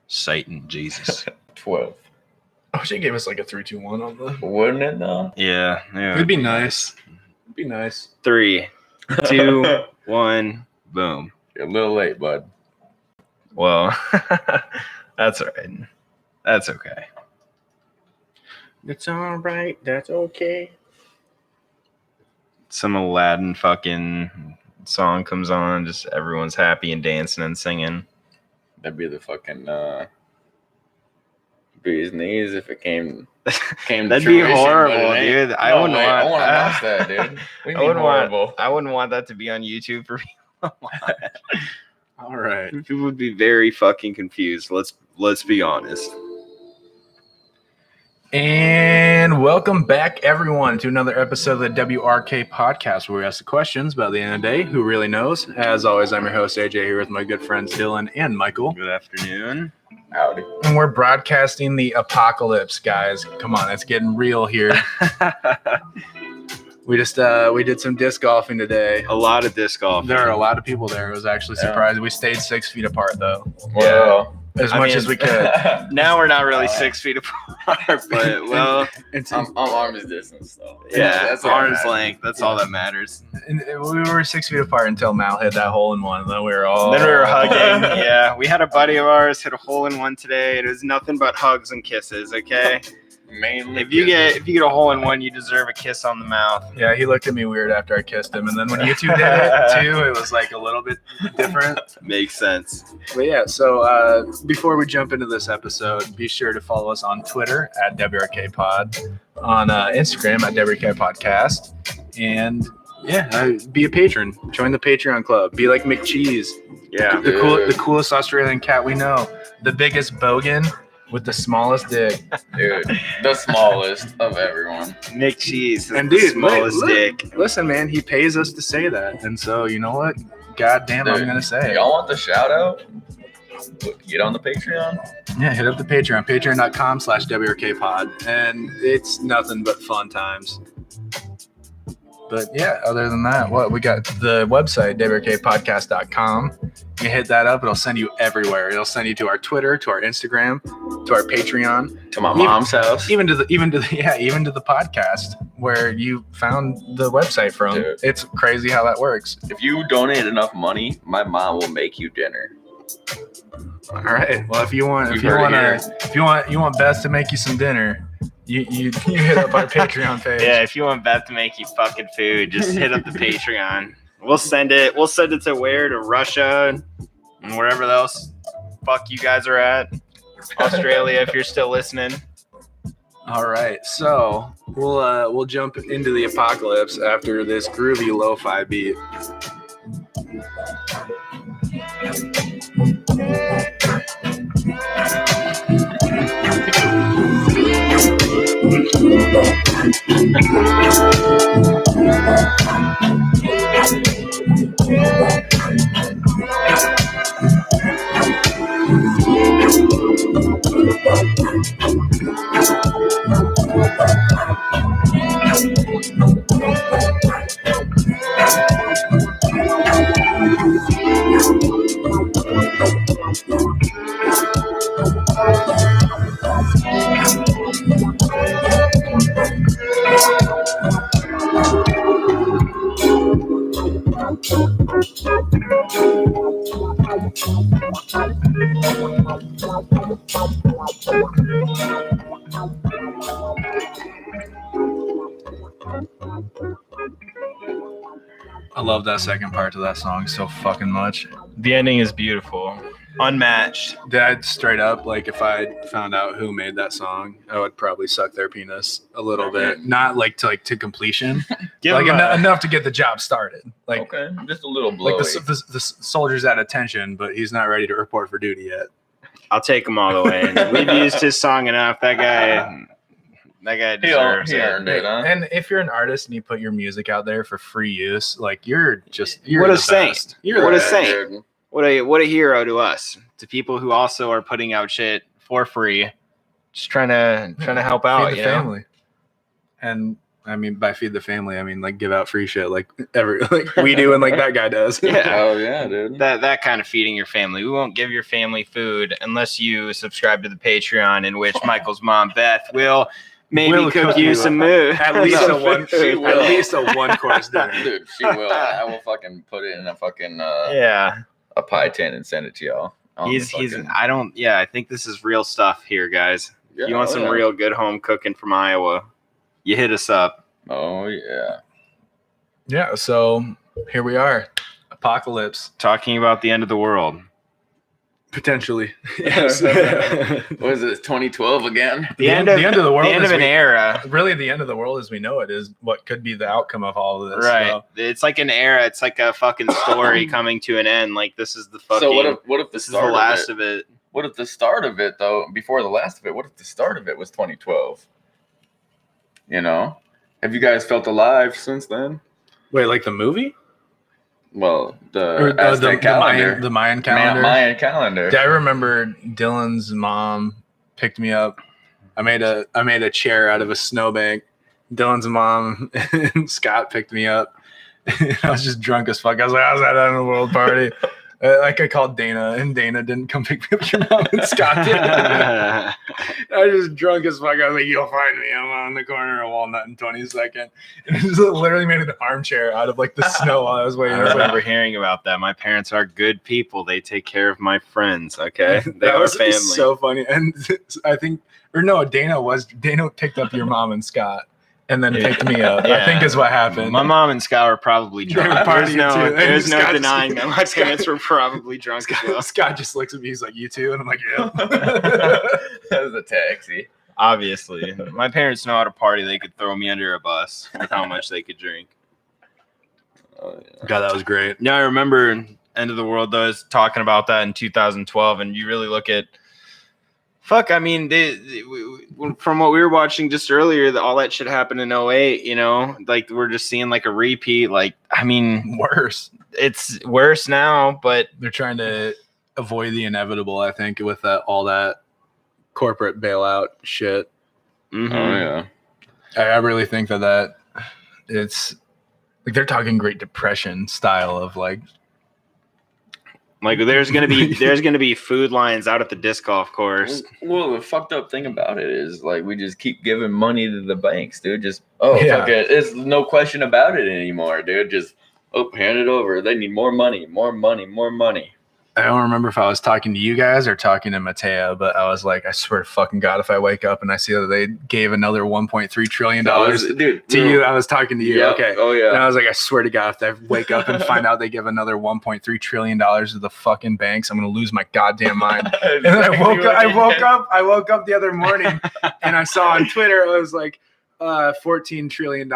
Satan, Jesus. 12. I wish they gave us like a 3-2-1 on the. Wouldn't it though? Yeah. It'd be nice. It'd be nice. 3, 2, 1, boom. You're a little late, bud. Well, that's all right. That's okay. It's all right. That's okay. Some Aladdin fucking song comes on, just everyone's happy and dancing and singing. That'd be the fucking bee's knees if it came to That'd be fruition, horrible, but it ain't. dude. I wouldn't want. I want to watch that, dude. I wouldn't want that to be on YouTube for people. All right. People would be very fucking confused. Let's be honest. And welcome back, everyone, to another episode of the WRK podcast, where we ask the questions about the end of the day. Who really knows? As always, I'm your host, AJ, here with my good friends Dylan and Michael. Good afternoon. Howdy. And we're broadcasting the apocalypse, guys. Come on, it's getting real here. We did some disc golfing today. A lot of disc golf. There are a lot of people there. It was actually surprising. We stayed 6 feet apart, though. Well, As much as we could. Now we're not really 6 feet apart, but well, I'm arm's distance, though. yeah, that's arm's length. That's all that matters. And we were 6 feet apart until Mal hit that hole in one. Then we were all. Then we were hugging. Yeah, we had a buddy of ours hit a hole in one today. It was nothing but hugs and kisses. Okay. Mainly. If you get a hole in one, you deserve a kiss on the mouth. Yeah, he looked at me weird after I kissed him, and then when you two did it too, it was like a little bit different. Makes sense. But yeah, so before we jump into this episode, be sure to follow us on Twitter at WRKPod, on Instagram at WRKPodcast, and be a patron. Join the Patreon club. Be like McCheese. Yeah. The coolest Australian cat we know. The biggest bogan with the smallest dick. Dude, the smallest of everyone. McCheese. And dude, smallest dick. Listen, man, he pays us to say that. And so, you know what? God damn, Dude, I'm going to say it. Y'all want the shout out? Get on the Patreon. Yeah, hit up the Patreon, patreon.com/WRKpod. And it's nothing but fun times. But yeah, other than that, we got the website, WRKpodcast.com. You hit that up, it'll send you everywhere. It'll send you to our Twitter, to our Instagram, to our Patreon, To my mom's house. even to the podcast where you found the website from. Dude. It's crazy how that works. If you donate enough money, my mom will make you dinner. All right. Well, if you want Beth to make you some dinner, you hit up our Patreon page. Yeah, if you want Beth to make you fucking food, just hit up the Patreon. We'll send it. We'll send it to where? To Russia and wherever else fuck you guys are at. Australia, if you're still listening. All right. So we'll jump into the apocalypse after this groovy lo-fi beat. I love that second part to that song so fucking much. The ending is beautiful. Unmatched. That straight up, like if I found out who made that song, I would probably suck their penis a little bit. Not like to completion, like enough to get the job started. Like Okay, just a little blowy. like the soldier's at attention, but he's not ready to report for duty yet. I'll take him all the way. We've used his song enough. That guy deserves he it. earned it, huh? And if you're an artist and you put your music out there for free use, like you're What a the saint. best. What a Right, saint. dude. What a hero to us. To people who also are putting out shit for free. Just trying to help out, Feed the you know? family. And I mean, by feed the family, I mean like give out free shit like we do and like that guy does. Yeah. Oh yeah, dude. That kind of feeding your family. We won't give your family food unless you subscribe to the Patreon, in which Michael's mom Beth will maybe Will cook cook you you some at least some a one food. at least a 1-course dinner. Dude, she will. I will fucking put it in a fucking Yeah. a pie tin and send it to y'all. On the He's fucking- I think this is real stuff here, guys. Yeah, If you want oh, some yeah. real good home cooking from Iowa, you hit us up. Oh yeah. Yeah, so here we are. Apocalypse. Talking about the end of the world. Potentially. Yes. What is it? 2012 again? The end of the world the end is of an era. really the end of the world as we know it is what could be the outcome of all of this. Right. So, It's like an era. It's like a fucking story coming to an end. Like this is the fucking So what if the this is the start last of it? of it. What if the start of it though? Before the last of it, what if the start of it was 2012? You know, have you guys felt alive since then? wait, like the movie? Well, Or the Aztec calendar, the Mayan calendar? Mayan calendar. I remember Dylan's mom picked me up. I made a chair out of a snowbank. Dylan's mom and Scott picked me up. I was just drunk as fuck. I was like, I was at an end of the world party. Like I called Dana, and Dana didn't come pick me up. Your mom and Scott did. I was just drunk as fuck. I was like, "You'll find me. I'm on the corner of Walnut and 22nd." And it just literally made an armchair out of like the snow while I was waiting. I I was like, remember hearing about that. My parents are good people. They take care of my friends. Okay, they that are was family. so funny. And I think, or no, Dana picked up your mom and Scott, and then picked me up. I think is what happened. My mom and Scott were probably They were drunk. partying too. There's And no Scott denying just- that my Scott- parents were probably drunk as well. Scott just looks at me. He's like, "You too?" And I'm like, "Yeah." That was a taxi. Obviously, my parents know how to party. They could throw me under a bus with how much they could drink. Oh, yeah. God, that was great. Yeah, I remember End of the World, though, is talking about that in 2012, and you really look at I mean, from what we were watching just earlier, all that shit happened in 08, you know? Like, we're just seeing, like, a repeat. Like, I mean, Worse. it's worse now, but They're trying to avoid the inevitable. I think with all that corporate bailout shit. mhm. Oh yeah. I really think that it's like they're talking Great Depression style of like. Like, there's gonna be food lines out at the disc golf course. Well, the fucked up thing about it is like we just keep giving money to the banks, dude. Just Yeah. fuck it. It's no question about it anymore, dude. Just hand it over. They need more money, more money, more money. I don't remember if I was talking to you guys or talking to Mateo, but I was like, I swear to fucking God, if I wake up and I see that they gave another $1.3 trillion Dude, to you, I was talking to you. Yeah. Okay. Oh And yeah. I was like, I swear to God, if I wake up and find out they give another $1.3 trillion to the fucking banks, I'm going to lose my goddamn mind. And then I woke up the other morning and I saw on Twitter, it was like $14 trillion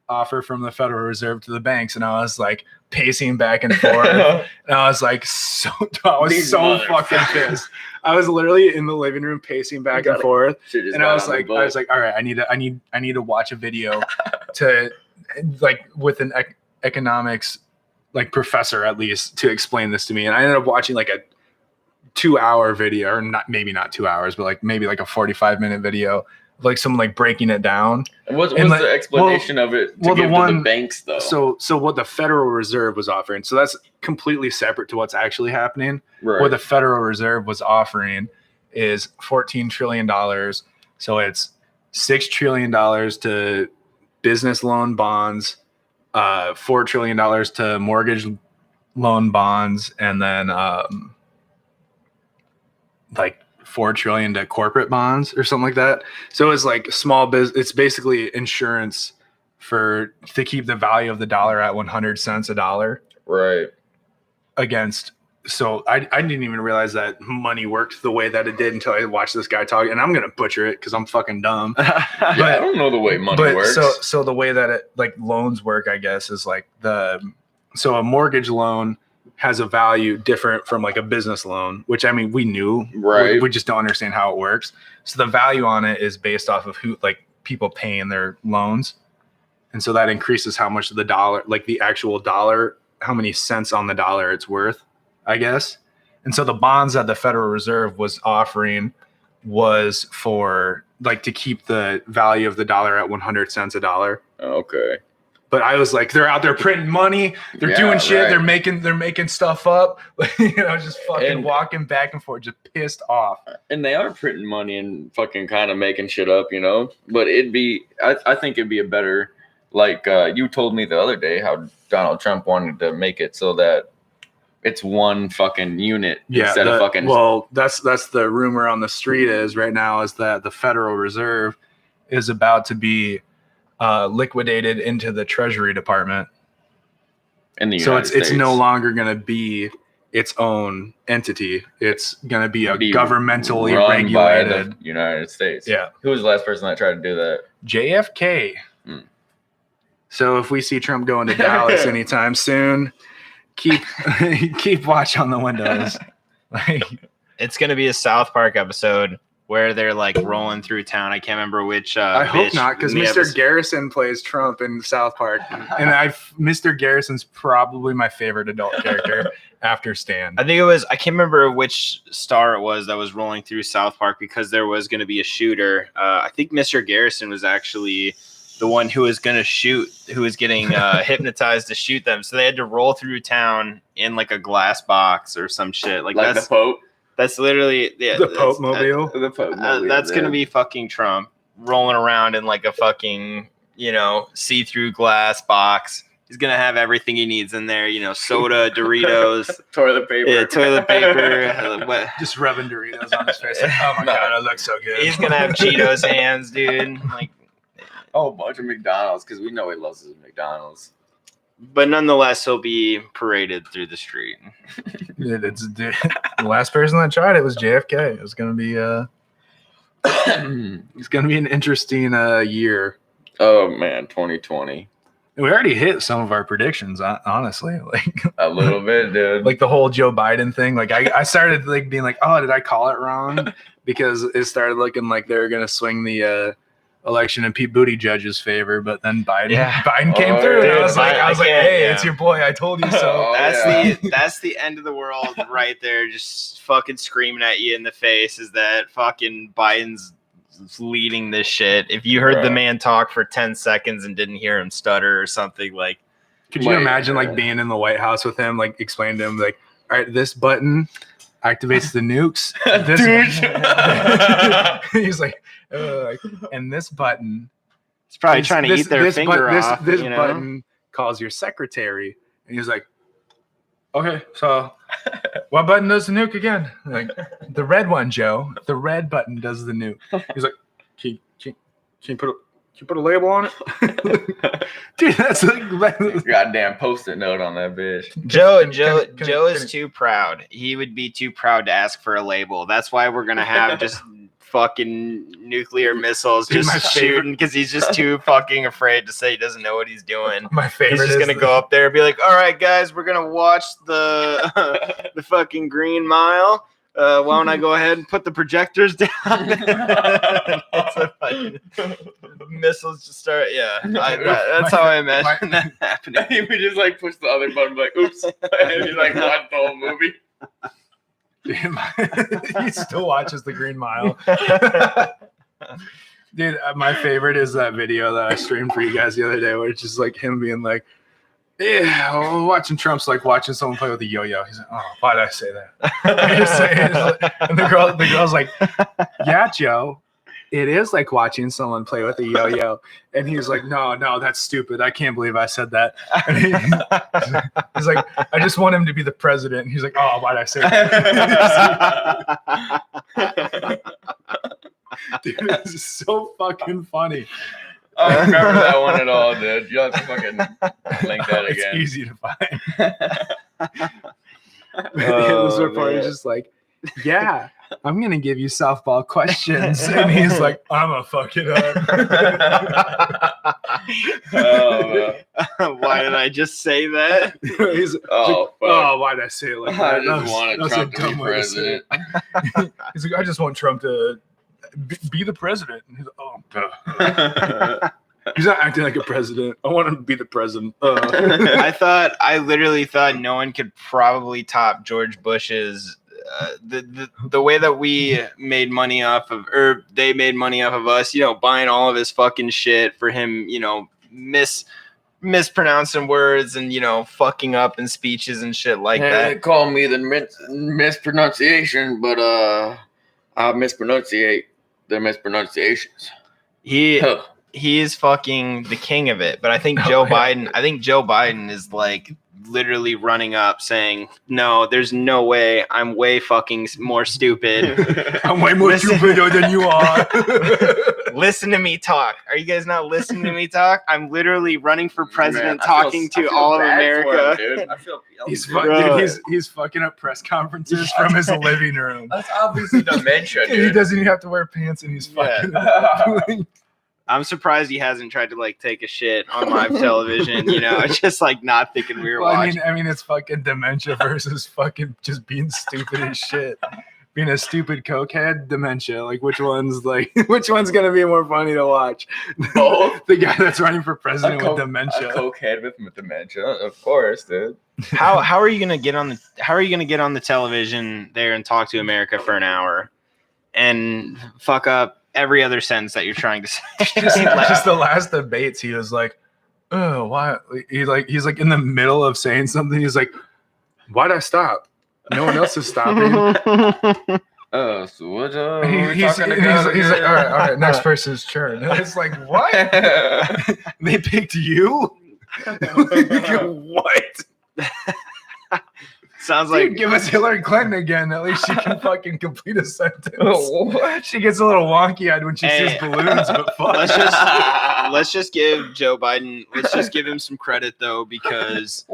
offer from the Federal Reserve to the banks. And I was like pacing back and forth. And I was like, These fucking pissed. I was literally in the living room pacing back and forth. And I was like, all right, I need to watch a video to like with an economics like professor at least to explain this to me. And I ended up watching like a 2-hour video, or maybe not 2 hours, but like maybe like a 45-minute video of like someone like breaking it down. And what's and like- the explanation of it to well, the give to one- the banks though? So what the Federal Reserve was offering, so that's completely separate to what's actually happening. right. What the Federal Reserve was offering is $14 trillion. So it's $6 trillion to business loan bonds, $4 trillion to mortgage loan bonds, and then like $4 trillion to corporate bonds or something like that. So it's like small business. It's basically insurance to keep the value of the dollar at 100 cents a dollar right. against. So I didn't even realize that money worked the way that it did until I watched this guy talk, and I'm gonna butcher it because I'm fucking dumb. Yeah, I don't know the way money works. So the way that it like loans work, I guess, is like so a mortgage loan has a value different from like a business loan, which I mean we knew, Right. We just don't understand how it works. So the value on it is based off of who like people paying their loans, and so that increases how much the dollar, like the actual dollar, how many cents on the dollar it's worth, I guess. And so the bonds that the Federal Reserve was offering was for like to keep the value of the dollar at 100 cents a dollar. Okay. But I was like, they're out there printing money, they're doing shit, right. they're making stuff up, just fucking walking back and forth, just pissed off. And they are printing money and fucking kind of making shit up, But I think it'd be a better, like you told me the other day how Donald Trump wanted to make it so that it's one fucking unit instead of fucking. Well, that's the rumor on the street is right now is that the Federal Reserve is about to be liquidated into the Treasury Department. In the United States. It's no longer going to be its own entity. It's going to be governmentally regulated. By the United States. Yeah. Who was the last person that tried to do that? JFK. So if we see Trump going to Dallas anytime soon, keep watch on the windows. It's going to be a South Park episode where they're like rolling through town. I can't remember which. I hope not, because Mr. Garrison plays Trump in South Park, and Mr. Garrison's probably my favorite adult character after Stan. I think it was. I can't remember which star it was that was rolling through South Park because there was going to be a shooter. I think Mr. Garrison was actually the one who was going to shoot, who was getting hypnotized to shoot them. So they had to roll through town in like a glass box or some shit. Like that's the Pope. That's literally the Pope Mobile. The Pope Mobile. That's gonna be fucking Trump rolling around in like a fucking see-through glass box. He's gonna have everything he needs in there. Soda, Doritos, toilet paper. Yeah, toilet paper. Just rubbing Doritos on his face. Like, oh my god, I look so good. He's gonna have Cheetos hands, dude. Like, a bunch of McDonald's because we know he loves his McDonald's. But nonetheless, he'll be paraded through the street. The last person that tried it was JFK. It was going to be it's going to be an interesting year. Oh man, 2020. We already hit some of our predictions, honestly. Like a little bit, dude. Like the whole Joe Biden thing. Like I started like being like, oh, did I call it wrong? Because it started looking like they were going to swing the election in Pete Buttigieg's favor, but then Biden came through, and I was like, hey, it's your boy. I told you so. That's the end of the world right there. Just fucking screaming at you in the face is that fucking Biden's leading this shit. If you heard the man talk for 10 seconds and didn't hear him stutter or something, like, could you imagine like being in the White House with him, like explain to him like, all right, this button activates the nukes. He's like, and this button. It's probably trying to eat their finger off. This button calls your secretary, and he's like, okay, so what button does the nuke again? Like the red one, Joe. The red button does the nuke. He's like, can you put a label on it? Dude, that's like goddamn post-it note on that bitch. Joe is too proud. He would be too proud to ask for a label. That's why we're gonna have just fucking nuclear missiles just shooting because he's just too fucking afraid to say he doesn't know what he's doing. My favorite. He's just gonna go up there and be like, "All right, guys, we're gonna watch the the fucking Green Mile. Why don't I go ahead and put the projectors down?" It's a fucking missiles just start. Yeah, that's how I imagine that happening. He would just like push the other button, like, "Oops," and he's like, "Watch the whole movie." He still watches the Green Mile. Dude, my favorite is that video that I streamed for you guys the other day where it's just like him being like, yeah, well, watching Trump's like watching someone play with a yo-yo. He's like, oh, why did I say that? And the girl's like, yeah, Joe, it is like watching someone play with a yo-yo. And he's like, no, that's stupid. I can't believe I said that. And he's like, I just want him to be the president. And he's like, oh, why did I say that? Dude, this is so fucking funny. I don't remember that one at all, dude. You'll have to fucking link that again. It's easy to find. This part is just like, yeah, I'm gonna give you softball questions, and he's like, I'm gonna fuck it up. Why did I just say that? He's like, why did I say it like that? I just wanted Trump to be president. He's like, I just want Trump to be the president. And he's like, oh, he's not acting like a president. I want him to be the president. I literally thought no one could probably top George Bush's the way that we made money off of, or they made money off of us, buying all of his fucking shit for him, mispronouncing words and fucking up in speeches and shit like They that. call me the mispronunciation, but I mispronunciate the mispronunciations. He Huh. is fucking the king of it. But I think Joe Biden is like literally running up saying, no, there's no way. I'm way fucking more stupid. I'm way more stupider than you are. Listen to me talk. Are you guys not listening to me talk? I'm literally running for president, Man, I talking feel to all of bad for America. him, dude. I feel He's Bro. he's fucking up press conferences from his living room. That's obviously dementia, He dude. doesn't even have to wear pants, and he's fucking. I'm surprised he hasn't tried to like take a shit on live television, just like not thinking we were Well, watching. I mean, it's fucking dementia versus fucking just being stupid as shit. Being a stupid cokehead, dementia. Like, which one's gonna be more funny to watch? Both. The guy that's running for president with A dementia. cokehead with dementia, of course, dude. How are you gonna get on the television there and talk to America for an hour and fuck up every other sentence that you're trying to say? just the last debates, he was like, "Oh, why?" He's like in the middle of saying something. He's like, "Why'd I stop? No one else is stopping." So what He's like, all right, next person's turn. And it's like, what? They picked you? What? Sounds Dude, like give us Hillary Clinton again. At least she can fucking complete a sentence. What? She gets a little wonky-eyed when she Hey. sees balloons, but fuck. let's just give Joe Biden. Let's just give him some credit though, because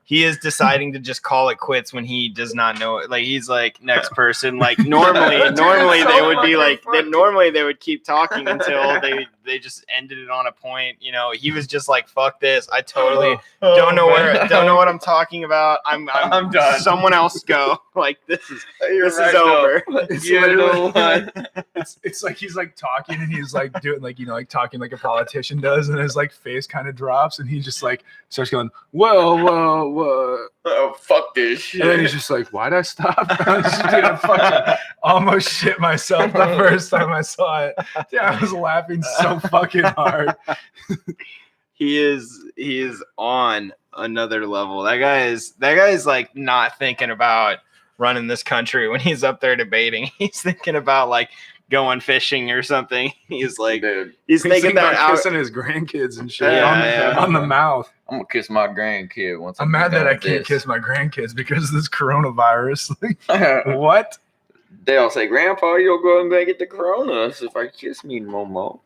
he is deciding to just call it quits when he does not know it. Like he's like next person. Like normally they would be like normally they would keep talking until they just ended it on a point. He was just like, fuck this. I totally don't know what I'm talking about. I'm done. Someone else go. Like this is You're this right, is over. though. It's You literally- know what? It's like he's like talking and he's like doing like talking like a politician does, and his like face kind of drops and he just like starts going, whoa. Oh, fuck this shit. And then he's just like, why'd I stop? I fucking almost shit myself the first time I saw it. Dude, I was laughing so fucking hard. He is on another level. That guy is like not thinking about running this country when he's up there debating. He's thinking about like going fishing or something. He's like Dude, he's thinking that about out. kissing his grandkids and shit Yeah, on the mouth. I'm gonna kiss my grandkid once. I'm mad that I can't kiss my grandkids because of this coronavirus. Like, kiss. what? They all say, "Grandpa, you'll go and get the corona if I kiss me no more."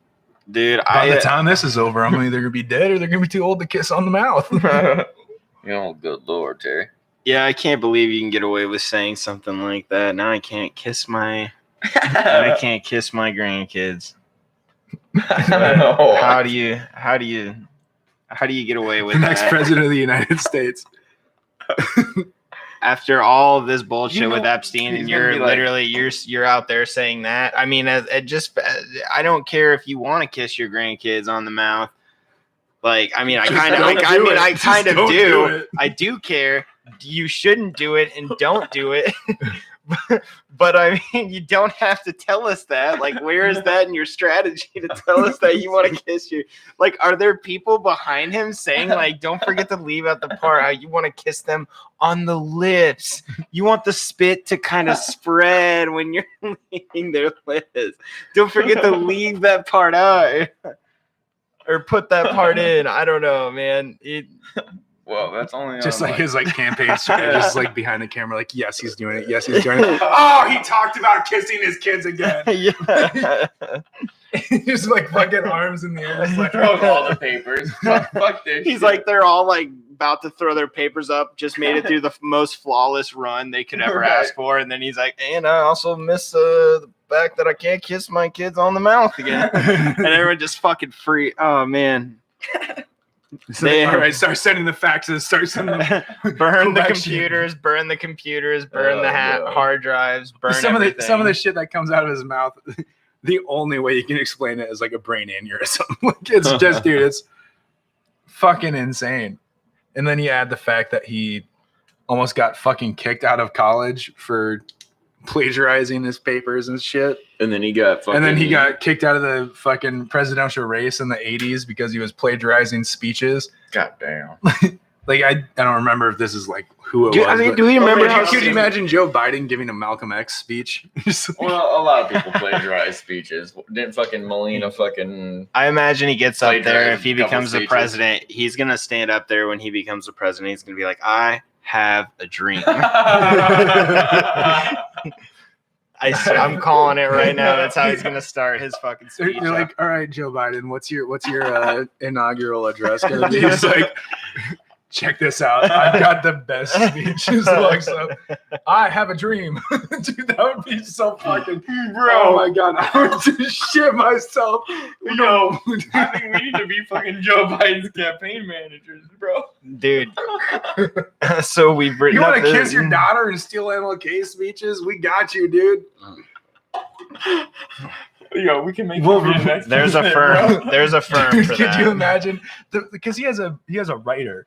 Dude, By the time this is over, I'm either gonna be dead or they're gonna be too old to kiss on the mouth. Good lord, Terry. I can't believe you can get away with saying something like that. Now I can't kiss my grandkids. How do you get away with The next that? president of the United States. After all of this bullshit You know, with Epstein, he's and gonna you're be like- literally you're out there saying that. I mean, I don't care if you want to kiss your grandkids on the mouth. Like, I mean, I Just kind of, don't I do mean, it. I Just kind of don't do. do it. I do care. You shouldn't do it and don't do it. But I mean, you don't have to tell us that. Like, where is that in your strategy to tell us that you want to kiss your? Like, are there people behind him saying like, don't forget to leave out the part how you want to kiss them on the lips? You want the spit to kind of spread when you're licking their lips. Don't forget to leave that part out or put that part in. I don't know, man. Well, that's only Just on, like his like campaign strategy, just like behind the camera, like, yes, he's doing it. Yes, he's doing it. Oh, he talked about kissing his kids again. Yeah. Just like fucking arms in the air. Just like, throw all the papers. Fuck this. He's shit. like, they're all like about to throw their papers up, just made it through the most flawless run they could ever Right. ask for. And then he's like, and I also miss the fact that I can't kiss my kids on the mouth again. And everyone just fucking free. Oh, man. So, all right, start sending the faxes. Start sending them. Burn the Correction. computers, burn the Oh, no. hard drives, burn some everything. of the shit that comes out of his mouth. The only way you can explain it is like a brain aneurysm. Like, it's just, dude, it's fucking insane. And then you add the fact that he almost got fucking kicked out of college for plagiarizing his papers and shit. And then he got kicked out of the fucking presidential race in the 80s because he was plagiarizing speeches. Goddamn. Like I don't remember if this is like who it was. I mean, but- do we remember how? Could you imagine Joe Biden giving a Malcolm X speech? Well, a lot of people plagiarize speeches. Didn't fucking Molina fucking... I imagine he gets up there. If he Plagiarized a couple becomes the speeches. president, he's gonna stand up there when he becomes the president. He's gonna be like, "I have a dream." I'm calling it right now. That's how he's gonna start his fucking speech. You're like, all right, Joe Biden, what's your inaugural address gonna be? He's like, check this out. I've got the best speeches. Like, so, I have a dream. Dude, that would be so fucking Oh my god, I would just shit myself. Yo, I think we need to be fucking Joe Biden's campaign managers, bro. Dude. So we've written. You want up to the- kiss your daughter and steal MLK speeches? We got you, dude. Yo, we can make Well, it for the next There's a president, firm. bro. There's a firm Dude, for could that. you imagine? Because he has a writer.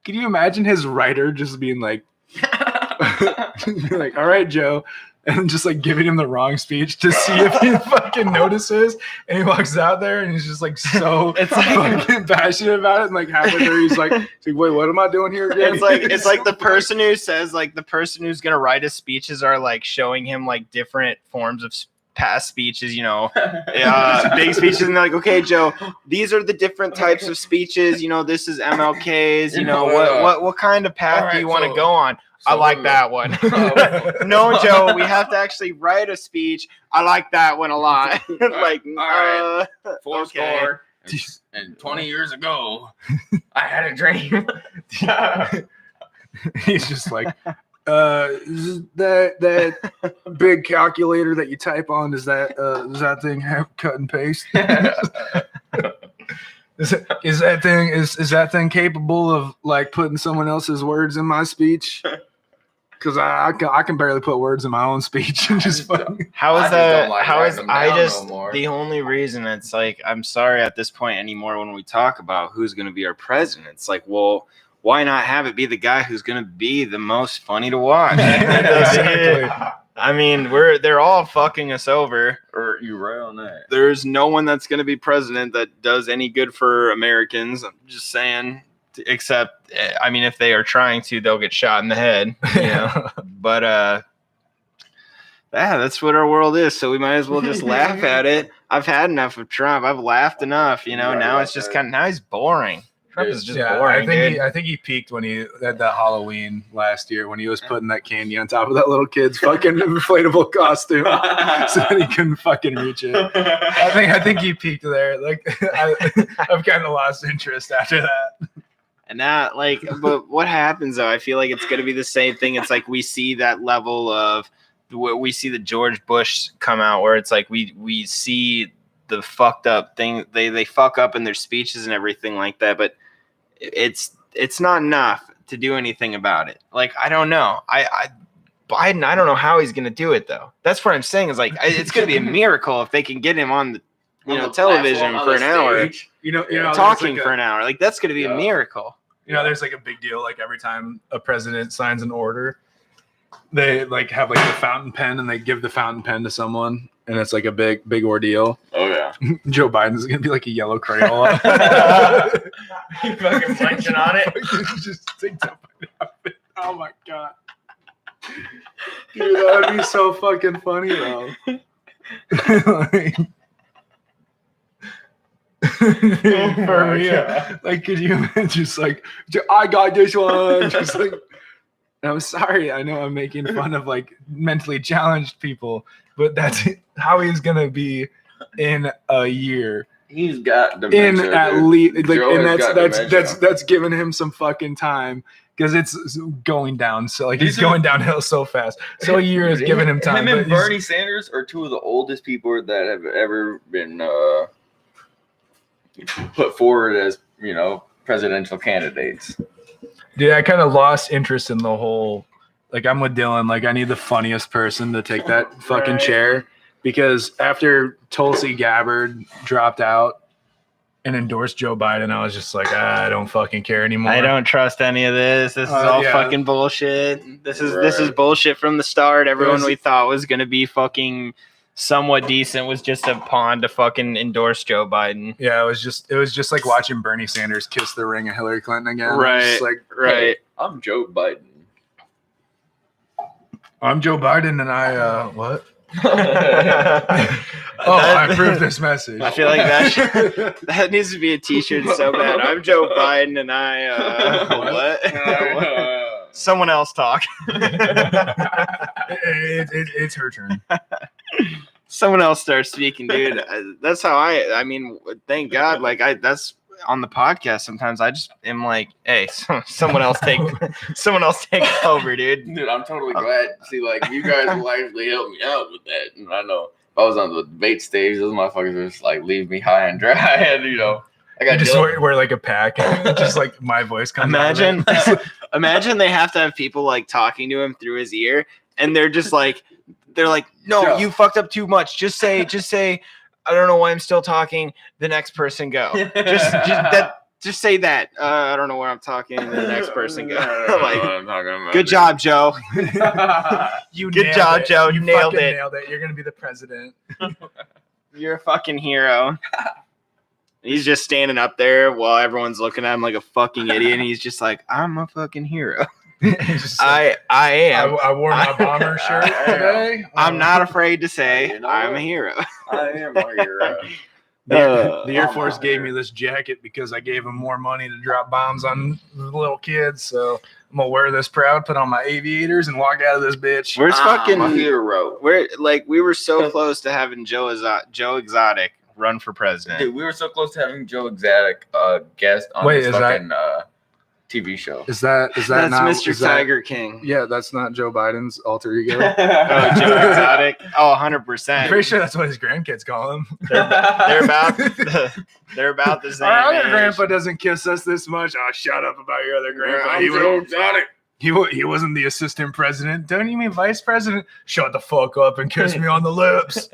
Can you imagine his writer just being like, be like, all right, Joe, and just like giving him the wrong speech to see if he fucking notices, and he walks out there and he's just like so It's like- fucking passionate about it, and like halfway through he's like, wait, what am I doing here again? It's like the person who says like the person who's gonna write his speeches are like showing him like different forms of past speeches, big speeches, and they're like, okay, Joe, these are the different types of speeches. This is MLK's. What kind of path do you want to go on? I like that one. No, Joe, we have to actually write a speech. I like that one a lot. Like, right. Four okay. score. And 20 years ago, I had a dream. He's just like, that big calculator that you type on, does that thing have cut and paste? Is that thing capable of like putting someone else's words in my speech? Because I can barely put words in my own speech and just fucking. How I is just that? don't like How is writing them I down just no more. the only reason it's like I'm sorry at this point anymore when we talk about who's going to be our president. It's like, well, why not have it be the guy who's going to be the most funny to watch? Exactly. I mean, they're all fucking us over. Or you right on that. There's no one that's going to be president that does any good for Americans. I'm just saying. Except, I mean, if they are trying to, they'll get shot in the head. But that's what our world is. So we might as well just laugh at it. I've had enough of Trump. I've laughed enough. Now it's just now he's boring. Trump is just boring, dude. I think he peaked when he had that Halloween last year when he was putting that candy on top of that little kid's fucking inflatable costume so that he couldn't fucking reach it. I think he peaked there. Like I've kind of lost interest after that. And that, but what happens though? I feel like it's going to be the same thing. It's like we see that level of we see the George Bush come out where it's like we see the fucked up thing. They fuck up in their speeches and everything like that, but it's not enough to do anything about it. Like, I don't know. Biden, I don't know how he's going to do it though. That's what I'm saying is like, it's going to be a miracle if they can get him on the television for an hour. Talking for an hour. Like, that's going to be a miracle. There's like a big deal. Like every time a president signs an order, they like have like a fountain pen and they give the fountain pen to someone. And it's like a big ordeal. Oh, yeah. Joe Biden's going to be like a yellow Crayola. You fucking punching on it. Just take that out of it. Oh, my God. Dude, that would be so fucking funny, though. For real. Like, could you imagine just like, I got this one. Just like, I'm sorry. I know I'm making fun of like mentally challenged people, but that's how he's going to be in a year. He's got dementia. In at least, like, Joe and has got dementia. that's giving him some fucking time because it's going down. So like he's going downhill so fast. So a year is giving him time. Him and but Bernie Sanders are two of the oldest people that have ever been put forward as presidential candidates. Dude, I kind of lost interest in the whole. Like I'm with Dylan. Like I need the funniest person to take that fucking chair because after Tulsi Gabbard dropped out, and endorsed Joe Biden, I was just like, I don't fucking care anymore. I don't trust any of this. This is all fucking bullshit. This is bullshit from the start. Everyone we thought was gonna be fucking somewhat decent was just a pawn to fucking endorse Joe Biden. Yeah, it was just like watching Bernie Sanders kiss the ring of Hillary Clinton again. Right, Hey, I'm Joe Biden. I'm Joe Biden, and I what? I approve this message. I feel like that needs to be a T-shirt so bad. I'm Joe Biden, and I what? Someone else talk. It's her turn. Someone else starts speaking, dude. That's how I mean, thank God. Like that's on the podcast. Sometimes I just am like, hey, someone else take over, dude. Dude, I'm totally glad. See, like you guys will actually help me out with that. And I know if I was on the debate stage, those motherfuckers would just like leave me high and dry. And I got just wear like a pack, and just like my voice comes. Imagine they have to have people like talking to him through his ear, and they're like, no, you fucked up too much. Just say, I don't know why I'm still talking. The next person go. Just say that. I don't know where I'm talking. The next person go. Like, what I'm talking about, good job, Joe. Good job, Joe. You nailed it. You're gonna be the president. You're a fucking hero. He's just standing up there while everyone's looking at him like a fucking idiot, and he's just like, I'm a fucking hero. I am. I wore my bomber shirt today. I'm not afraid to say I'm a hero. I am a hero. The Air Force gave me this jacket because I gave them more money to drop bombs on little kids. So I'm gonna wear this proud, put on my aviators, and walk out of this bitch. Where's fucking a hero? We were so close to having Joe Exotic run for president. Dude, we were so close to having Joe Exotic guest on this fucking TV show. Is that That's not Mr. Tiger King? Yeah, that's not Joe Biden's alter ego. Oh, Joe Exotic. Oh, 100%. I'm pretty sure that's what his grandkids call him. They're about the same. Our other age. grandpa doesn't kiss us this much. Oh, shut up about your other grandpa. I'm Joe Exotic. He wasn't the assistant president. Don't you mean vice president? Shut the fuck up and kiss me on the lips.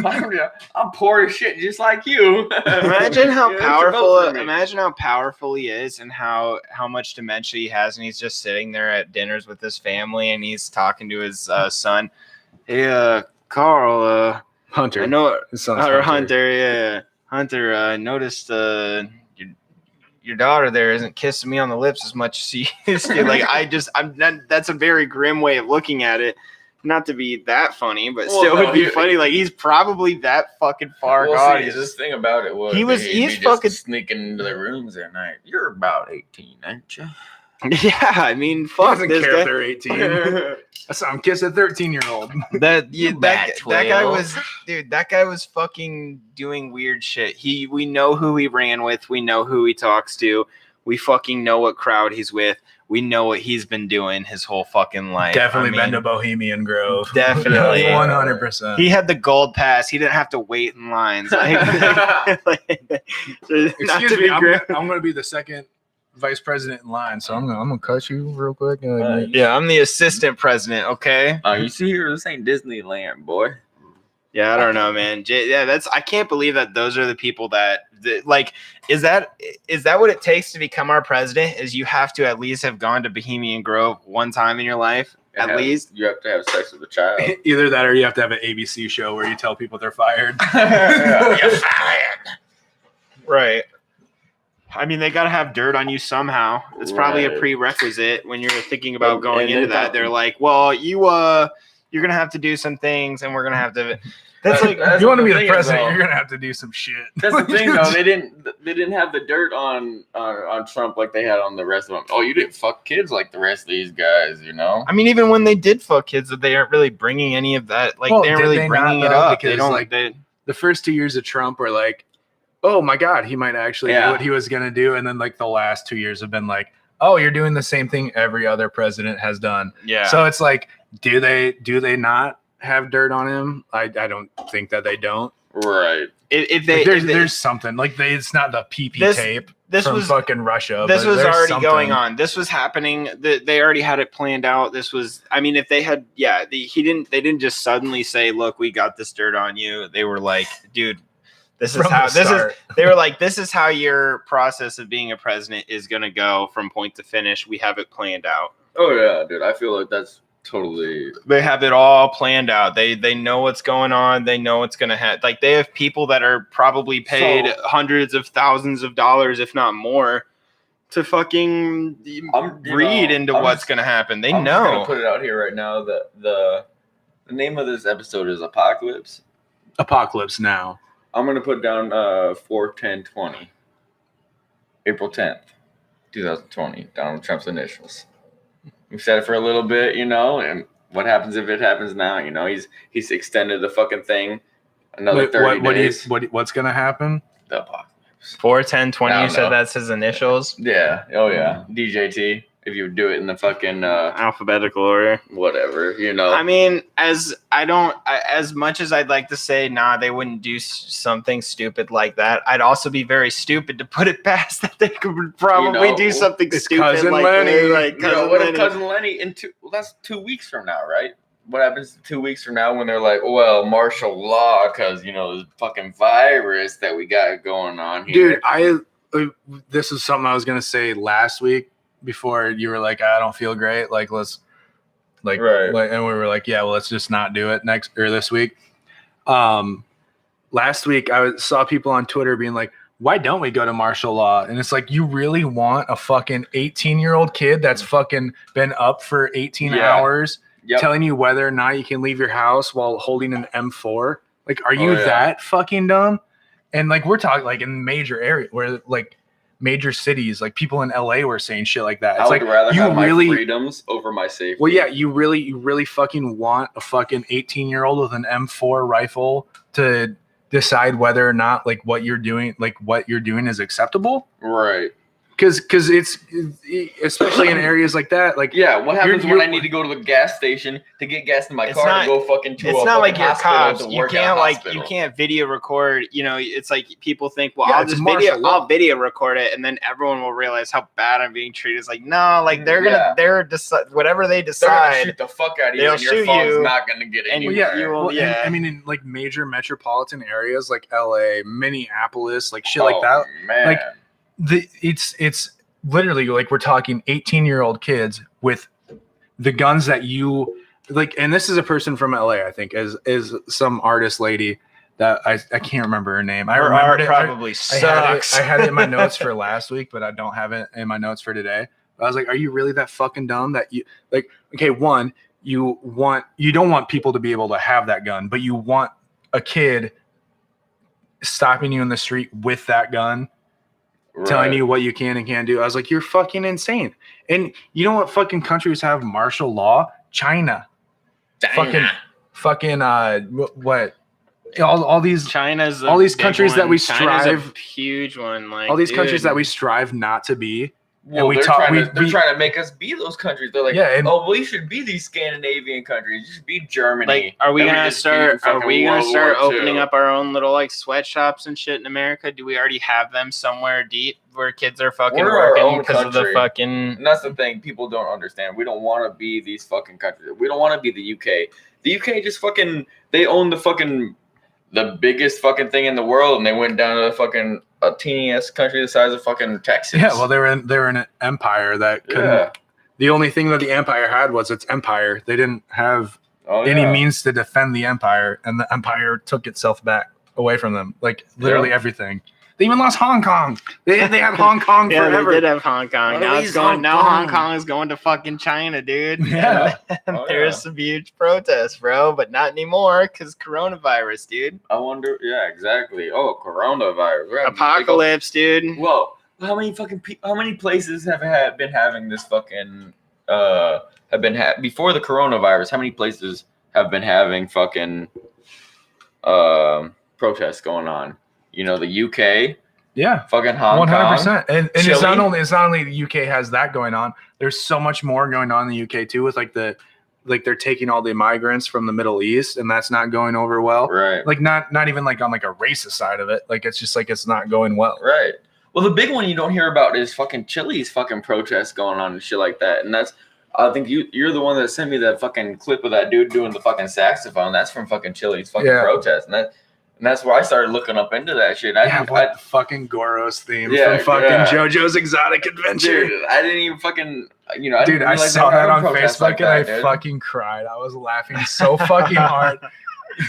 I'm poor as shit, just like you. Imagine how Yeah, powerful. vote for me. Imagine how powerful he is, and how much dementia he has, and he's just sitting there at dinners with his family, and he's talking to his son. Hey, Carl. Hunter. I know. His son's Or Hunter. Yeah, Hunter. I noticed your daughter there isn't kissing me on the lips as much as she used to. Like that's a very grim way of looking at it. Not to be that funny, but still would be funny. Like he's probably that fucking far gone. See, this thing about it was he's just fucking sneaking into the rooms at night. You're about 18, ain't you? Yeah, I mean, He fuck doesn't this care guy. if they're 18. I saw him kiss a 13-year-old. That Bat guy 12. was, dude. That guy was fucking doing weird shit. We know who he ran with. We know who he talks to. We fucking know what crowd he's with. We know what he's been doing his whole fucking life. Definitely I mean, been to Bohemian Grove. Definitely. 100%. He had the gold pass. He didn't have to wait in lines. Not Excuse to me, be I'm grim. going to be the second vice president in line, so I'm gonna cut you real quick. Yeah, I'm the assistant president. Okay. You see here, this ain't Disneyland, boy. Yeah, I don't know, man. Yeah, I can't believe that those are the people that like. Is that what it takes to become our president? Is you have to at least have gone to Bohemian Grove one time in your life, at least. You have to have sex with a child. Either that, or you have to have an ABC show where you tell people they're fired. You're fired. Right. I mean, they got to have dirt on you somehow. It's probably a Right. prerequisite when you're thinking about And- going and into then that. They're like, well, you're gonna have to do some things, and we're gonna have to. That's like If you want to be the thing is, president, though. you're gonna have to do some shit. That's the thing, though. They didn't have the dirt on Trump like they had on the rest of them. Oh, you didn't fuck kids like the rest of these guys, you know? I mean, even when they did fuck kids, they aren't really bringing any of that. Like Well, they aren't did really they bringing not, it though? up. They Because, don't. like, They, The first 2 years of Trump were like, oh my God, he might actually do what he was gonna do. And then like the last 2 years have been like, oh, you're doing the same thing every other president has done. yeah. So it's like, do they not have dirt on him? I don't think that they don't. Right. if Like, they, there's something like it's not the PP This- tape this from was fucking Russia. this but was there's already something. going on. This was happening. They already had it planned out. This was. I mean, if they had, They didn't just suddenly say, "Look, we got this dirt on you." They were like, "Dude, This is From how the this is. start. They were like, this is how your process of being a president is gonna go from point to finish. We have it planned out. Oh yeah, dude. I feel like that's totally. They have it all planned out. They know what's going on. They know what's gonna happen. Like they have people that are probably paid hundreds of thousands of dollars, if not more, to fucking read into what's gonna happen. They I'm just know. gonna put it out here right now that the name of this episode is Apocalypse. Apocalypse Now. I'm gonna put down 4/10/20, April 10th, 2020. Donald Trump's initials. We've said it for a little bit, and what happens if it happens now? He's extended the fucking thing another 30 days. What's gonna happen? The apocalypse. 4/10/20. I You don't said know. that's his initials. Yeah. Oh yeah. DJT. If you would do it in the fucking Alphabetical order. whatever, I mean, as much as I'd like to say, nah, they wouldn't do something stupid like that. I'd also be very stupid to put it past that they could probably do something it's stupid Cousin like Lenny. that. Like Cousin what if Lenny. Cousin Lenny that's 2 weeks from now, right? What happens 2 weeks from now when they're like, well, martial law because this fucking virus that we got going on here? Dude, this is something I was gonna say last week before you were like, I don't feel great. Like, let's and we were like, yeah, well, let's just not do it this week. Last week I saw people on Twitter being like, why don't we go to martial law? And it's like, you really want a fucking 18-year-old kid that's fucking been up for 18 hours telling you whether or not you can leave your house while holding an M4? Like, are you that fucking dumb? And like, we're talking like in major area where like major cities, like people in LA were saying shit like that. It's I would like, rather you have my really freedoms over my safety. Well, yeah, you really fucking want a fucking 18-year-old with an M4 rifle to decide whether or not like what you're doing is acceptable? Right. Because it's especially in areas like that, like what happens when I need to go to the gas station to get gas in my car to go fucking to it's a not like fucking you're hospital cops. to You work at a can't hospital. you can't video record. It's like people think, well, Yeah, I'll it's just martial law. I'll video record it, and then everyone will realize how bad I'm being treated. It's like, no, like they're whatever they They're gonna decide. shoot the fuck out of you, They'll and your shoot phone's you, not gonna get and anywhere. you will- and, I mean, in like major metropolitan areas like LA, Minneapolis, like shit like that, man. like it's literally like we're talking 18-year-old kids with the guns that you like. And this is a person from LA, I think, is some artist lady that I can't remember her name. I Her remembered art it. probably sucks. I had it in my notes for last week, but I don't have it in my notes for today. I was like, are you really that fucking dumb that you like? Okay, one, you don't want people to be able to have that gun, but you want a kid stopping you in the street with that gun, telling you what you can and can't do. I was like, you're fucking insane. And you know what fucking countries have martial law? China. Fucking what? All these China's all these big countries one. that we China's strive a huge one. Like all these countries that we strive not to be. Well, we they're, talk- trying we- to, they're we- trying to make us be those countries. They're like, Yeah, and- we should be these Scandinavian countries. You should be Germany. Like, are we And gonna just be start? Are fucking we gonna World start War II. opening up our own little like sweatshops and shit in America? Do we already have them somewhere deep where kids are fucking We're our working own because of the country. fucking? And that's the thing people don't understand. We don't want to be these fucking countries. We don't want to be the UK. The UK just fucking, they own the biggest fucking thing in the world, and they went down to fucking a teeny ass country the size of fucking Texas. Yeah, well, they were in an empire that couldn't. Yeah. The only thing that the empire had was its empire. They didn't have Oh, any yeah. means to defend the empire, and the empire took itself back away from them. Like literally everything. They even lost Hong Kong. They had Hong Kong Yeah, forever. they did have Hong Kong. What Now are it's these going. Hong Now Hong Kong? Kong is going to fucking China, dude. Yeah. And Oh, there's yeah. some huge protests, bro, but not anymore because coronavirus, dude. I wonder. Yeah, exactly. Oh, coronavirus. We're having Apocalypse, dude. Whoa! How many fucking how many places have been having this fucking before the coronavirus? How many places have been having fucking protests going on? The UK, Yeah. fucking Hong Kong. 100%. And it's Chile. not only the UK has that going on. There's so much more going on in the UK too, with like they're taking all the migrants from the Middle East, and that's not going over well. Right. Like not even like on like a racist side of it. Like it's just like it's not going well. Right. Well, the big one you don't hear about is fucking Chile's fucking protests going on and shit like that. And that's, I think you're the one that sent me that fucking clip of that dude doing the fucking saxophone. That's from fucking Chile's fucking Yeah. protest. And And that's why I started looking up into that shit. What fucking Goros theme Yeah, from fucking yeah. JoJo's Exotic Adventure. Dude, I didn't even fucking, you know, I Dude, didn't I realize saw they were that on having protests Facebook like and I that, dude. fucking cried. I was laughing so fucking hard.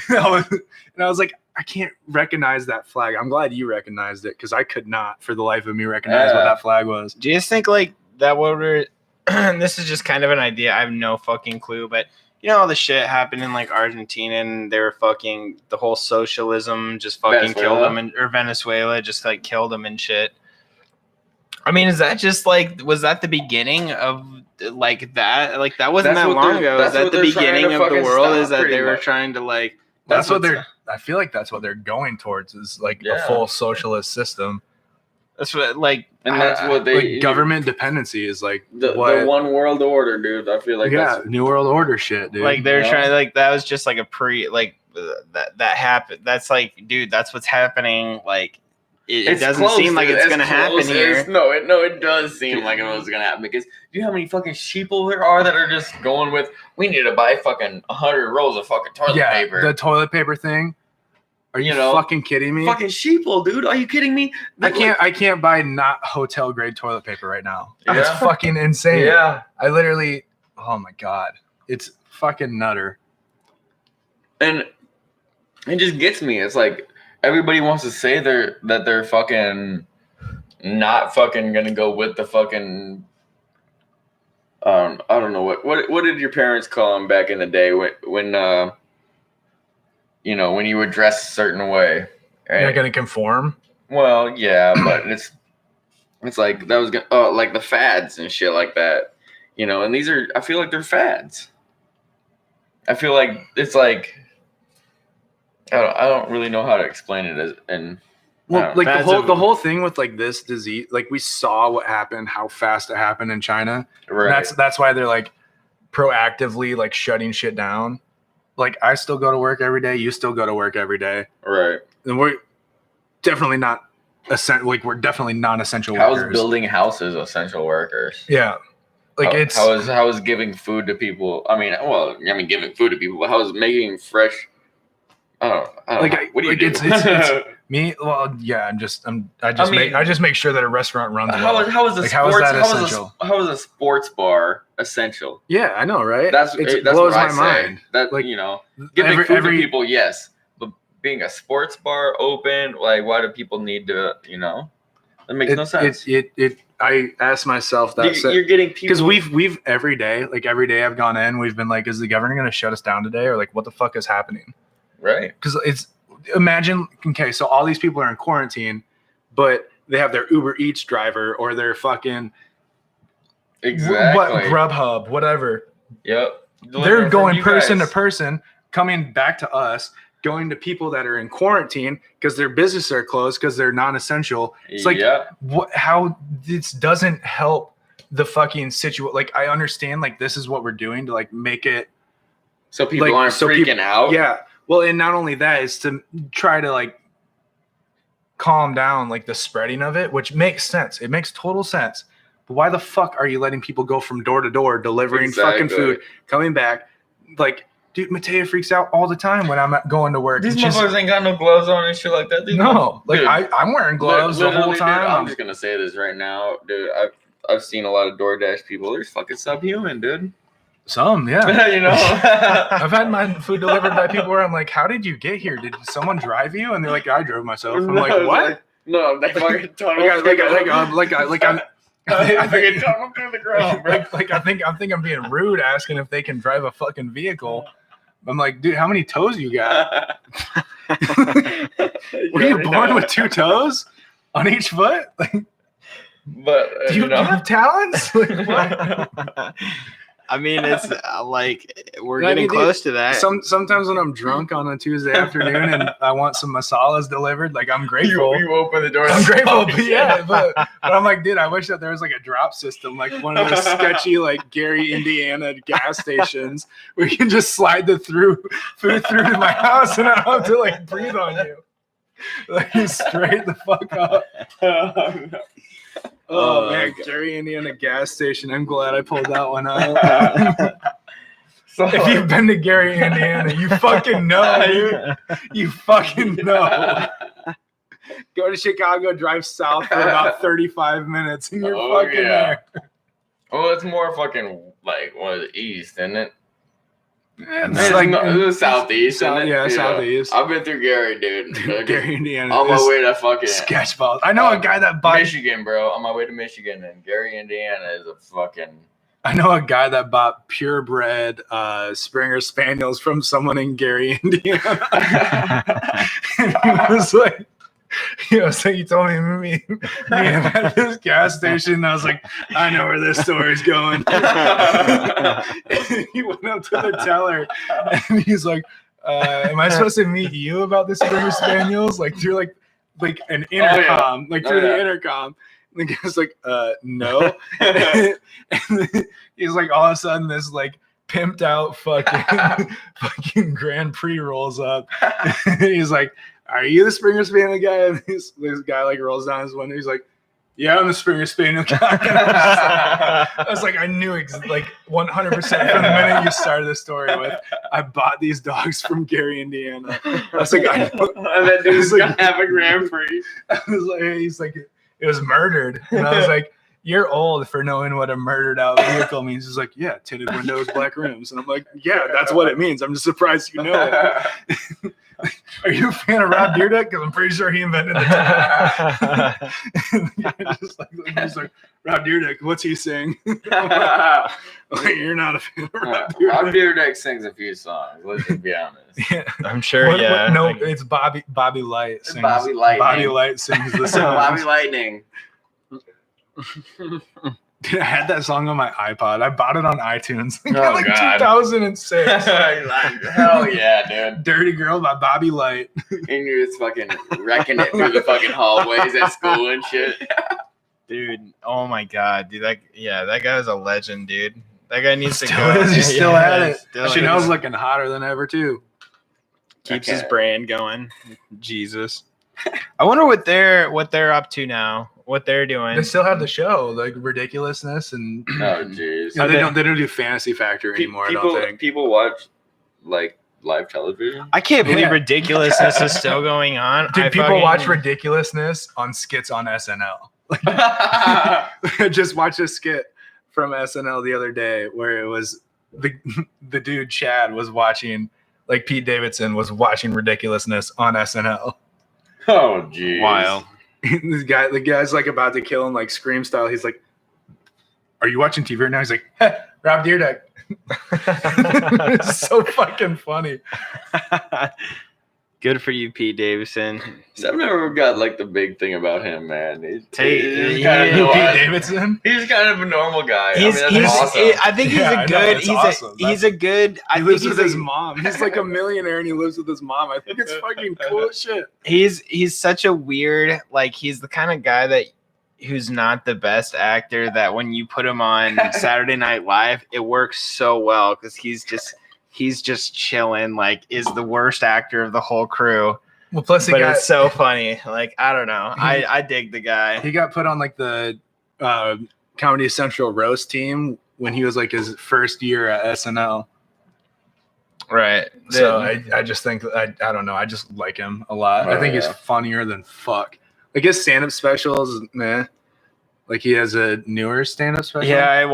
And I was like, I can't recognize that flag. I'm glad you recognized it because I could not, for the life of me, recognize what Yeah. that flag was. Do you just think like that? What we're this is just kind of an idea. I have no fucking clue, but you know all the shit happened in like Argentina, and they were fucking the whole socialism just fucking killed Venezuela. them, or Venezuela just like killed them and shit. I mean, is that just like was that the beginning of like that? Like that wasn't That's that what long they're- ago. Is that's that what the they're trying beginning to of the fucking world? stop, Is that pretty they were much. trying to like? That's what what's- they're. I feel like that's what they're going towards is like a Yeah. full socialist system. That's what like. And that's what they Like government dependency is like the what. one world order, dude. I feel like yeah, that's New World Order shit, dude. Like they're Yeah. trying like that was just like a pre like that happened. That's like, dude, that's what's happening. Like it doesn't close, seem like dude. it's gonna happen close here. as- No, it does seem like it was gonna happen because do you know how many fucking sheeple there are that are just going with we need to buy fucking 100 rolls of fucking toilet yeah, paper. the toilet paper thing. Are you, You know, fucking kidding me? Fucking sheeple, dude. Are you kidding me? I can't buy not hotel grade toilet paper right now. It's Yeah. fucking insane. Yeah. I literally, oh my god, it's fucking nutter. And it just gets me. It's like everybody wants to say that they're fucking not fucking gonna go with the fucking I don't know what did your parents call them back in the day when you know when you would dress a certain way. You're Right? not gonna conform. Well, yeah, but it's like that was like the fads and shit like that, you know. And these are I feel like they're fads. I feel like it's like I don't really know how to explain it as and Well, like Fads the of- whole thing with like this disease, like we saw what happened, how fast it happened in China. right. And that's why they're like proactively like shutting shit down. Like I still go to work every day. You still go to work every day, Right. and we're definitely not we're definitely non-essential How is workers. building houses essential workers? Yeah, like how, it's how is giving food to people? I mean, giving food to people. But how is making fresh? I don't Like, know. What do you like, do? it's- me. Well, yeah, I just make sure that a restaurant runs well. how is a Like, sports how is that essential? how is a sports bar essential? Yeah, I know, right? That's it that's blows what my I say. mind. That Like, you know, giving food to people, yes, but being a sports bar open, like, why do people need to? You know, that makes no sense. I ask myself that You're getting people because we've every day I've gone in, we've been like, is the governor going to shut us down today, or like what the fuck is happening? right. Because it's imagine, okay, so all these people are in quarantine, but they have their Uber Eats driver or their fucking Exactly. what Grubhub, whatever. Yep. They're going You person guys. to person, coming back to us, going to people that are in quarantine because their businesses are closed because they're non-essential. It's like Yep. how this doesn't help the fucking situation. Like I understand, like this is what we're doing to like make it. So people like, aren't so freaking peop- out. Yeah. Well, and not only that is to try to like calm down like the spreading of it, which makes sense. It makes total sense. But why the fuck are you letting people go from door to door delivering fucking Exactly. food, coming back? Like, dude, Mateo freaks out all the time when I'm going to work. These It's just- motherfuckers ain't got no gloves on and shit like that. These no, like Dude, I'm wearing gloves the whole literally, dude, time. I'm just gonna say this right now, dude. I've seen a lot of DoorDash people. They're fucking subhuman, dude. Some, yeah. You know. I've had my food delivered by people where I'm like, "How did you get here? Did someone drive you?" And they're like, "I drove myself." I'm like, No, "What?" No, they fucking tunnel. I fucking tunnel through the ground, bro. I think I'm being rude asking if they can drive a fucking vehicle. I'm like, dude, how many toes you got? Were you born with 2 toes on each foot? Like, But do you have talons? Like, what? I mean, it's like we're I getting mean, dude, close to that. Sometimes when I'm drunk on a Tuesday afternoon and I want some masalas delivered, like I'm grateful. You open the door. I'm grateful, but yeah, but I'm like, dude, I wish that there was like a drop system, like one of those sketchy, like Gary, Indiana gas stations where you can just slide the food through to my house and I don't have to like breathe on you. Like straight the fuck up. Oh man, God. Gary, Indiana gas station. I'm glad I pulled that one out. So, If you've been to Gary, Indiana, you fucking know, dude. You fucking know. Go to Chicago, drive south for about 35 minutes, and you're Oh, fucking yeah. there. well, it's more fucking like one of the east, isn't it? It's It's like the southeast, South- isn't it? yeah, southeast. I've been through Gary, dude. Gary, Indiana. On my is way to fucking sketch balls. I know a guy that bought. Michigan, bro. On my way to Michigan, and Gary, Indiana is a fucking. I know a guy that bought purebred Springer Spaniels from someone in Gary, Indiana. And he told me at this gas station. And I was like, I know where this story's going. He went up to the teller and he's like, am I supposed to meet you about the Springer Spaniels? Like through like an intercom, through the intercom. And the guy's like, no. And he's like, all of a sudden this like pimped out fucking Grand Prix rolls up. He's like, are you the Springer Spaniel guy? And this guy like rolls down his window. He's like, yeah, I'm the Springer Spaniel guy. I was like, I knew like 100% from the minute you started the story with, I bought these dogs from Gary, Indiana. I was like, I know. And that dude's gonna have a Grand Prix. I was like, he's like, it was murdered. And I was like, you're old for knowing what a murdered out vehicle means. He's like, yeah, tinted windows, black rims. And I'm like, yeah, that's what it means. I'm just surprised you know it. Are you a fan of Rob Dyrdek? Because I'm pretty sure he invented the term. He's like, Rob Dyrdek, what's he saying? Like, you're not a fan of Rob Dyrdek. Rob Dyrdek sings a few songs. Let's just be honest. Yeah. I'm sure. No, it's Bobby Light. Sings, Bobby Lightning. Bobby Light sings the song. Bobby Lightning. Dude, I had that song on my iPod. I bought it on iTunes. Oh, like God. 2006. Hell yeah, dude. Dirty Girl by Bobby Light. And you're just fucking wrecking it through the fucking hallways at school and shit. Dude, oh my god, dude, that guy was a legend, dude. That guy needs to Still go. is. He's still at it. Still Chanel's is. looking hotter than ever too. Keeps Okay. his brand going. Jesus. I wonder what they're up to now. What they're doing. They still have the show, like Ridiculousness, and Oh, jeez. you know, they don't do Fantasy Factor anymore. I don't think. People watch like live television. I can't believe Yeah. Ridiculousness is still going on. Dude, I people fucking- watch Ridiculousness on skits on SNL. I just watched a skit from SNL the other day where it was the dude Chad was watching, like Pete Davidson was watching Ridiculousness on SNL. Oh, jeez. Wild. The guy's like about to kill him, like Scream style. He's like, "Are you watching TV right now?" He's like, "Heh, Rob Dyrdek." It's so fucking funny. Good for you, Pete Davidson. So I've never got like the big thing about him, man. He's He- kind of he- Who, Pete normal. Davidson. He's kind of a normal guy. He's, I mean, that's awesome. I think he's Yeah, I a know, good. it's He's awesome. he's a good. I He think lives he's with his a, mom. He's like a millionaire and he lives with his mom. I think it's fucking cool as shit. he's such a weird. Like he's the kind of guy that who's not the best actor. That when you put him on Saturday Night Live, it works so well because he's just chilling. Like is the worst actor of the whole crew. Well, plus But it's so funny. Like I don't know. I dig the guy. he got put on like the Comedy Central roast team when he was like his first year at SNL. Right. So I just think I don't know. I just like him a lot. I Oh, think he's yeah. funnier than fuck. Like his stand-up specials, meh. Like he has a newer stand-up special. Yeah, I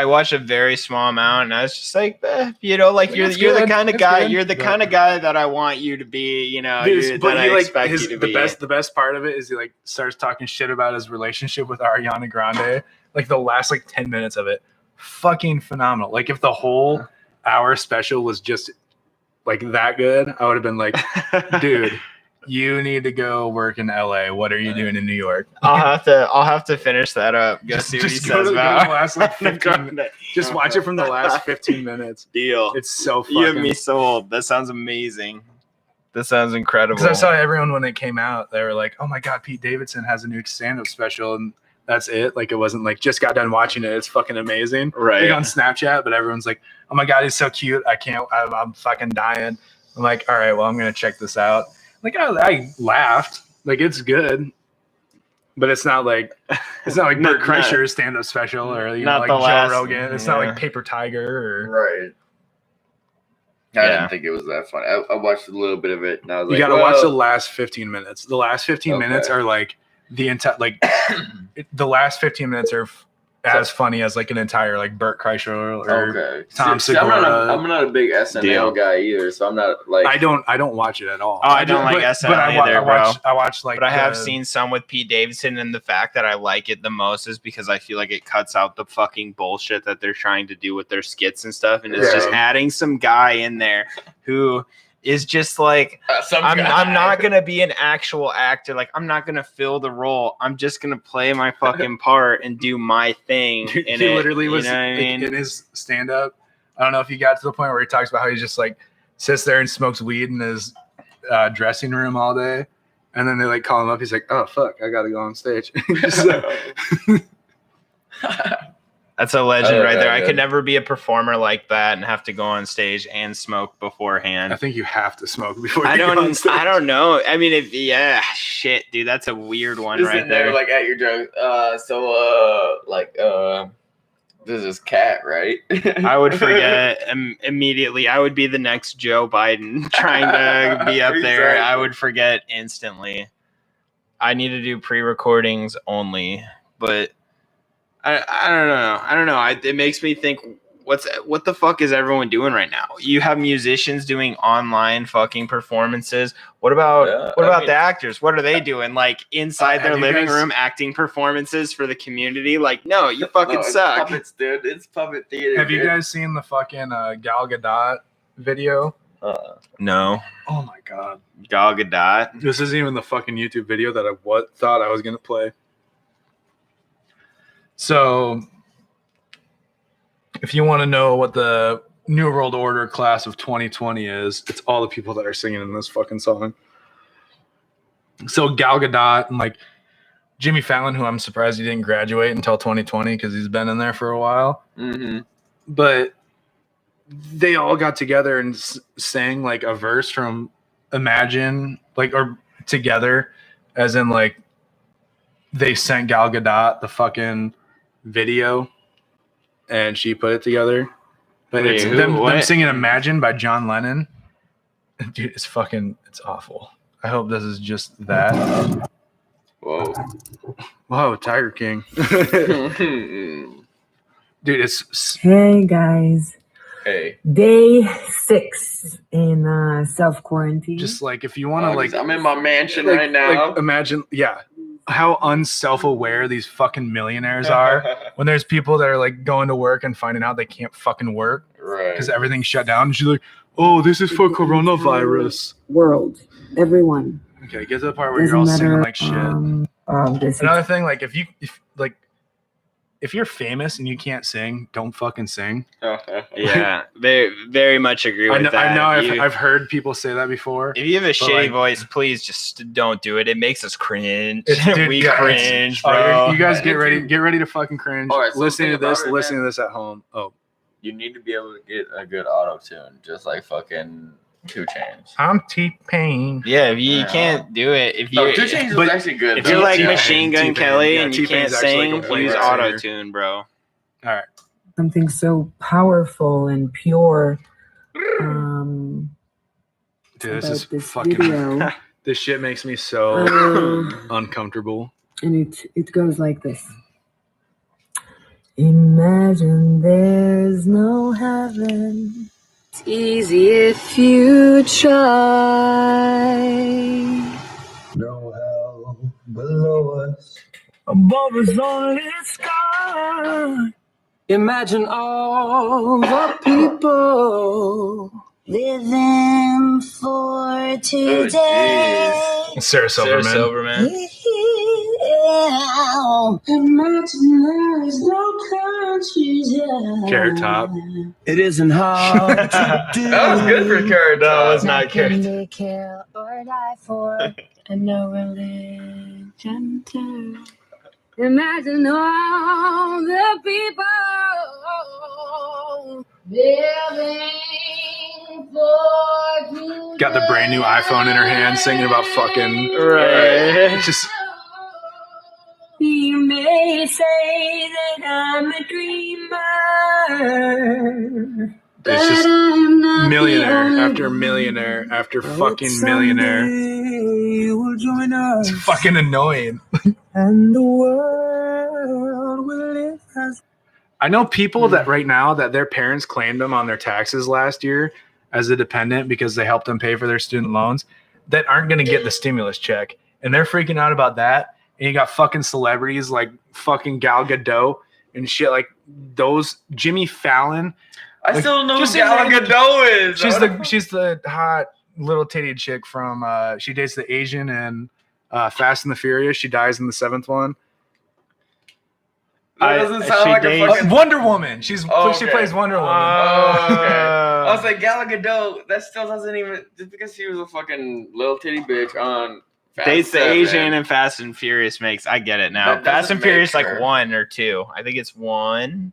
watched a very small amount, and I was just like, like you're That's the good. kind of That's guy good. you're the Yeah. kind of guy that I want you to be. You know, Dude, but that he I like expect his, you to the be. best part of it is he like starts talking shit about his relationship with Ariana Grande. Like the last like 10 minutes of it, fucking phenomenal. Like if the whole hour special was just like that good, I would have been like, dude, you need to go work in LA. What are you doing in New York? I'll have to finish that up. Go see what he Just go says to the about. last like 15 Just watch it from the last 15 minutes. Deal. It's so You have fucking. me sold. That sounds amazing. That sounds incredible. Because I saw everyone when it came out, they were like, "Oh my god, Pete Davidson has a new stand-up special," and that's it. Like it wasn't like just got done watching it. It's fucking amazing. Right. Like on Snapchat, but everyone's like, "Oh my god, he's so cute. I can't. I'm fucking dying." I'm like, "All right, well, I'm gonna check this out." Like I laughed. Like it's good, but it's not like Bert Not- Kreischer's stand-up special or not like the Joe last- Rogan. It's not yeah. like Paper Tiger or Right. I Yeah. didn't think it was that funny. I watched a little bit of it, and I was You like, gotta well, watch the last 15 minutes. The last 15 minutes Okay. are like the entire the last 15 minutes are as funny as like an entire like Burt Kreischer or okay. Tom See, Segura. I'm not a big SNL Deal. guy either, so I'm not like. I don't watch it at all. Oh, I don't like SNL either, bro. I watch like But I have the- seen some with Pete Davidson, and the fact that I like it the most is because I feel like it cuts out the fucking bullshit that they're trying to do with their skits and stuff, and it's just Right. adding some guy in there who is just like, I'm not gonna be an actual actor. Like, I'm not gonna fill the role. I'm just gonna play my fucking part and do my thing. Dude, in he it, literally you was know what I like, mean? in his stand-up. I don't know if you got to the point where he talks about how he just like sits there and smokes weed in his dressing room all day, and then they like call him up. He's like, "Oh fuck, I gotta go on stage." Just like- That's a legend I like right that, there. I man. could never be a performer like that and have to go on stage and smoke beforehand. I think you have to smoke before. I you go on don't. stage. I don't know. I mean, shit, dude. That's a weird one Just right sitting there, there. like at your joke. This is Cat, right? I would forget immediately. I would be the next Joe Biden trying to be up there. I Exactly. would forget instantly. I need to do pre-recordings only, but I don't know. I don't know. It makes me think. What the fuck is everyone doing right now? You have musicians doing online fucking performances. What about the actors? What are they doing? Like inside have their you living guys- room acting performances for the community? Like, no, you fucking No, it's suck. Puppets, dude. It's puppet theater. Have you dude. guys seen the fucking Gal Gadot video? No. Oh my god, Gal Gadot. this isn't even the fucking YouTube video that I thought I was gonna play. So, if you want to know what the New World Order class of 2020 is, it's all the people that are singing in this fucking song. So Gal Gadot and like Jimmy Fallon, who I'm surprised he didn't graduate until 2020 because he's been in there for a while. Mm-hmm. But they all got together and sang like a verse from Imagine, like, or together, as in like they sent Gal Gadot the fucking video and she put it together. But Wait, it's who? them What? singing Imagine by John Lennon. Dude, it's awful. I hope this is just that. Whoa. Whoa, Tiger King. Dude, it's Hey guys, Hey. day 6 in self-quarantine. just like if you want to like I'm in my mansion like- right now. like, imagine, yeah, how unself-aware these fucking millionaires are when there's people that are like going to work and finding out they can't fucking work Right. because everything's shut down. And she's like, "Oh, this is for coronavirus." World, everyone. Okay, get to the part where Doesn't you're all matter. singing like shit. This Another thing, like if you're famous and you can't sing, don't fucking sing. Yeah, very, very much agree with that. I know. If you- I've heard people say that before. if you have a shitty like- voice, please just don't do it. It makes us cringe. Dude, We yeah, cringe, Oh, bro. you guys If get you- ready to fucking cringe. All right, so listening to think about this, it, listening man. to this at home. Oh, You need to be able to get a good auto tune, just like fucking 2 Chainz. I'm T-Pain. Yeah, if you Yeah. can't do it, if you No, 2 Chainz was but actually good. if though. you're like T-Pain, Machine Gun T-Pain. Kelly Yeah, and you T-Pain's can't actually sing, like a use singer. auto tune, bro. All right. something so powerful and pure. Dude, this about is this fucking. video, This shit makes me so uncomfortable. and it goes like this. Imagine there's no heaven. It's easy if you try. No hell below us. Above us only sky. Imagine all the people living for today. Sarah Sarah Silverman. Silverman. Imagine there's no countries. Carrot Top. It isn't hard to do. That was good for Carrot That Top. was not Carrot They kill or die for, and no religion too. Imagine all the people living for today. Got the brand new iPhone in her hand, singing about fucking. Right. It's just You may say that I'm a dreamer, It's just millionaire after millionaire after fucking millionaire. You will join us, It's fucking annoying. and the world will live as. I know people that right now that their parents claimed them on their taxes last year as a dependent because they helped them pay for their student loans that aren't going to get the stimulus check. And they're freaking out about that. And you got fucking celebrities like fucking Gal Gadot and shit like those. Jimmy Fallon. I Like, still don't know who just Gal imagine- Gadot is. She's the hot little titty chick from she dates the Asian and Fast and the Furious. She dies in the 7th one. That I- doesn't sound she like a dates- fucking. Wonder Woman. She okay. plays Wonder Woman. Oh, okay. I was like, Gal Gadot, that still doesn't even. Just because she was a fucking little titty bitch on. Fast Dates the 7. Asian and Fast and Furious makes. I get it now. That Fast doesn't and Furious make like her. 1 or 2. I think it's 1.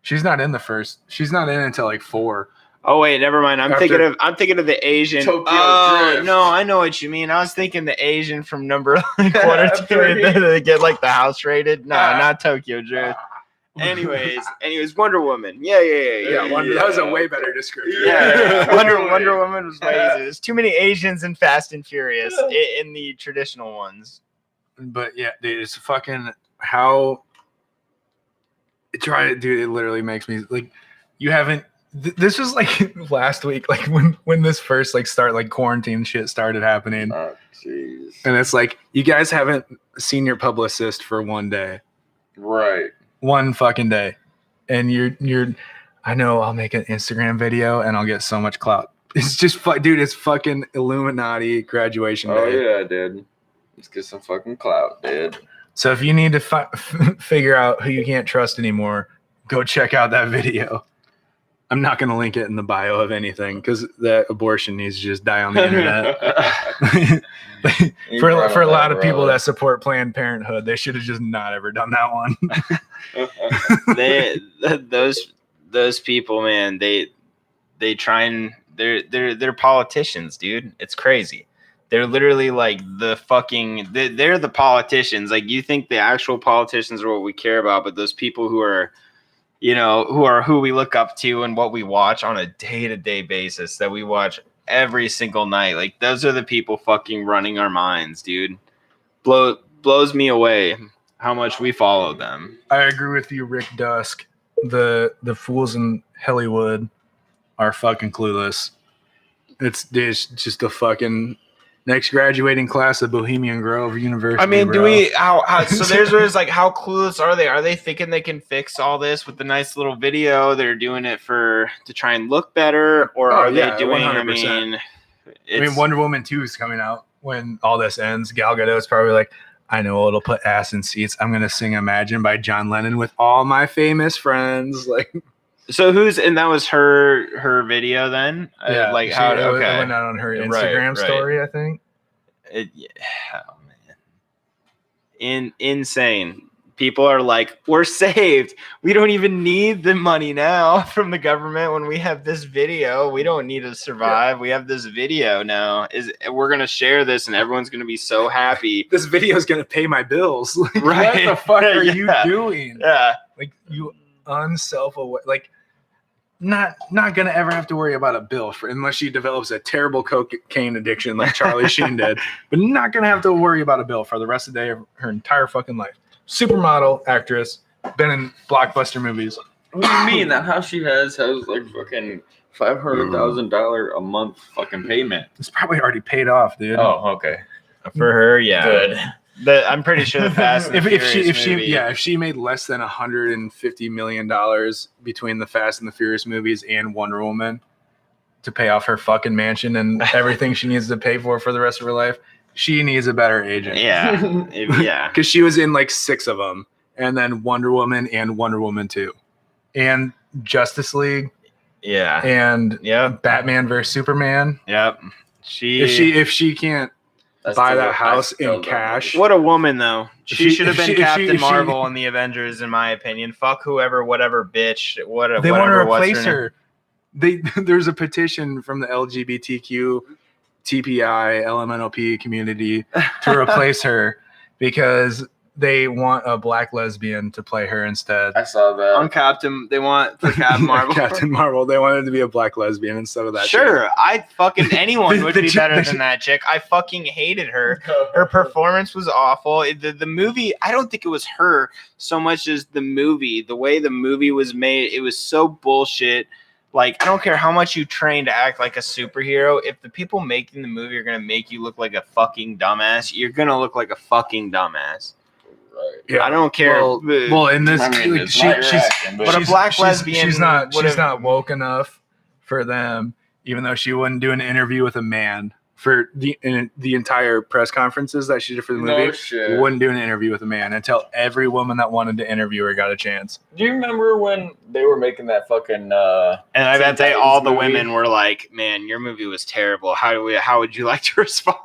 She's not in the first. She's not in until like 4. Oh wait, never mind. I'm After- thinking of the Asian. Tokyo oh Drift. no, I know what you mean. I was thinking the Asian from number like 1 or 2. Three. They get like the house rated. No, not Tokyo Drift. Anyways, Wonder Woman. Yeah. That was a way better description. Yeah, Totally. Wonder Woman was way easier. There's too many Asians in Fast and Furious in the traditional ones. But yeah, dude, it's fucking how. Try to do it. Literally makes me like. You haven't. This was like last week, like when this first like quarantine shit started happening, Oh, jeez. and it's like you guys haven't seen your publicist for one day. Right. One fucking day, and you're I know I'll make an Instagram video and I'll get so much clout. It's just dude, it's fucking Illuminati graduation Oh day. yeah, dude. Let's get some fucking clout, dude. So if you need to figure out who you can't trust anymore, go check out that video. I'm not going to link it in the bio of anything because that abortion needs to just die on the internet. for a lot of people that support Planned Parenthood, they should have just not ever done that one. Those people, man, they try and they're politicians, dude. It's crazy. They're literally like the fucking they're the politicians. Like you think the actual politicians are what we care about, but those people who are who we look up to and what we watch on a day-to-day basis that we watch every single night. Like those are the people fucking running our minds, dude. Blows me away how much we follow them. I agree with you, Rick Dusk. The fools in Hollywood are fucking clueless. It's just a fucking next graduating class of Bohemian Grove University. I mean, bro. do we? How? So there's where it's like, how clueless are they? Are they thinking they can fix all this with the nice little video? They're doing it to try and look better, or Oh, are yeah, they doing? 100%. I mean, Wonder Woman 2 is coming out when all this ends. Gal Gadot's probably like, I know it'll put ass in seats. I'm gonna sing "Imagine" by John Lennon with all my famous friends. Like, so and that was her video then? Like how? it Okay. went out on her Right, Instagram right. story, I think. Oh man, insane. People are like, we're saved. We don't even need the money now from the government when we have this video. We don't need to survive. We have this video now. We're gonna share this, and everyone's gonna be so happy. This video is gonna pay my bills. Like, Right. What the fuck are you Yeah. doing? Yeah, Like, you unself-aware. Like, not gonna ever have to worry about a bill unless she develops a terrible cocaine addiction like Charlie Sheen did. But not gonna have to worry about a bill for the rest of the day of her entire fucking life. Supermodel, actress, been in blockbuster movies. What do you mean? That house she has like fucking $500,000 a month fucking payment. It's probably already paid off, dude. Oh, okay. for her, yeah. Good. I'm pretty sure the Fast and if she made less than $150 million between the Fast and the Furious movies and Wonder Woman to pay off her fucking mansion and everything she needs to pay for the rest of her life, she needs a better agent. yeah. Because she was in like 6 of them, and then Wonder Woman and Wonder Woman 2, and Justice League, Yeah. and Yep. Batman vs Superman. Yep. If she can't buy that house in cash, What a woman, though. She If should have if been she- if Captain she- if she- Marvel in the Avengers, in my opinion. Fuck whoever, whatever bitch. they Whatever. want to what's replace name? her. There's a petition from the LGBTQ, TPI, LMNOP community to replace her because they want a black lesbian to play her instead. I saw that. On Captain, they want for Captain Marvel. Captain Marvel. They wanted to be a black lesbian instead of that. Sure, I fucking anyone would The be chick- better the than that chick. I fucking hated her. Her performance was awful. The movie, I don't think it was her so much as the movie. The way the movie was made, it was so bullshit. Like, I don't care how much you train to act like a superhero. If the people making the movie are gonna make you look like a fucking dumbass, you're gonna look like a fucking dumbass. Right. Yeah. I don't care. Well, in this, I mean, it's she's not your acting, But a black lesbian She's not would've- woke enough for them, even though she wouldn't do an interview with a man for the entire press conferences that she did for the movie. No shit. Wouldn't do an interview with a man until every woman that wanted to interview her got a chance. Do you remember when they were making that fucking? And I bet Teen all the Titans movie? women were like, "Man, your movie was terrible. How would you like to respond?"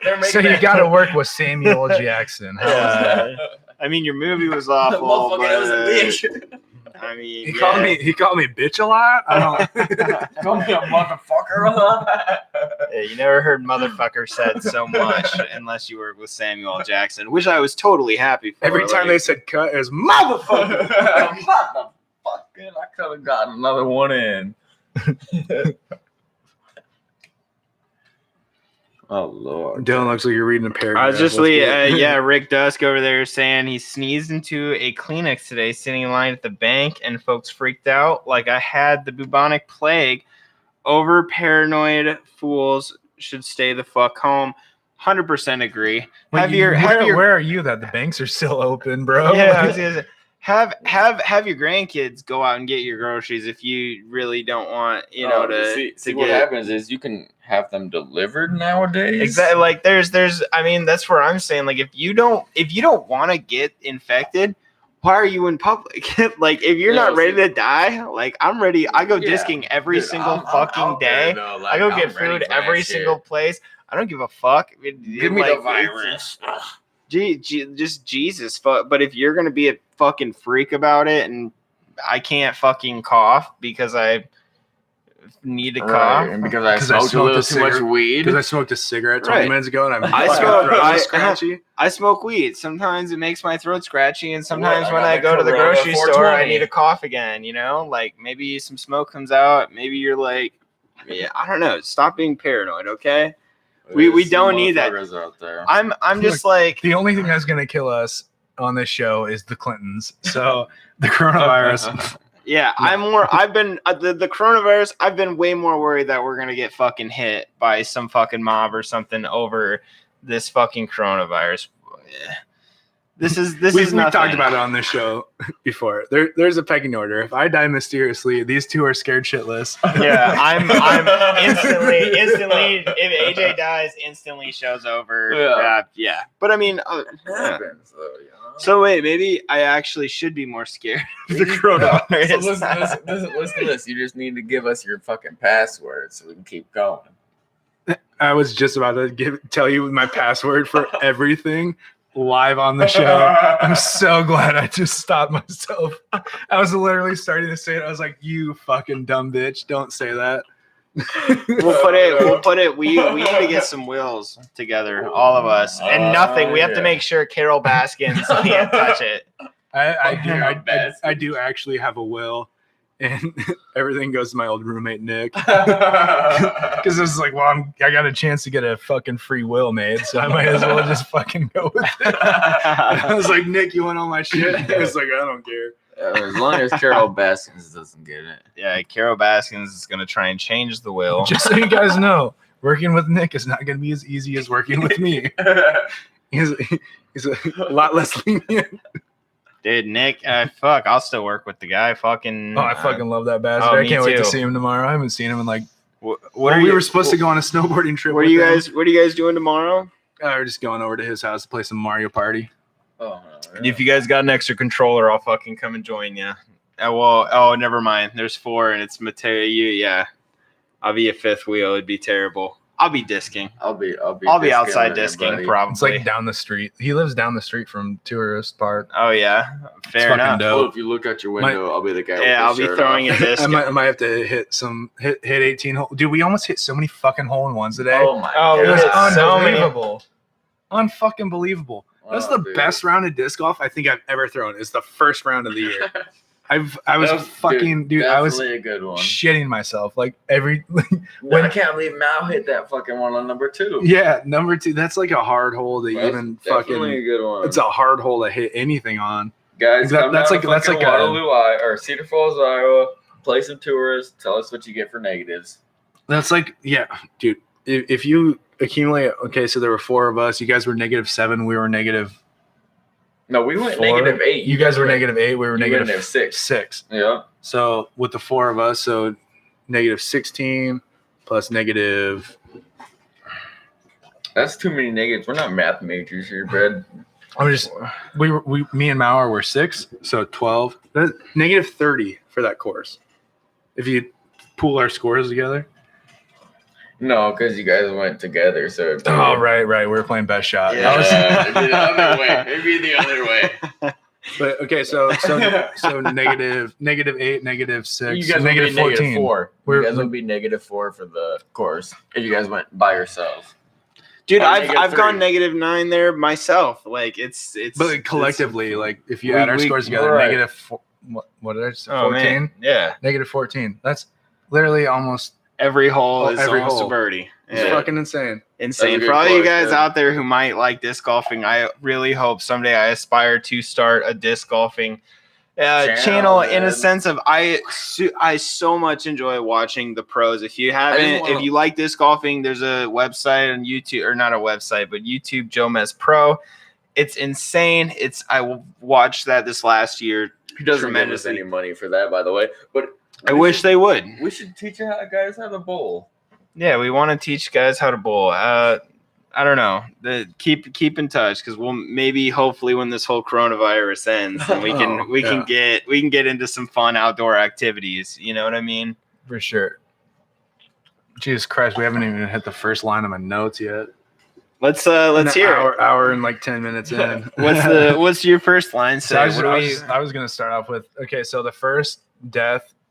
They're making So you that- got to work with Samuel Jackson. How was that? I mean, your movie was awful. Motherfucker, that was a but, bitch. I mean, He yeah. called me bitch a lot. I don't. Call me a motherfucker. Yeah, you never heard "motherfucker" said so much unless you worked with Samuel Jackson, which I was totally happy for. Every time they said cut, it was motherfucker. Motherfucking, I could have gotten another one in. Oh Lord. Dylan looks like you're reading a paragraph. I was just, Let's get it. Rick Dusk over there saying he sneezed into a Kleenex today, sitting in line at the bank, and folks freaked out like I had the bubonic plague. Over paranoid fools should stay the fuck home. 100% agree. Wait, where are you that the banks are still open, bro? Yeah, I was gonna say, have your grandkids go out and get your groceries if you really don't want see what get happens is you can have them delivered nowadays. exactly like there's I mean that's where I'm saying like if you don't want to get infected, why are you in public? Like if you're not ready to die, like I'm ready. I go Yeah. disking every Dude, single I'm fucking out there, day. though. I go Like, get I'm ready food for that every shit. single place. I don't give a fuck. Give me the virus. Just Jesus. But if you're gonna be a fucking freak about it, and I can't fucking cough because I need to Right, cough. and because I 'Cause I smoked a little too much cigarette- weed. Because I smoked a cigarette 20 Right. minutes ago and I'm I fucking smoke- throat I- scratchy. I smoke weed. Sometimes it makes my throat scratchy, and sometimes I when got I the go to the Corona grocery store, 420. I need to cough again. Like maybe some smoke comes out. Maybe you're like, yeah, I don't know. Stop being paranoid, okay? we There's don't some need that. motherfuckers out there. I'm just like, The only thing that's going to kill us on this show is the Clintons. So the coronavirus. yeah, I've been the coronavirus. I've been way more worried that we're gonna get fucking hit by some fucking mob or something over this fucking coronavirus. This is We've nothing. talked about it on this show before. There's a pecking order. If I die mysteriously, these two are scared shitless. Yeah, I'm instantly. If AJ dies, instantly show's over. Yeah. Yeah. But I mean, yeah. Happens, though, you know? So wait, maybe I actually should be more scared of the So coronavirus. listen to this. You just need to give us your fucking password so we can keep going. I was just about to tell you my password for everything live on the show. I'm so glad I just stopped myself. I was literally starting to say it. I was like, "You fucking dumb bitch! Don't say that." We'll put it. We need to get some wills together, all of us, and nothing. We have to Yeah. make sure Carol Baskins can't touch it. I do actually have a will, and everything goes to my old roommate Nick. Because Because it was like, well, I got a chance to get a fucking free will made, so I might as well just fucking go with it. I was like, Nick, you want all my shit? He was like, I don't care. as long as Carol Baskins doesn't get it. Yeah, Carol Baskins is gonna try and change the will. Just so you guys know, working with Nick is not going to be as easy as working with me. He's a lot less lenient. Dude, Nick, fuck, I'll still work with the guy. Fucking. Oh, I fucking love that bastard. oh, I me can't wait to too. see him tomorrow. I haven't seen him in like. What Well, are we you? were supposed to go on a snowboarding trip. What are with you him. guys? What are you guys doing tomorrow? We're just going over to his house to play some Mario Party. Oh, If you guys got an extra controller, I'll fucking come and join you. Oh, never mind. There's 4, and it's Mateo. Yeah, I'll be a fifth wheel. It'd be terrible. I'll be disking. I'll be I'll be outside disking disking, buddy. probably. It's like down the street. He lives down the street from Tourist Park. Oh yeah, fair fucking enough. dope. Oh, if you look out your window, I'll be the guy. Yeah, I'll with be the shirt throwing off. a disc. I might have to hit 18 hole. Dude, we almost hit so many fucking hole in ones today. Oh my Oh, it was yeah, so many. unbelievable. Unfucking believable. That's Oh, the dude. best round of disc golf I think I've ever thrown. Is the first round of the year. I was That fucking dude. I was definitely a good one. shitting myself like every. When I can't believe Mal hit that fucking one on number 2. Yeah, number 2. That's like a hard hole to That's even definitely a fucking. good one. It's a hard hole to hit anything on. Guys, That- come that's down like- to that's fucking like a- Waterloo, or Cedar Falls, Iowa. Play some tours. Tell us what you get for negatives. That's like, yeah, dude. If you accumulate, okay, so there were 4 of us. You guys were -7. We were -4. No, we went -8. You guys were -8. We were you went -6. -6. Yeah. So with the 4 of us, so -16 plus negative. That's too many negatives. We're not math majors here, Brad. I'm just me and Mauer were 6, so 12. That's -30 for that course. If you pool our scores together. No, because you guys went together. So. Oh, right. We were playing best shot. Yeah. It'd be the other way. It'd be the other way. But okay, so negative -8, -6, You guys would be -14. -4. We're- You guys would be -4 for the course if you guys went by yourselves. Dude, Or I've gone -3. -9 there myself. Like it's But collectively, like if you we- add our we- scores together, right. -4. What did I say? Oh 14. man, yeah. -14. That's literally almost Every hole is every almost hole. a birdie. it's Yeah. fucking insane. Insane. That's a For good all you course, guys yeah. out there who might like disc golfing, I really hope someday I aspire to start a disc golfing channel in a man. sense of I so much enjoy watching the pros. If you haven't, wanna- if you like disc golfing, there's a website on YouTube, or not a website, but YouTube, Joe Mez Pro. It's insane. I watched that this last year. He doesn't give us Tremendously. any money for that, by the way. But I wish they would. we should teach guys how to bowl. Yeah, we want to teach guys how to bowl. I don't know. Keep in touch, because we'll maybe hopefully when this whole coronavirus ends, and we can get into some fun outdoor activities. You know what I mean? For sure. Jesus Christ, we haven't even hit the first line of my notes yet. Let's An hear it. hour and like 10 minutes in. What's your first line So say? I was going to start off with, okay, so the first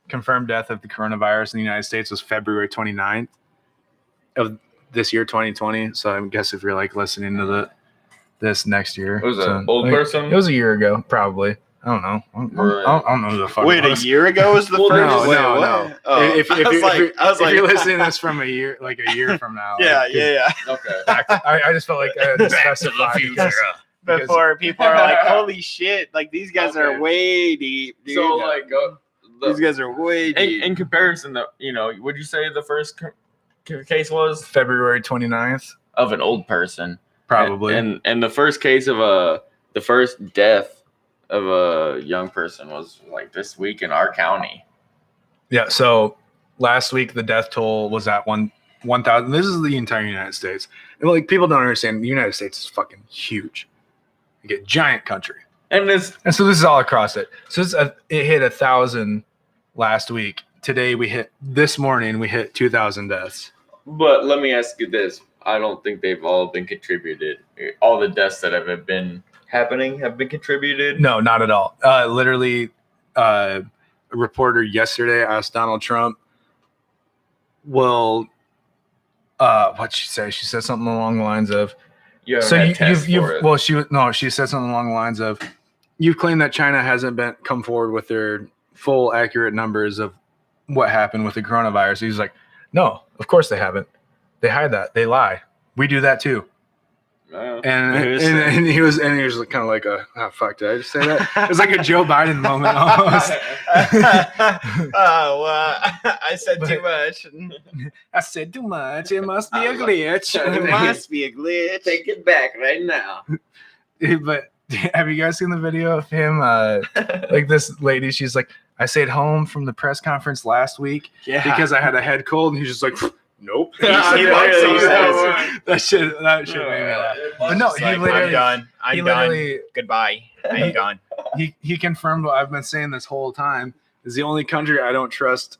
confirmed death of the coronavirus in the United States was February 29th of this year, 2020. So I guess if you're like listening to this next year. It was so, an old like, person? It was a year ago, probably. I don't know. I don't know who the fuck Wait, it a was. year ago was the Well, first? No, Wait, no, what? no. Oh, If I was like, you're listening to this from a year from now. yeah, like, yeah. Okay. I just felt like I had to specify because- Before people are like, holy shit, like these guys Okay. are way deep. Dude. So, like, these guys are way deep. in comparison, would you say the first case was February 29th, of an old person? probably. And the first case of the first death of a young person was like this week in our county. Yeah, so last week the death toll was at 1,000. This is the entire United States. And like people don't understand, the United States is fucking huge. Like a giant country. And this And so this is all across it. So it hit 1,000 last week. Today this morning we hit 2,000 deaths. But let me ask you this. I don't think they've all been contributed. All the deaths that have been happening have been contributed. No, not at all. Literally, a reporter yesterday asked Donald Trump, what'd she say? She said something along the lines of, You haven't so had tests for it. she said something along the lines of, you've claimed that China hasn't come forward with their full accurate numbers of what happened with the coronavirus. He's like, no, of course they haven't. They hide that. They lie. We do that too. No. And he was kind of like oh fuck, did I just say that? It was like a Joe Biden moment almost. Oh, I said too much. I said too much. It must be a glitch. It must be a glitch. Take it back right now. But have you guys seen the video of him? Like this lady, she's like, I stayed home from the press conference last week Yeah. because I had a head cold, and he's just like, nope. He literally says that shit made me laugh. But no, Just he like, literally, I'm done. he I'm done. literally, Goodbye. I'm gone. he confirmed what I've been saying this whole time. Is the only country I don't trust,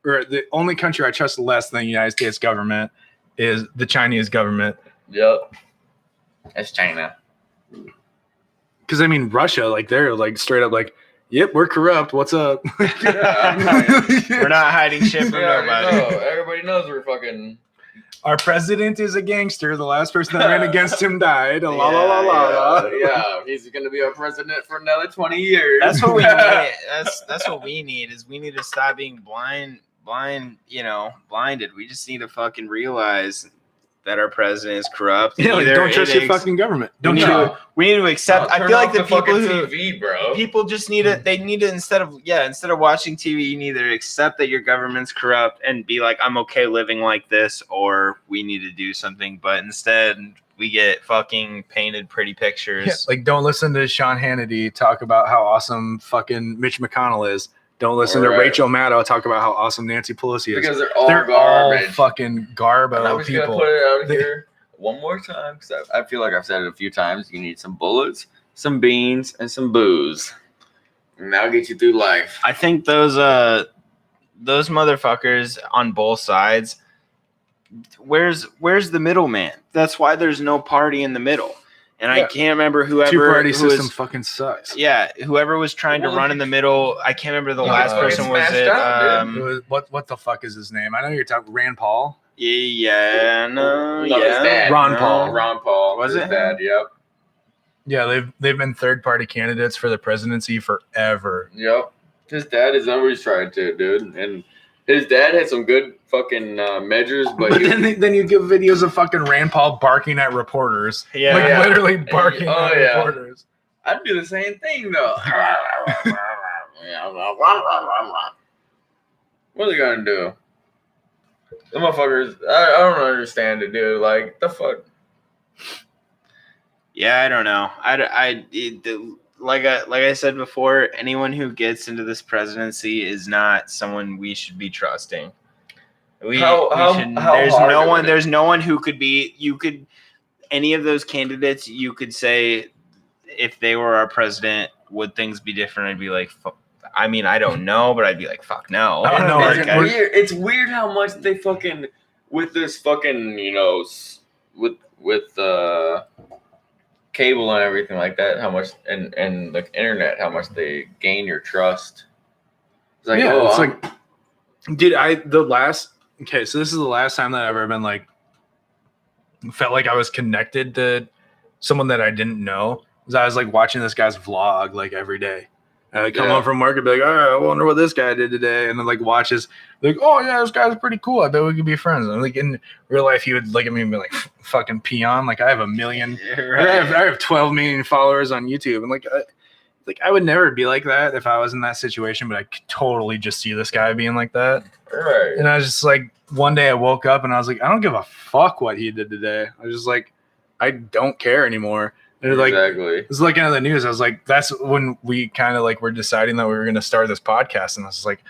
or the only country I trust less than the United States government is the Chinese government. Yep. That's China. Because I mean, Russia, like they're like straight up like, yep, we're corrupt. What's up? We're not hiding shit from nobody. Everybody knows we're fucking. Our president is a gangster. The last person that ran against him died. La la la la la. Yeah, he's gonna be our president for another 20 years. That's what we need. That's what we need. Is we need to stop being blinded. We just need to fucking realize that our president is corrupt. Yeah, like, don't trust your fucking government. We need to accept. I feel like the people who TV, bro. people just need to. They need to instead of watching TV, you need to accept that your government's corrupt and be like, I'm okay living like this, or we need to do something. But instead, we get fucking painted pretty pictures. Yeah, like, don't listen to Sean Hannity talk about how awesome fucking Mitch McConnell is. Don't listen to Rachel Maddow talk about how awesome Nancy Pelosi is. Because they're all garbage. All fucking garbo And I'm just people. gonna put it out here one more time because I feel like I've said it a few times. You need some bullets, some beans, and some booze, and that'll get you through life. I think those motherfuckers on both sides. Where's the middleman? That's why there's no party in the middle. And I can't remember whoever. Two-party system fucking sucks. Yeah, whoever was trying to run in the middle. I can't remember the last person. Was it? What the fuck is his name? I know you're talking Rand Paul. His dad. Ron Paul. Ron Paul. Was his it? Dad, yep. Yeah, they've been third-party candidates for the presidency forever. Yep. His dad is always tried to, dude. And his dad had some good fucking measures, but then you give videos of fucking Rand Paul barking at reporters. Yeah, like yeah. literally barking at reporters. I'd do the same thing though. What are they gonna do? The motherfuckers, I don't understand it, dude. Like, the fuck? Yeah, I don't know. Like I said before, anyone who gets into this presidency is not someone we should be trusting. There's no one who could be. You could any of those candidates. You could say if they were our president, would things be different? I'd be like, I mean, I don't know, but I'd be like, fuck no. I don't know. It's weird how much they fucking with this fucking with cable and everything like that. How much and the internet, how much they gain your trust. It's like, dude, so this is the last time that I've ever been like felt like I was connected to someone that I didn't know. I was like watching this guy's vlog like every day. And I come home from work and be like, all right, I wonder what this guy did today. And then like watches, like, oh yeah, this guy's pretty cool. I bet we could be friends. And like in real life, he would look at me and be like, fucking peon. Like I have 1 million, I have 12 million followers on YouTube. And like I would never be like that if I was in that situation, but I could totally just see this guy being like that. Right. And I was just like, one day I woke up and I was like, I don't give a fuck what he did today. I was just like, I don't care anymore. And like, exactly. It's looking at the news. I was like, that's when we kind of like were deciding that we were going to start this podcast. And I was like,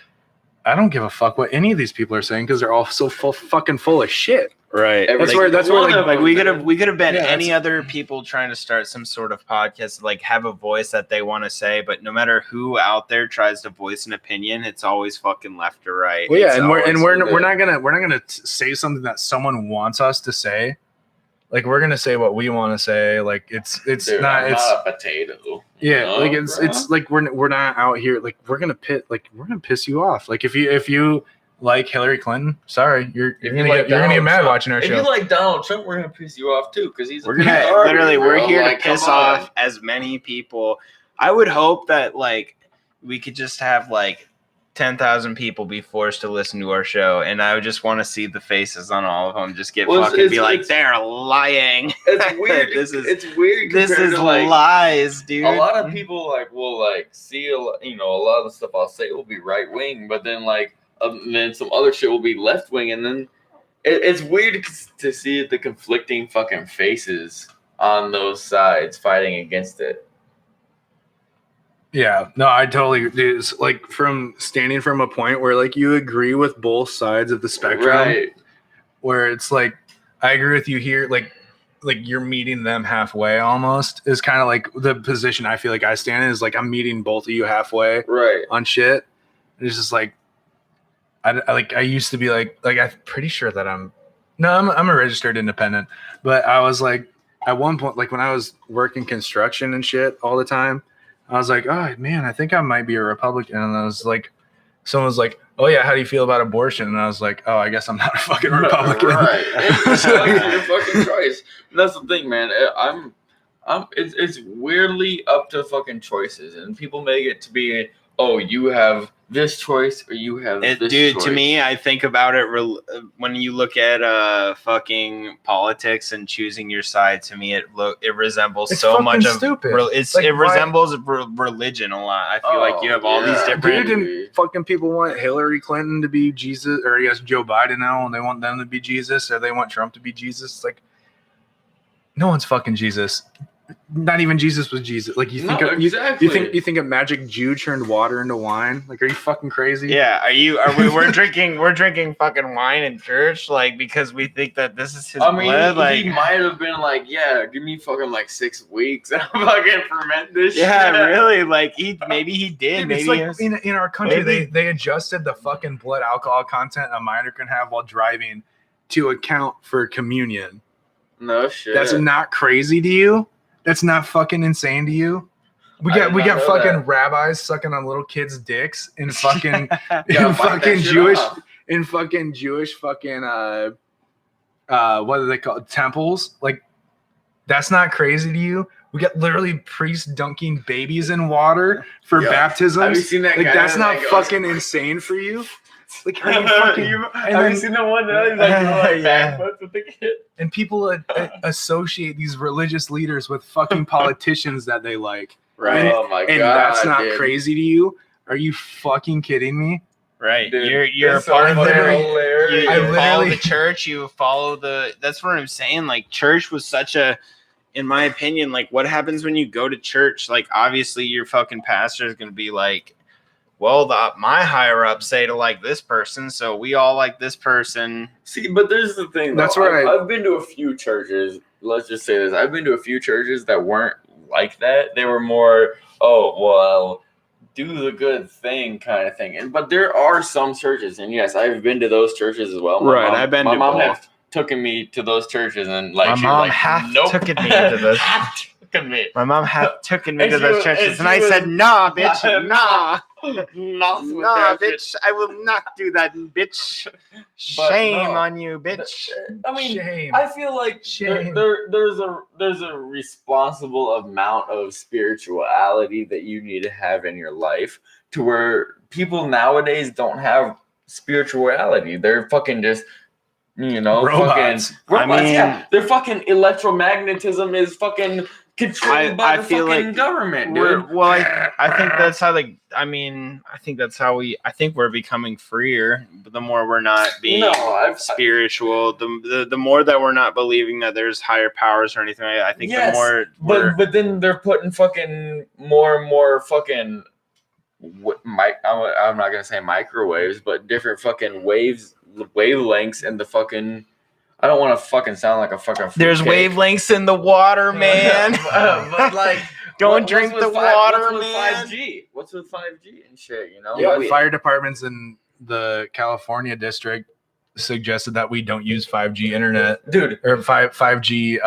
I don't give a fuck what any of these people are saying because they're all so fucking full of shit. Right. That's where like we could have been any other people trying to start some sort of podcast, like have a voice that they want to say, but no matter who out there tries to voice an opinion, it's always fucking left or right. Well, yeah, we're not gonna say something that someone wants us to say. Like we're gonna say what we want to say. Like it's Dude, not a potato. Yeah, like it's like we're not out here like we're gonna piss you off. Like if you like Hillary Clinton, sorry, you're gonna get mad watching our show. If you like Donald Trump, we're gonna piss you off too because we're here to piss off as many people. I would hope that like we could just have like 10,000 people be forced to listen to our show, and I would just want to see the faces on all of them just get be like, they're lying. It's weird. It's weird. This is to, like, lies, dude. A lot of people like will like see a lot of the stuff I'll say will be right wing, but then like then some other shit will be left wing, and then it's weird to see the conflicting fucking faces on those sides fighting against it. Yeah, no, I totally. It's like from standing from a point where like you agree with both sides of the spectrum, right? Where it's like I agree with you here, like you're meeting them halfway almost is kind of like the position I feel like I stand in is like I'm meeting both of you halfway, right? On shit. It's just like I used to be like I'm pretty sure that I'm a registered independent, but I was like at one point like when I was working construction and shit all the time. I was like, oh man, I think I might be a Republican. And I was like, someone was like, oh yeah, how do you feel about abortion? And I was like, oh, I guess I'm not a fucking Republican. Right. It's your fucking choice. And that's the thing, man. It's weirdly up to fucking choices, and people make it to be, oh, you have this choice or you have this choice. To me, I think about it when you look at fucking politics and choosing your side. To me, it resembles It's so much of stupid. it resembles religion a lot. I feel like you have all these different. Dude, fucking people want Hillary Clinton to be Jesus, or I guess Joe Biden now, and they want them to be Jesus, or they want Trump to be Jesus. It's like, no one's fucking Jesus. Not even Jesus was Jesus. Like you think, you think a magic Jew turned water into wine? Like, are you fucking crazy? Yeah, we're drinking fucking wine in church, like because we think that this is his blood. Like he might have been like, yeah, give me fucking like 6 weeks and I'll fucking ferment this shit. Yeah, really. Like maybe he did. Dude, maybe it's like in our country, they adjusted the fucking blood alcohol content a minor can have while driving to account for communion. No shit. That's not crazy to you? That's not fucking insane to you? We got fucking that. rabbis sucking on little kids' dicks in fucking Jewish fucking what do they call it? Temples. Like, that's not crazy to you? We got literally priests dunking babies in water for baptisms. Have you seen that? Like, guy that's not goes, fucking insane for you? Like, how you fucking, have you seen the one that he's like backflips with the kid? And people associate these religious leaders with fucking politicians that they like. Right. Oh my god. And that's not crazy to you? Are you fucking kidding me? Right. Dude, You're a part of hilarious. you follow the church, you follow that's what I'm saying. Like, church was such a, in my opinion, like, what happens when you go to church? Like, obviously your fucking pastor is going to be like, well, my higher ups say to like this person, so we all like this person. See, but there's the thing. That's though. where I've been to a few churches. Let's just say this. I've been to a few churches that weren't like that. They were more, oh, well, do the good thing kind of thing. But there are some churches, and yes, I've been to those churches as well. I've been to mom both. had taken me to those churches, and like My she mom was like, half nope. taken me to those. Me. My mom had taken me And to she those was- churches, and and she I said, was- "Nah, bitch, nah, Not with nah, that shit. bitch, I will not do that, bitch. But Shame no. on you, bitch." I mean, Shame. I feel like Shame. there's a responsible amount of spirituality that you need to have in your life, to where people nowadays don't have spirituality. They're fucking just, you know, Robots. fucking robots. I mean- Yeah, their fucking electromagnetism is fucking controlled by I the feel fucking like government, dude. Well, I think that's how I think that's how I think we're becoming freer. But the more we're not being spiritual, the more that we're not believing that there's higher powers or anything. I think Yes, the more we're, but then they're putting fucking more and more fucking I'm not gonna say microwaves, but different fucking wavelengths in the fucking. I don't want to fucking sound like a fucking. there's fruitcake. wavelengths in the water, man. But like, Go and what's drink with the five- water, what's with man. 5G? What's with 5G and shit? You know, Yeah, We- fire departments in the California district suggested that we don't use 5G internet dude. or 5G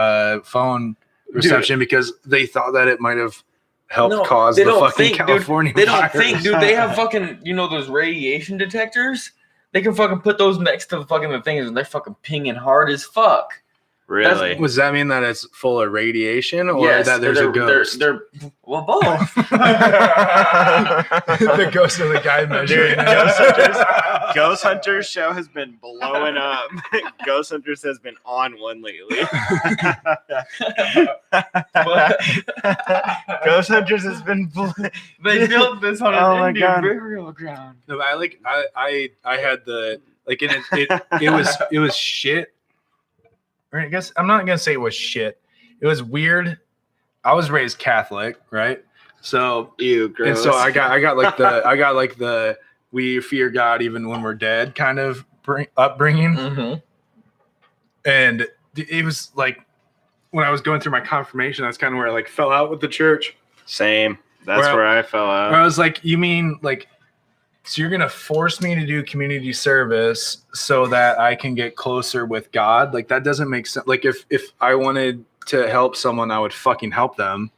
phone reception because they thought that it might have helped No, cause they the don't fucking think, dude. California They don't virus. think, dude. They have fucking, you know, those radiation detectors. They can fucking put those next to the fucking the things, and they're fucking pinging hard as fuck. Really? Does that mean that it's full of radiation or Yes, that there's a ghost? They're well, both. The ghost of the guy measuring Dude, it. Ghost Hunters show has been blowing up. Ghost Hunters has been on one lately. Ghost Hunters has been. They built this on Oh an my Indian God. burial ground. No, I had the like in it was shit. Or I guess I'm not gonna say it was shit. It was weird. I was raised Catholic, right? So Ew, gross. and so I got like the we fear God even when we're dead kind of upbringing. Mm-hmm. And it was like when I was going through my confirmation, that's kind of where I like fell out with the church. Same. That's Where- where I fell out. Where I was like, you mean like, so you're gonna force me to do community service so that I can get closer with God? Like, that doesn't make sense. Like, if I wanted to help someone, I would fucking help them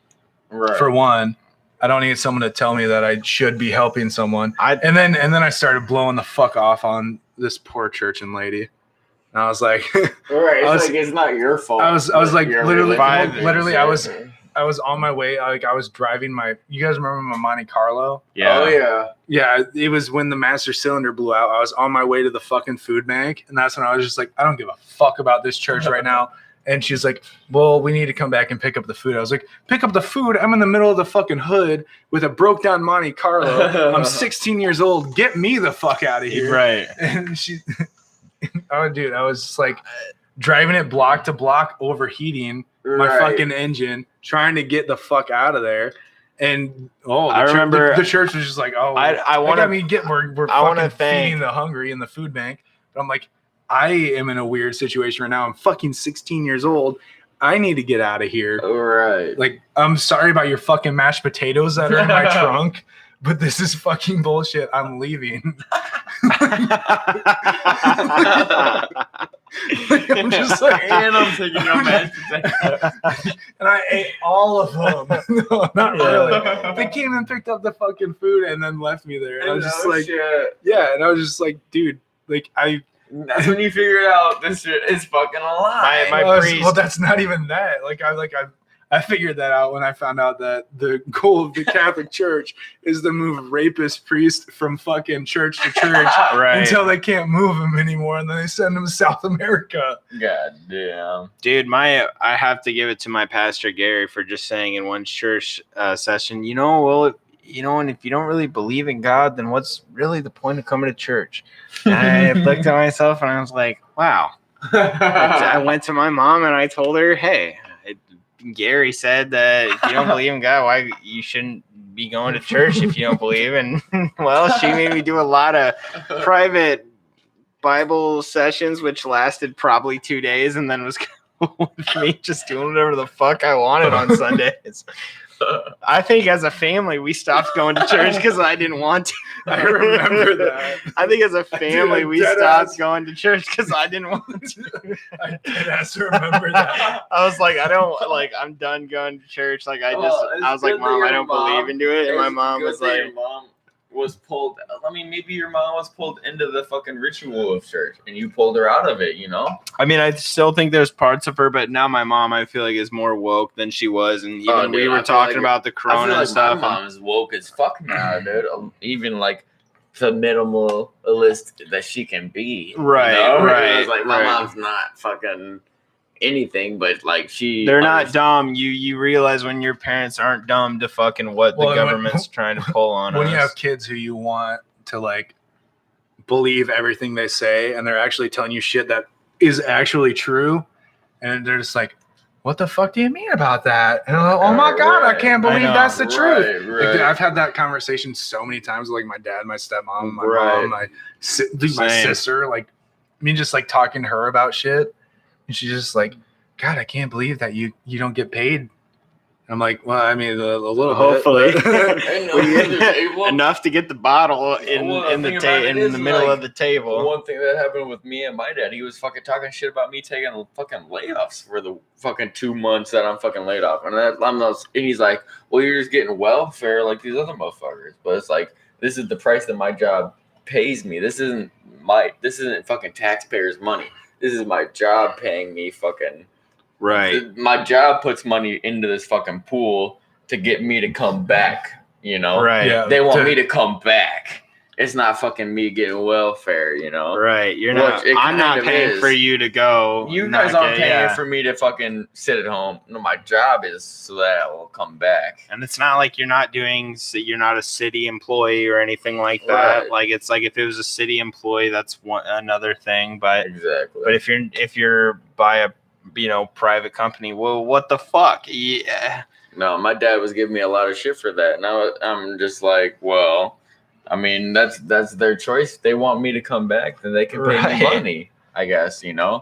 Right. for one. I don't need someone to tell me that I should be helping someone. I And then I started blowing the fuck off on this poor church and lady. And I was like, Right. I was- It's not your fault. I was like, Your literally, religion. I was on my way. I was driving you guys remember my Monte Carlo? yeah. Oh yeah. Yeah, it was when the master cylinder blew out. I was on my way to the fucking food bank, and that's when I was just like, I don't give a fuck about this church right now. And she's like, well, we need to come back and pick up the food. I was like, pick up the food? I'm in the middle of the fucking hood with a broke down Monte Carlo. I'm 16 years old. Get me the fuck out of here. Right. And she, oh, dude, I was just like driving it block to block, overheating my fucking engine, trying to get the fuck out of there. And I remember the church was just like, oh, I want to. we're I wanna fucking thank- feeding the hungry in the food bank. But I'm like, I am in a weird situation right now. I'm fucking 16 years old. I need to get out of here. Right. Like, I'm sorry about your fucking mashed potatoes that are in my trunk, but this is fucking bullshit. I'm leaving. I'm just like, And I'm taking your mashed and I ate all of them. No, not really. They came and picked up the fucking food and then left me there. And I was just like, yeah. And I was just like, dude, like That's when you figured out this shit is fucking a lie. My priest. well, that's not even that. I figured that out when I found out that the goal of the Catholic Church is to move rapist priests from fucking church to church Right. until they can't move them anymore, and then they send them to South America. God damn. Dude, I have to give it to my pastor Gary for just saying in one church session, and if you don't really believe in God, then what's really the point of coming to church? And I looked at myself and I was like, wow. I went to my mom and I told her, hey, Gary said that if you don't believe in God, why you shouldn't be going to church if you don't believe. And well, she made me do a lot of private Bible sessions, which lasted probably 2 days, and then was cool with me just doing whatever the fuck I wanted on Sundays. I think as a family, we stopped going to church because I didn't want to. I remember that. I think as a family, Dude, we dead stopped ass. going to church because I didn't want to. I did have to remember that. I was like, I'm done going to church. Like, I was like, Mom, I don't believe into it. And my mom was like, your mom was pulled. I mean, maybe your mom was pulled into the fucking ritual of church, and you pulled her out of it. You know? I mean, I still think there's parts of her, but now my mom, I feel like, is more woke than she was. And even we dude, were I feel talking like- about the I corona feel like and stuff. my mom is woke as fuck now, dude. Even like the minimalist that she can be. Right, You know? right, It's like my right. mom's not fucking anything, but like she. They're not dumb. You realize when your parents aren't dumb to fucking what Well, the and when- government's trying to pull on When us. you have kids who you want to like believe everything they say, and they're actually telling you shit that is actually true, and they're just like, what the fuck do you mean about that? And I'm like, oh my God, I can't I believe know. that's the truth. Right, Like, dude, right. I've had that conversation so many times with like my dad, my stepmom, my Right. mom, my Same. sister. Like, me just like talking to her about shit, and she's just like, God, I can't believe that you don't get paid. I'm like, well, I mean, a little Hopefully. bit. I know. Well, enough to get the bottle in Well, in the the thing about it is, in the middle like, of the table. one thing that happened with me and my dad, he was fucking talking shit about me taking fucking layoffs for the fucking 2 months that I'm fucking laid off. And and he's like, well, you're just getting welfare like these other motherfuckers. But it's like, this is the price that my job pays me. This isn't fucking taxpayers' money. This is my job paying me fucking. Right. My job puts money into this fucking pool to get me to come back, you know? Right. Yeah. They want me to come back. It's not fucking me getting welfare, you know? Right. You're Which not. it I'm not kind of paying is. for you to go. You not guys aren't get- paying yeah. for me to fucking sit at home. No, my job is so that I will come back. And it's not like you're not a city employee or anything like that. Right. Like, it's like if it was a city employee, that's another thing. But Exactly. if you're by a private company, well, what the fuck? Yeah. No, my dad was giving me a lot of shit for that. Now I'm just like, well, I mean, that's their choice. They want me to come back, then they can pay me Right. money, I guess, you know?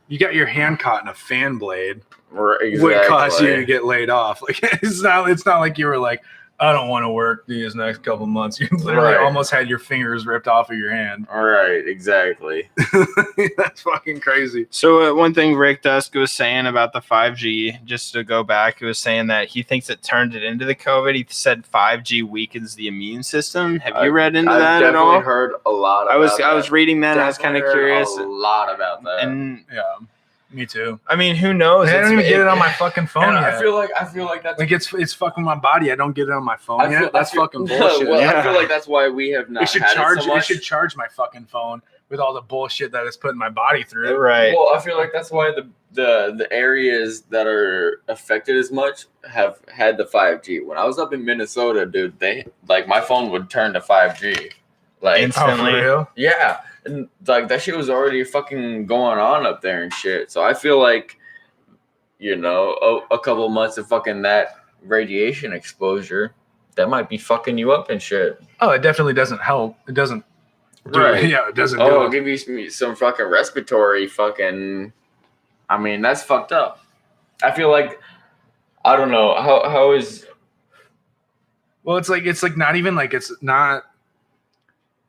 You got your hand caught in a fan blade. Exactly. Would cause you to get laid off. Like, it's not like you were like, I don't want to work these next couple months. You literally Right. almost had your fingers ripped off of your hand. All right, exactly. That's fucking crazy. So one thing Rick Dusk was saying about the 5G, just to go back, he was saying that he thinks it turned it into the COVID. He said 5G weakens the immune system. Have you read into that at all? I've definitely heard a lot about I was reading that. And I was kind of curious. A lot about that. And Yeah, me too. I mean, who knows? I don't even get it on my fucking phone And yet. I feel like that's Like it's fucking my body. I don't get it on my phone yet. That's fucking bullshit. Well, I Yeah. feel like that's why we have not It should had charge. it so It much. should charge my fucking phone with all the bullshit that it's putting my body through. right. Well, I feel like that's why the areas that are affected as much have had the 5G. When I was up in Minnesota, dude, they like my phone would turn to 5G. Like Oh, Instantly. for real? yeah, and like that shit was already fucking going on up there and shit. So I feel like, you know, a couple months of fucking that radiation exposure, that might be fucking you up and shit. Oh, it definitely doesn't help. It doesn't. Right. Yeah, it doesn't. Oh, do it'll it. give you some fucking respiratory fucking. I mean, that's fucked up. I feel like I don't know how is. Well, it's like not even like it's not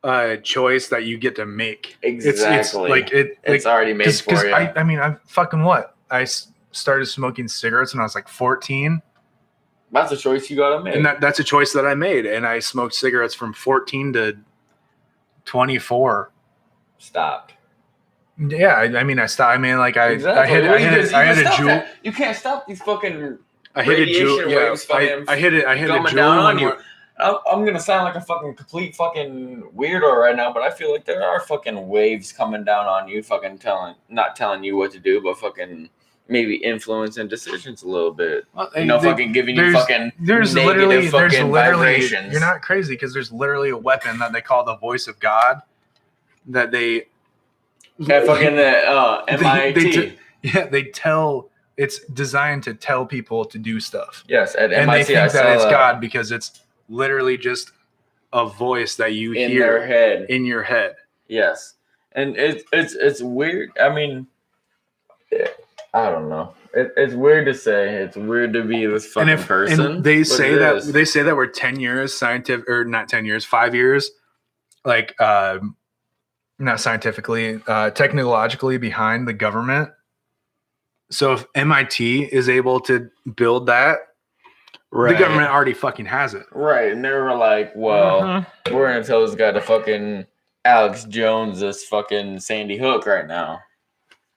a choice that you get to make. It's Exactly. like it. It's like, already made for you. I mean, I fucking what? Started smoking cigarettes when I was like 14, That's a choice you gotta make. and that's a choice that I made. And I smoked cigarettes from 14 to 24. Stop. Yeah, I mean, I stopped. I mean, like I Exactly. hit a jewel. You can't stop these fucking. I hit a jewel. radiation Yeah, waves fucking I hit a coming jewel down on when you. we're- I'm gonna sound like a fucking complete fucking weirdo right now, but I feel like there are fucking waves coming down on you, fucking not telling you what to do, but fucking maybe influencing decisions a little bit. Well, You know, they- fucking giving you there's- fucking There's negative literally fucking vibrations. You're not crazy because there's literally a weapon that they call the voice of God that they At fucking MIT. they tell. It's designed to tell people to do stuff, Yes, at and MIT. they I think that saw it's that God because it's literally just a voice that you in hear their head. in your head. Yes, and it's weird. I mean, I don't know. It's weird to say. It's weird to be this fucking person. And they but say it that is. they say that we're 10 years scientific, or not 10 years, 5 years, like not scientifically, technologically behind the government. So if MIT is able to build that, the government already fucking has it. Right, and they were like, "Well, Mhm. we're gonna tell this guy to fucking Alex Jones this fucking Sandy Hook right now."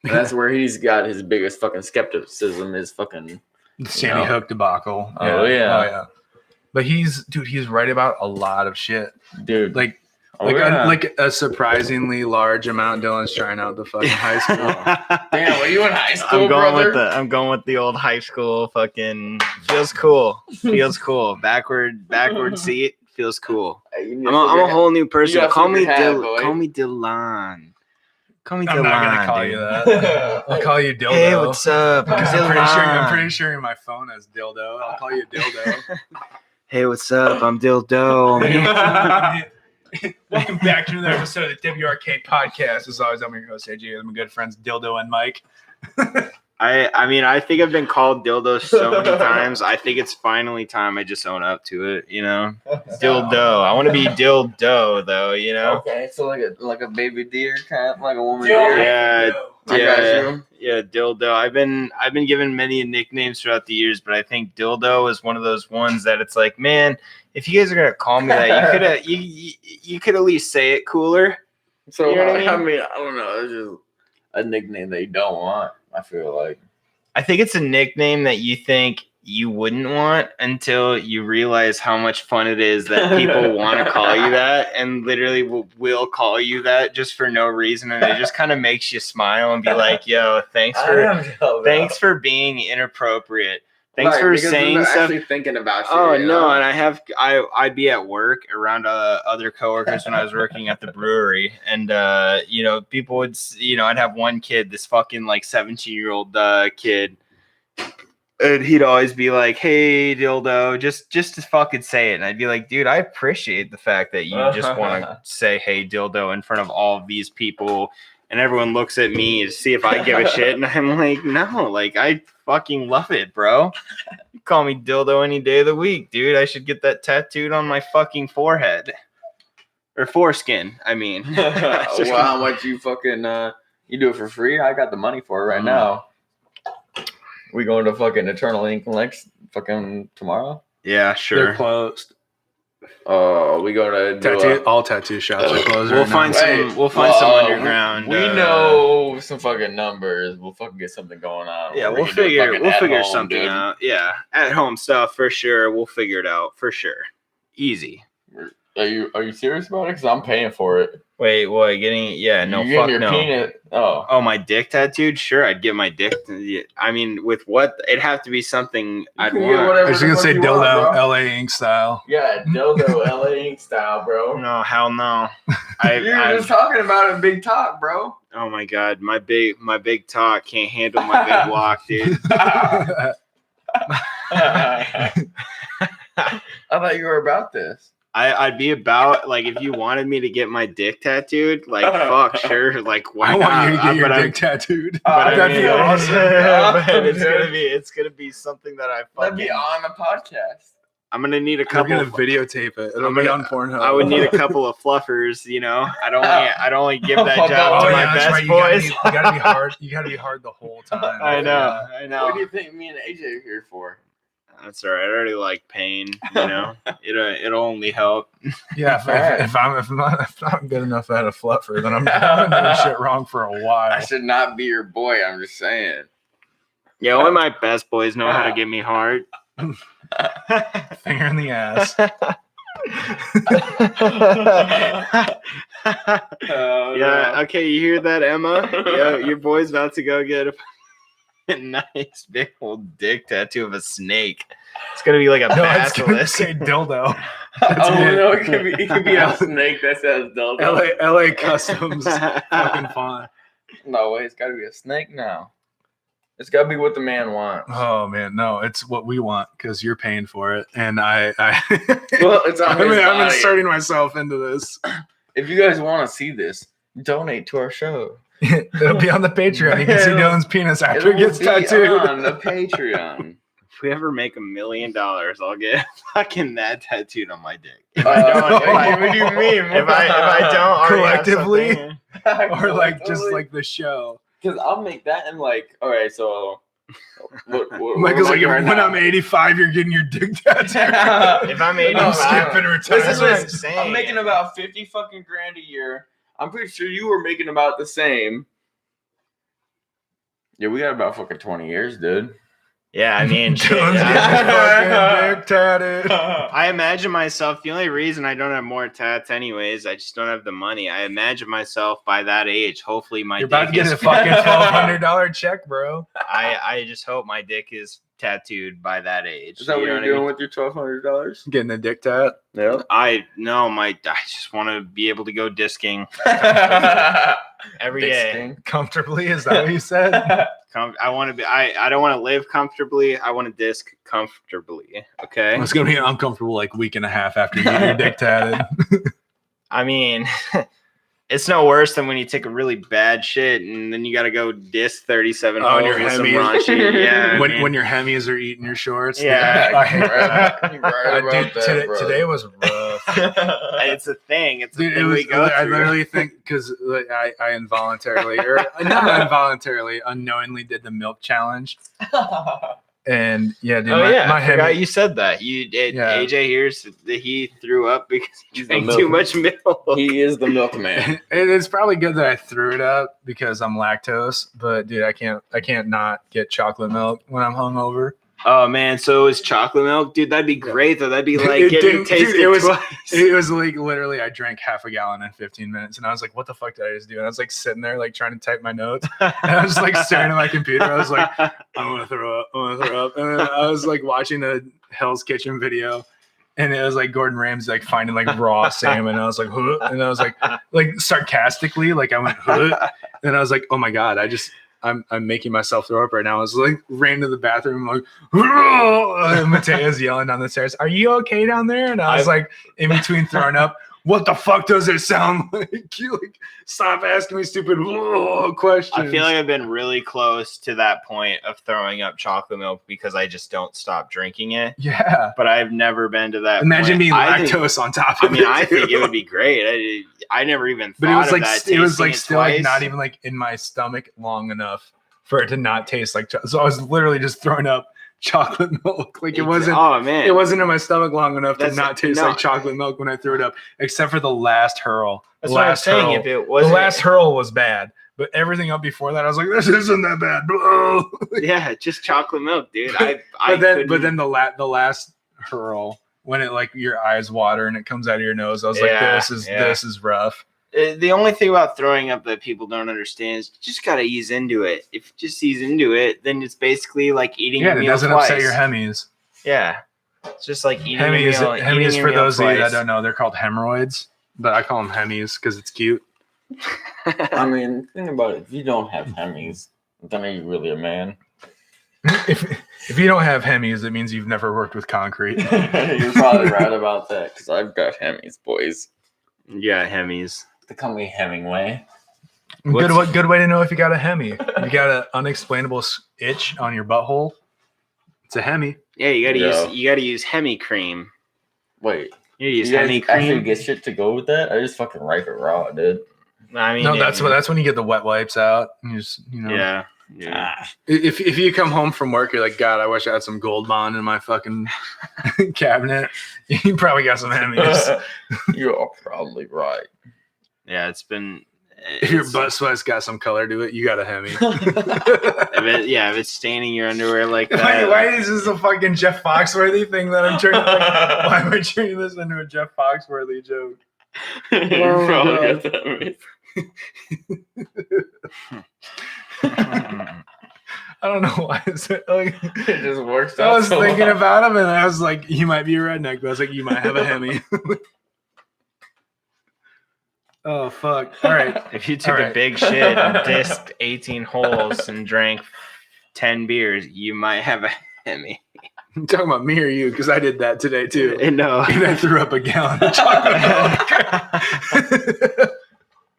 And that's where he's got his biggest fucking skepticism is fucking. The Sandy No. Hook debacle. Oh, yeah. Oh yeah. But he's right about a lot of shit. Dude. Like like a surprisingly large amount. Dylan's trying out the fucking high school. damn, are you in high school, I'm going brother? I'm going with the old high school fucking feels cool. Feels cool. Backward seat feels cool. Hey, you need I'm to a figure- whole new person. gotta Call me flip your hat, boy. Call me Dylan. Call me I'm Dylan. not gonna call dude. you that. I'll call you dildo. Hey, what's up? Because Dylan. I'm pretty sure in my phone as dildo. I'll call you dildo. Hey, what's up? I'm Dildo. Welcome back to another episode of the WRK podcast. As always, I'm your host, AJ, with my good friends Dildo and Mike. I mean, I think I've been called dildo so many times. I think it's finally time I just own up to it, you know? Dildo. I want to be dildo, though, you know? Okay, so like a baby deer, kind of like a woman Dildo. deer. Yeah, I got you. Yeah, dildo. I've been given many nicknames throughout the years, but I think dildo is one of those ones that it's like, man, if you guys are gonna call me that, you could at least say it cooler. So You know what I I mean, I don't know. It's just a nickname that you don't want. I feel like. I think it's a nickname that you think you wouldn't want until you realize how much fun it is that people want to call you that and literally will call you that just for no reason, and it just kind of makes you smile and be like, yo, thanks for being inappropriate. Thanks Right, for because saying they're stuff. actually thinking about you. Oh you no, know? and I'd be at work around other coworkers when I was working at the brewery, and people would I'd have one kid, this fucking like 17-year-old kid, and he'd always be like, "Hey, dildo," just to fucking say it, and I'd be like, "Dude, I appreciate the fact that you just want to say, hey, dildo, in front of all of these people." And everyone looks at me to see if I give a shit. And I'm like, no, like, I fucking love it, bro. You call me dildo any day of the week, dude. I should get that tattooed on my fucking forehead. Or foreskin, I mean. Well, how much you fucking, you do it for free? I got the money for it right now. We going to fucking Eternal Ink next fucking tomorrow? Yeah, They're sure. closed. Oh, we go to do All tattoo shops are closed. We'll right find now. some. We'll find some underground. We know some fucking numbers. We'll fucking get something going on. Yeah, We we'll can do it figure. fucking We'll at figure home, something dude. out. Yeah, at home stuff for sure. We'll figure it out for sure. Easy. Are you serious about it? Because I'm paying for it. Wait, what? Getting? Yeah, no, You fuck getting your no. penis? Oh. Oh, my dick tattooed? Sure, I'd get my dick. I mean, with what? It'd have to be something I'd can get want. I whatever was the gonna fuck say you want, dildo, bro. LA Ink style. Yeah, dildo LA Ink style, bro. No, hell no. You were just talking about it in big talk, bro. Oh my god, my big talk can't handle my big walk, dude. I thought you were about this. I'd be about, like, if you wanted me to get my dick tattooed, like, fuck, sure, like, why I not? want you to get your But I'm- dick tattooed. But I That'd mean, be awesome. but it's Dude. gonna be something that I That'd be fucking. on the podcast. I'm gonna need a We're couple. gonna Of, videotape it. It'll I'm be gonna- on Pornhub. I would need a couple of fluffers, you know. I'd only give that Oh, job to yeah, my that's best right. boys. You gotta be hard. You gotta be hard the whole time. I know, Yeah. I know. What do you think me and AJ are here for? That's all right. I already like pain, you know. It'll only help. Yeah, if I'm not good enough at a fluffer, then I'm doing shit wrong for a I while. should not be your boy. I'm just saying. Yeah, only my best boys know how to get me hard. Finger in the ass. Yeah, okay, you hear that, Emma? Yeah, your boy's about to go get a nice big old dick tattoo of a snake. It's gonna be like a No, it's gonna basilisk. say dildo. Oh it. no, it could be a snake that says dildo. LA Customs fucking font. No way, it's gotta be a snake now. It's gotta be what the man wants. Oh man, no, it's what we want because you're paying for it, and I Well, it's on his I'm body. inserting myself into this. If you guys want to see this, donate to our show. It'll be on the Patreon. You can see Dylan's penis after it gets be tattooed. on the Patreon. If we ever make $1 million, I'll get fucking that tattooed on my dick. What do you mean? If I don't already have Collectively? something- Or like just like the show. because I'll make that in like, all right, so what Michael's like, right when now? I'm 85, you're getting your dick tattooed. If I'm I'm 85, skipping this is what I'm retirement. saying. I'm making about 50 fucking grand a year. I'm pretty sure you were making about the same. Yeah, we got about fucking 20 years, dude. Yeah, I mean, shit, Dylan's yeah. getting his fucking dick tattooed. I imagine myself, the only reason I don't have more tats anyways, I just don't have the money. I imagine myself by that age, hopefully my You're about to dick get is, a fucking $1,200 check, bro. I just hope my dick is tattooed by that age. Is that You what know you're I doing mean? with your $1,200? Getting a dick tat. Yeah. I just want to be able to go disking every day. Comfortably, is that what you said? I want to be. I don't want to live comfortably. I want to disc comfortably. Okay. It's gonna be an uncomfortable like week and a half after you get your dick tatted. I mean, it's no worse than when you take a really bad shit and then you got to go disc 37 Oh, and holes your with some Hemis. raunchy. Yeah. I when mean, when your Hemis are eating your shorts. Yeah. I hate that. You're right about Dude, that, bro. today was rough. it's a thing. It's a Dude, it thing was. we go I through. literally think because I involuntarily or not involuntarily, unknowingly did the milk challenge, and yeah, dude, Oh yeah, my I forgot Hemi, you said that. You did. Yeah. AJ here's that he threw up because he He's the drank milk- too much milk. He is the milkman. it's probably good that I threw it up because I'm lactose, but dude, I can't not get chocolate milk when I'm hungover. Oh man, so is chocolate milk, dude? That'd be great though. That'd be like It getting didn't- tasted dude, it was- twice. It was like literally, I drank half a gallon in 15 minutes, and I was like, "What the fuck did I just do?" And I was like sitting there, like trying to type my notes, and I was like staring at my computer. I was like, "I want to throw up, I want to throw up," and then I was like watching a Hell's Kitchen video, and it was like Gordon Ramsay like finding like raw salmon, and I was like, "Huh?" And I was like sarcastically, like I went, "Huh?" And I was like, "Oh my god, I'm making myself throw up right now." I was like, ran to the bathroom, like, and Mateo's yelling down the stairs, "Are you okay down there?" And I was like, in between throwing up, what the fuck does it sound like? You like stop asking me stupid questions. I feel like I've been really close to that point of throwing up chocolate milk because I just don't stop drinking it. yeah. But I've never been to that Imagine point. being I lactose think, on top I of mean, it. I think too. it would be great. I never even thought But it was of like that. it was like tasting still like twice. not even like in my stomach long enough for it to not taste like so I was literally just throwing up chocolate milk. Like it wasn't Oh man, it wasn't in my stomach long enough to That's- not taste no. like chocolate milk when I threw it up, except for the last hurl. That's the what I'm last saying. hurl. If it The was last hurl was bad, but everything up before that, I was like, "This isn't that bad." yeah, just chocolate milk, dude. But then the last hurl, when it like your eyes water and it comes out of your nose, I was like, Yeah, "This is rough." The only thing about throwing up that people don't understand is you just gotta ease into it. If you just ease into it, then it's basically like eating Yeah, a it meal doesn't twice. upset your hemis. Yeah, it's just like eating Hemis, a meal. hemis eating a for meal those of you that twice. don't know, they're called hemorrhoids, but I call them hemis because it's cute. I mean, think about it. If you don't have Hemis, then are you really a man? If you don't have hemis, it means you've never worked with concrete. You're probably right about that because I've got Hemis, boys. Yeah, Hemis. They call me Hemingway. Good way to know if you got a hemi. If you got an unexplainable itch on your butthole, it's a hemi. Yeah, you gotta Yeah. use Hemi cream. Wait, You use you guys Hemi actually cream. get shit to go with that? I just fucking wipe it raw, dude. I mean, No, that's when you get the wet wipes out. And you just yeah. If you come home from work, you're like, God, I wish I had some Gold Bond in my fucking cabinet. You probably got some hemis. You're probably right. Yeah, it's been. If your it's- butt sweat's got some color to it, you got a hemi. if it's staining your underwear like that. Why is this a fucking Jeff Foxworthy thing that I'm turning? Why am I turning this into a Jeff Foxworthy joke? You Oh, probably God. got that I don't know why. It's like, It just works I out. was so thinking well. about him, and I was like, he might be a redneck, but I was like, you might have a hemi. Oh fuck! All right, If you took All a right. big shit and disked 18 holes and drank 10 beers, you might have a Hemi. I'm talking about me or you because I did that today too, No. and I threw up a gallon of chocolate milk.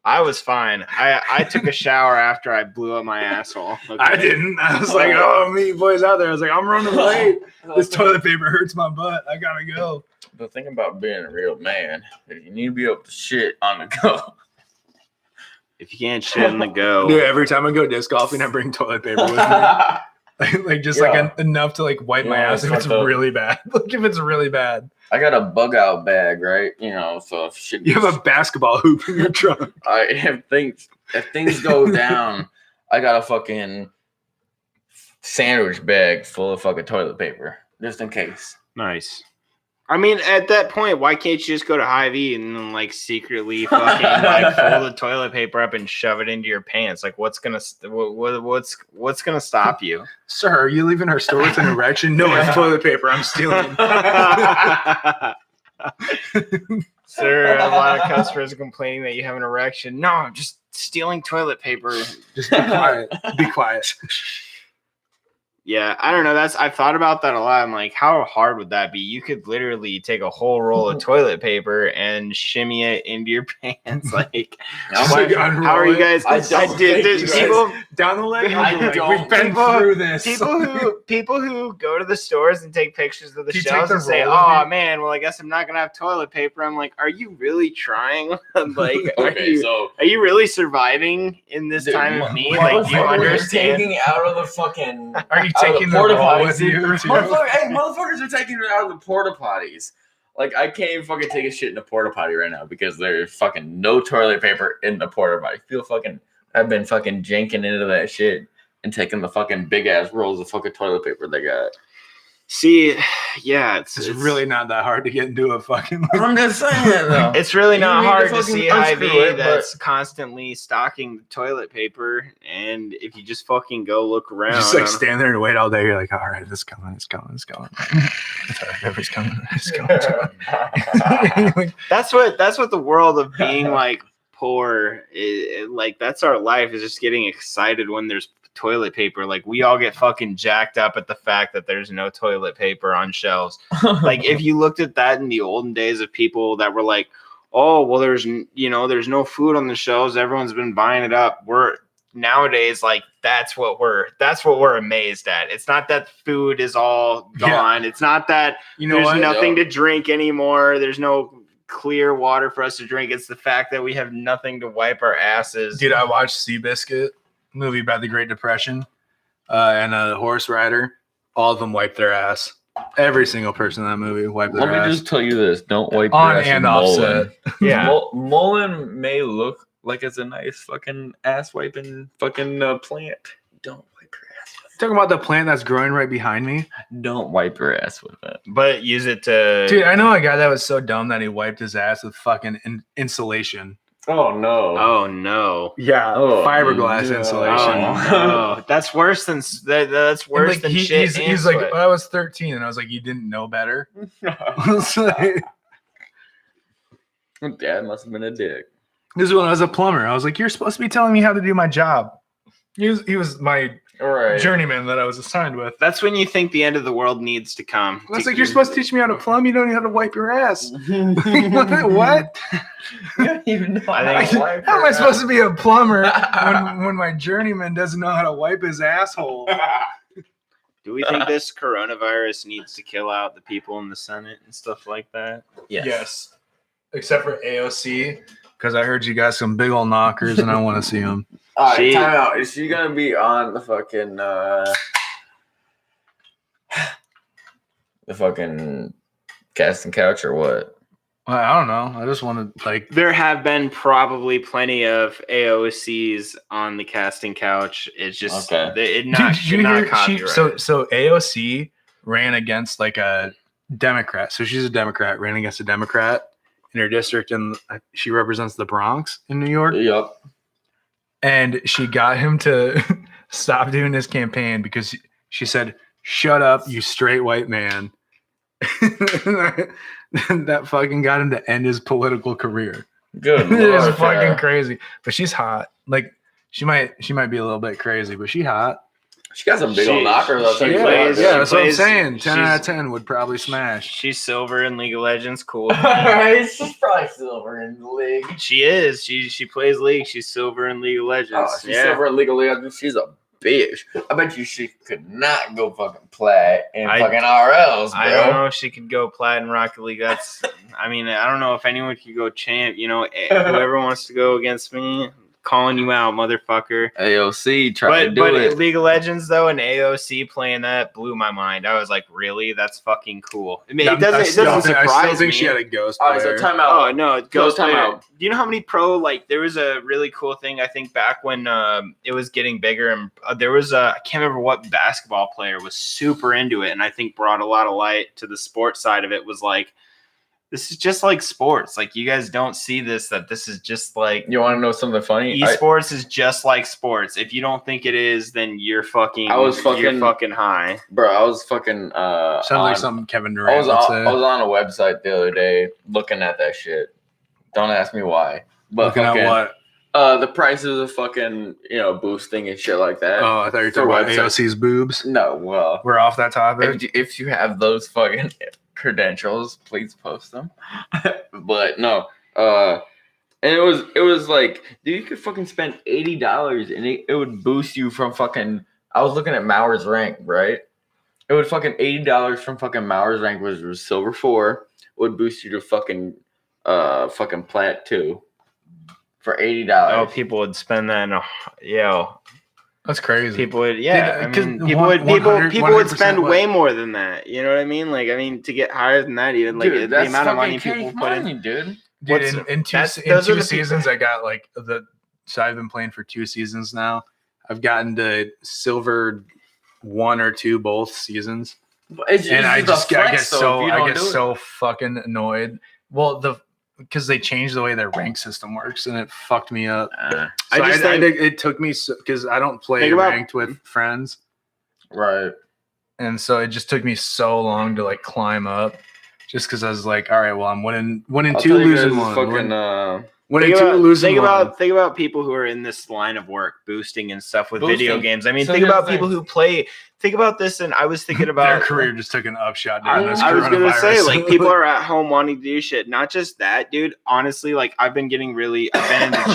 I was fine. I took a shower after I blew up my asshole. Okay? I didn't. I was like, oh, me boys out there. I was like, I'm running late. This toilet paper hurts my butt. I gotta go. The thing about being a real man is you need to be able to shit on the go. If you can't shit in the go, Dude, every time I go disc golfing, I bring toilet paper with me. Like just Yeah. like enough to like wipe my Yeah, ass if it's fucked up. really bad. Like if it's really bad. I got a bug out bag, right? You know, so if shit You have a basketball hoop in your trunk. if things go down, I got a fucking sandwich bag full of fucking toilet paper just in case. nice. I mean, at that point, why can't you just go to Hy-Vee and then like secretly fucking like fold the toilet paper up and shove it into your pants? Like, what's gonna stop you? Sir, are you leaving our store with an erection? No, it's toilet paper. I'm stealing. Sir, a lot of customers are complaining that you have an erection. No, I'm just stealing toilet paper. Just be quiet. Be quiet. Yeah, I don't know. I've thought about that a lot. I'm like, how hard would that be? You could literally take a whole roll of toilet paper and shimmy it into your pants. Like, Just what- like how are you guys? I don't think there's you guys- people, Down the leg. I Like, don't- we've been people- through this. people who go to the stores and take pictures of the Do you take shelves the and say, roll with "Oh you? man, well I guess I'm not gonna have toilet paper." I'm like, are you really trying? Like, Okay, so are you really surviving in this dude, time of need? Like, do you motherfuckers are understand? taking it out of the fucking Are you out of taking the porta roll potties, with dude. you? too? Motherfuckers are taking it out of the porta potties. Like I can't even fucking take a shit in a porta potty right now because there's fucking no toilet paper in the porta potty. I've been fucking janking into that shit and taking the fucking big ass rolls of fucking toilet paper they got. See, yeah, It's really not that hard to get into a fucking. I'm just saying that though. It's really You not need to hard to fucking see unscrew Hy-Vee it, but- that's constantly stocking the toilet paper, and if you just fucking go look around, Just like stand there and wait all day. You're like, all right, it's coming. It's coming. It's coming. Toilet paper's coming. It's coming. It's coming. Like, that's what the world of being like poor is, like that's our life, is just getting excited when there's toilet paper. Like we all get fucking jacked up at the fact that there's no toilet paper on shelves. Like if you looked at that in the olden days of people that were like, oh well, there's no food on the shelves. Everyone's been buying it up. We're nowadays like that's what we're amazed at. It's not that food is all gone. It's not that there's nothing to drink anymore. There's no clear water for us to drink. It's the fact that we have nothing to wipe our asses. Dude, I watched Seabiscuit, movie about the Great Depression, and a horse rider. All of them wiped their ass. Every single person in that movie wiped their ass. Let me just tell you this: don't wipe on your ass and with offset. Yeah. Mullen may look like it's a nice fucking ass wiping fucking plant. Don't wipe your ass with Talking about the plant that's growing right behind me. it. Don't wipe your ass with it. But use it to Dude, I know a guy that was so dumb that he wiped his ass with fucking insulation. Oh no! Oh no. Yeah, Oh, fiberglass no. insulation. Oh, no. That's worse than that's And, worse like, than he- shit. He's like, I was 13, and I was like, you didn't know better. It's like- Dad must have been a dick. This is when I was a plumber. I was like, you're supposed to be telling me how to do my job. He was my All right. journeyman that I was assigned with. that's when you think the end of the world needs to come. That's like, you're supposed to teach me how to plumb. You don't know how to wipe your ass. What? You don't even know I think- How am I supposed to be a plumber when my journeyman doesn't know how to wipe his asshole? Do we think this coronavirus needs to kill out the people in the Senate and stuff like that? Yes. Except for AOC, because I heard you got some big old knockers and I want to see them. All right, She- time out. Is she gonna be on the fucking casting couch or what? I don't know. I just want to like. There have been probably plenty of AOCs on the casting couch. It's just Okay. it not Did you should not hear copyright. so AOC ran against like a Democrat. So she's a Democrat, ran against a Democrat in her district, and she represents the Bronx in New York. Yep. And she got him to stop doing his campaign because she said, "Shut up, you straight white man." That fucking got him to end his political career. Good. It was Lord, fucking Tara. crazy. But she's hot. Like she might be a little bit crazy, but she hot. She got some big She- old knockers. I'll she tell you plays- that. Yeah, that's what I'm plays- saying. 10 out of she's- 10 would probably smash. She's silver in League of Legends. Cool. She's probably silver in the league. She is. She plays League. She's silver in League of Legends. Oh, she's silver in League of Legends. She's a bitch. I bet you she could not go fucking plat in I- fucking RLs, bro. I don't know if she could go plat in Rocket League. That's. I mean, I don't know if anyone could go champ. Whoever wants to go against me, calling you out, motherfucker. AOC tried to But do it. League of Legends though, and AOC playing that blew my mind. I was like, really? That's fucking cool. I mean, it doesn't I still surprise think me. she had a ghost All right, player. so time Oh out. no, it So goes time player. out. Do you know how many pro there was a really cool thing I think back when it was getting bigger and there was I can't remember what basketball player was super into it and I think brought a lot of light to the sports side of it was like this is just like sports. Like you guys don't see that this is just like You want to know something funny? esports is just like sports. If you don't think it is, then you're fucking you're fucking high. I was fucking Sounds on- like something Kevin I Durant was, would on, say. I was on a website the other day looking at that shit. Don't ask me why. But Looking fucking, at what? the prices of fucking, boosting and shit like that. Oh, I thought you were For talking about websites. AOC's boobs. No, well, We're off that topic. if you have those fucking credentials, please post them. But no, and it was like, dude, you could fucking spend $80 and it would boost you from fucking. I was looking at Mauer's rank, right? It would fucking $80 from fucking Mauer's rank, which was silver 4, would boost you to fucking plat 2 for $80. Oh, people would spend that That's crazy. people would Did- I 'cause mean people one- would 100 people would spend 100% way more than that. You know what I mean? Like I mean to get higher than that even like Dude, the that's amount of fucking money people cake put in. money, dude. Dude, What's- in two, that's- in those are two the people- seasons, I got like so I've been playing for 2 seasons now. I've gotten to silver 1 or 2 both seasons. It's And I just a get flex, though, if you I don't get do it. so fucking annoyed. Well, because they changed the way their rank system works and it fucked me up. So I just think it took me because I don't play Think about- ranked with friends, Right. and so it just took me so long to like climb up. Just because I was like, all right, well, I'm winning I'll 2, tell you losing guys 1. fucking Winning two, losing one. Think about people who are in this line of work, boosting and stuff with video Boosting. games. I mean, So think here's about the people thing. who play. Think about this, and I was thinking about Their career just took an upshot during this I was gonna say, coronavirus. like, people are at home wanting to do shit. Not just that, dude. Honestly, like, I've been into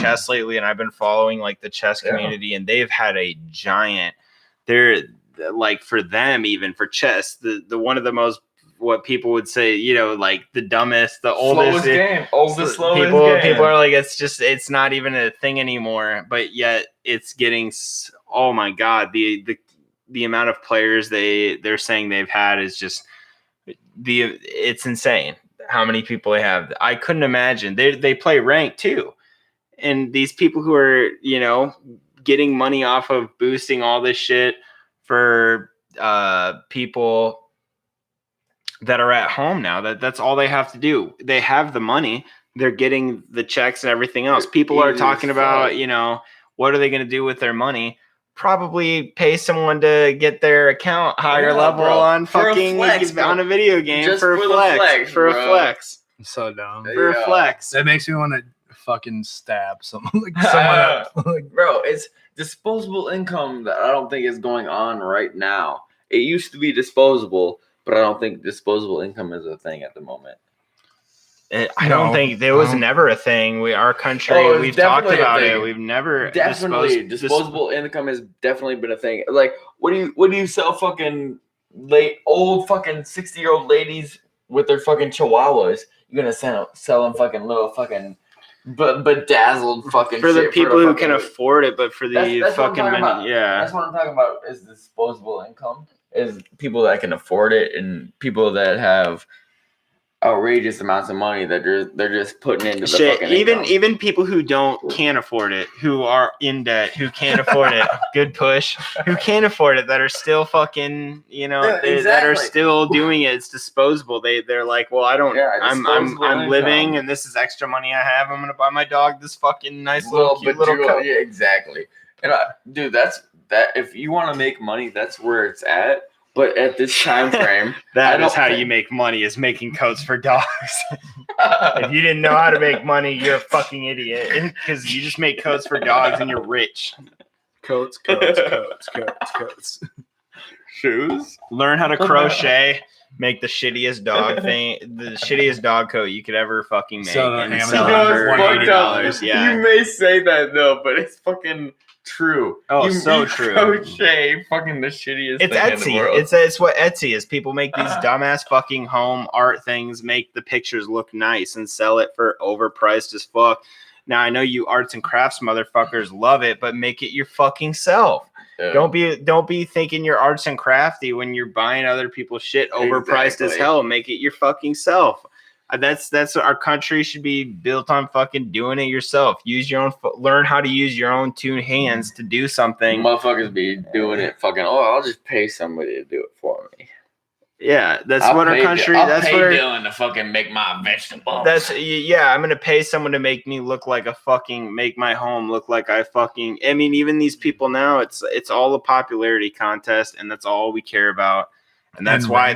chess lately, and I've been following like the chess Yeah. community, and they've had a giant. They're like, for them, even for chess, the one of the most, what people would say, you know, like the dumbest, the oldest slowest people are like, it's not even a thing anymore. But yet, it's getting. Oh my god, the amount of players they're saying they've had is just it's insane how many people they have. I couldn't imagine. They play ranked too. And these people who are, you know, getting money off of boosting all this shit for people that are at home now, that's all they have to do. They have the money, they're getting the checks and everything else. People are talking about, you know, what are they going to do with their money? Probably pay someone to get their account higher level on For a fucking flex, on a video game. Just for a for the flex, flex, for a bro. flex, So dumb. for a Yeah. flex. That makes me want to fucking stab someone. Like someone else. Like, Bro, it's disposable income that I don't think is going on right now. It used to be disposable, but I don't think disposable income is a thing at the moment. I don't No. think there was No. never a thing. Our country, Oh, it's we've talked definitely a about thing. it. We've never Definitely, disposable income has definitely been a thing. Like, what do you sell fucking old fucking 60-year-old ladies with their fucking chihuahuas? You're gonna sell them fucking little fucking bedazzled fucking for the shit people who fucking- can afford it, but for the That's what I'm fucking talking about. yeah. That's what I'm talking about. Is disposable income is people that can afford it and people that have outrageous amounts of money that they're just putting into the Shit, fucking income. even people who can't afford it, who are in debt, who can't afford it, good push, who can't afford it, that are still fucking, you know, Yeah, that are exactly. still doing it. It's disposable. They're like, well, I don't. Yeah, I'm disposable living, income. and this is extra money I have. I'm gonna buy my dog this fucking nice Well, cute but little coat. yeah, exactly. And dude, that if you want to make money, that's where it's at. But at this time frame, That I is don't how think- you make money, is making coats for dogs. If you didn't know how to make money, you're a fucking idiot. Because you just make coats for dogs and you're rich. coats. shoes. Learn how to crochet, make the shittiest dog thing, the shittiest dog coat you could ever fucking make, Sell it on and Amazon. sell You know, it it's for fucked up. $80. Yeah. You may say that though, but it's fucking true. Oh, you so true. Crochet, fucking the shittiest It's thing in the Etsy. world. It's what Etsy is. People make these dumbass fucking home art things, make the pictures look nice, and sell it for overpriced as fuck. Now I know you arts and crafts motherfuckers love it, but make it your fucking self. Yeah. Don't be thinking you're arts and crafty when you're buying other people's shit overpriced as Exactly. hell. Make it your fucking self. That's our country should be built on fucking doing it yourself. Use your own, learn how to use your own two hands to do something. Motherfuckers be doing it fucking. Oh, I'll just pay somebody to do it for me. Yeah, that's I'll what our pay country. I'll That's pay where. Dylan to fucking make my vegetables. That's yeah. I'm gonna pay someone to make me look like a fucking make my home look like I fucking. I mean, even these people now, it's all a popularity contest, and that's all we care about. And that's why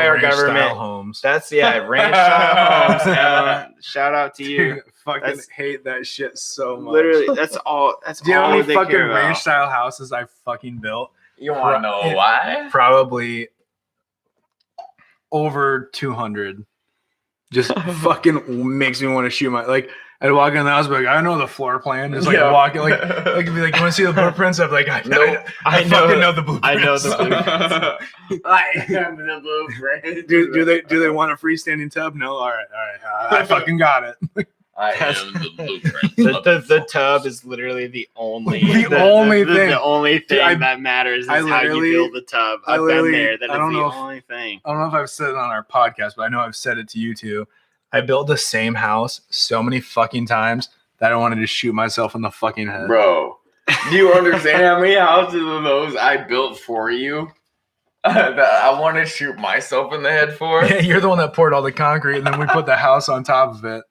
our government. Homes. That's ranch style homes. Emma, shout out to you. Fucking That's- hate that shit so much. Literally, that's all. That's Do you know how all many they fucking care about. ranch style houses I fucking built? You want to know why? Probably over 200. Just fucking makes me want to shoot my I'd walk in the house, be like, I know the floor plan. Just like Yeah. walking, like be like, you want to see the blueprints? I'm like, I fucking know the blueprints. I know the blueprints. I am the blueprint. do they want a freestanding tub? No. All right. I fucking got it. I am the blueprint. The tub is literally the only The only thing. The only thing I- that matters is I how you literally- build the tub. I I've been literally- there. That I is don't the know if- only thing. I don't know if I've said it on our podcast, but I know I've said it to you too. I built the same house so many fucking times that I wanted to shoot myself in the fucking head. Bro, do you understand how many houses of those I built for you that I want to shoot myself in the head for? Yeah, you're the one that poured all the concrete, and then we put the house on top of it.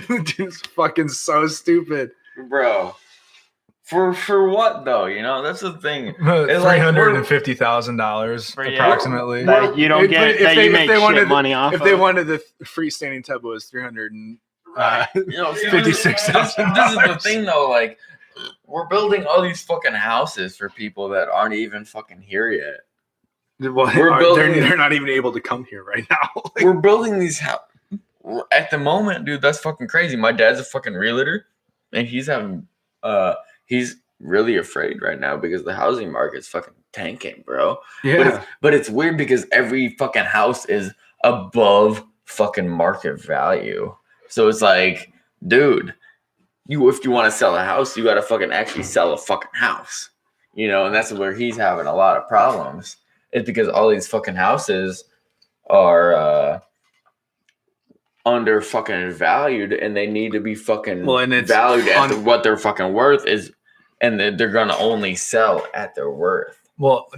Dude, it's fucking so stupid. Bro, for what though? You know, that's the thing. like, $350,000 For- yeah. approximately. That you don't If- get if that they- you if make they shit wanted- money off If of. they wanted the freestanding tub, it was 300 and See, 56,000. This is the thing, though. Like, we're building all these fucking houses for people that aren't even fucking here yet. Well, We're building- they're not even able to come here right now. Like, We're building these houses at the moment, dude. That's fucking crazy. My dad's a fucking realtor, and he's having he's really afraid right now because the housing market's fucking tanking, bro. yeah. But it's weird because every fucking house is above fucking market value. So it's like, dude, if you want to sell a house, you got to fucking actually sell a fucking house, you know. And that's where he's having a lot of problems. It's because all these fucking houses are under fucking valued, and they need to be fucking And it's valued at what their fucking worth is, and they're gonna only sell at their worth. Well,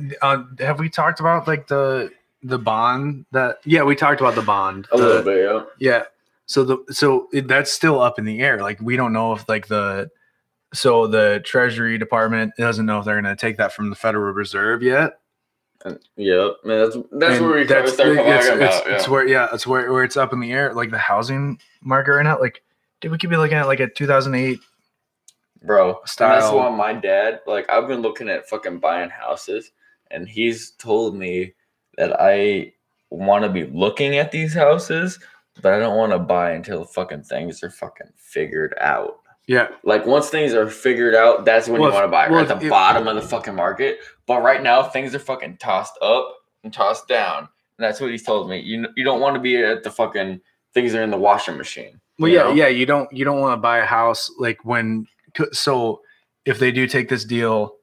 have we talked about like the bond that? Yeah, we talked about the bond. A little bit, yeah. Yeah. So that's still up in the air. Like we don't know if like the Treasury Department doesn't know if they're going to take that from the Federal Reserve yet. Yeah, man, that's And where we start talking about. It's where it's up in the air. Like the housing market right now. Like, dude, we could be looking at like a 2008 bro. style. And that's why my dad, like, I've been looking at fucking buying houses, and he's told me that I want to be looking at these houses, but I don't want to buy until fucking things are fucking figured out. Yeah. Like, once things are figured out, that's when you want to buy. Right at the bottom of the fucking market. But right now, things are fucking tossed up and tossed down. And that's what he's told me. You don't want to be at the fucking things are in the washing machine. Well, yeah. You don't want to buy a house like when. So if they do take this deal,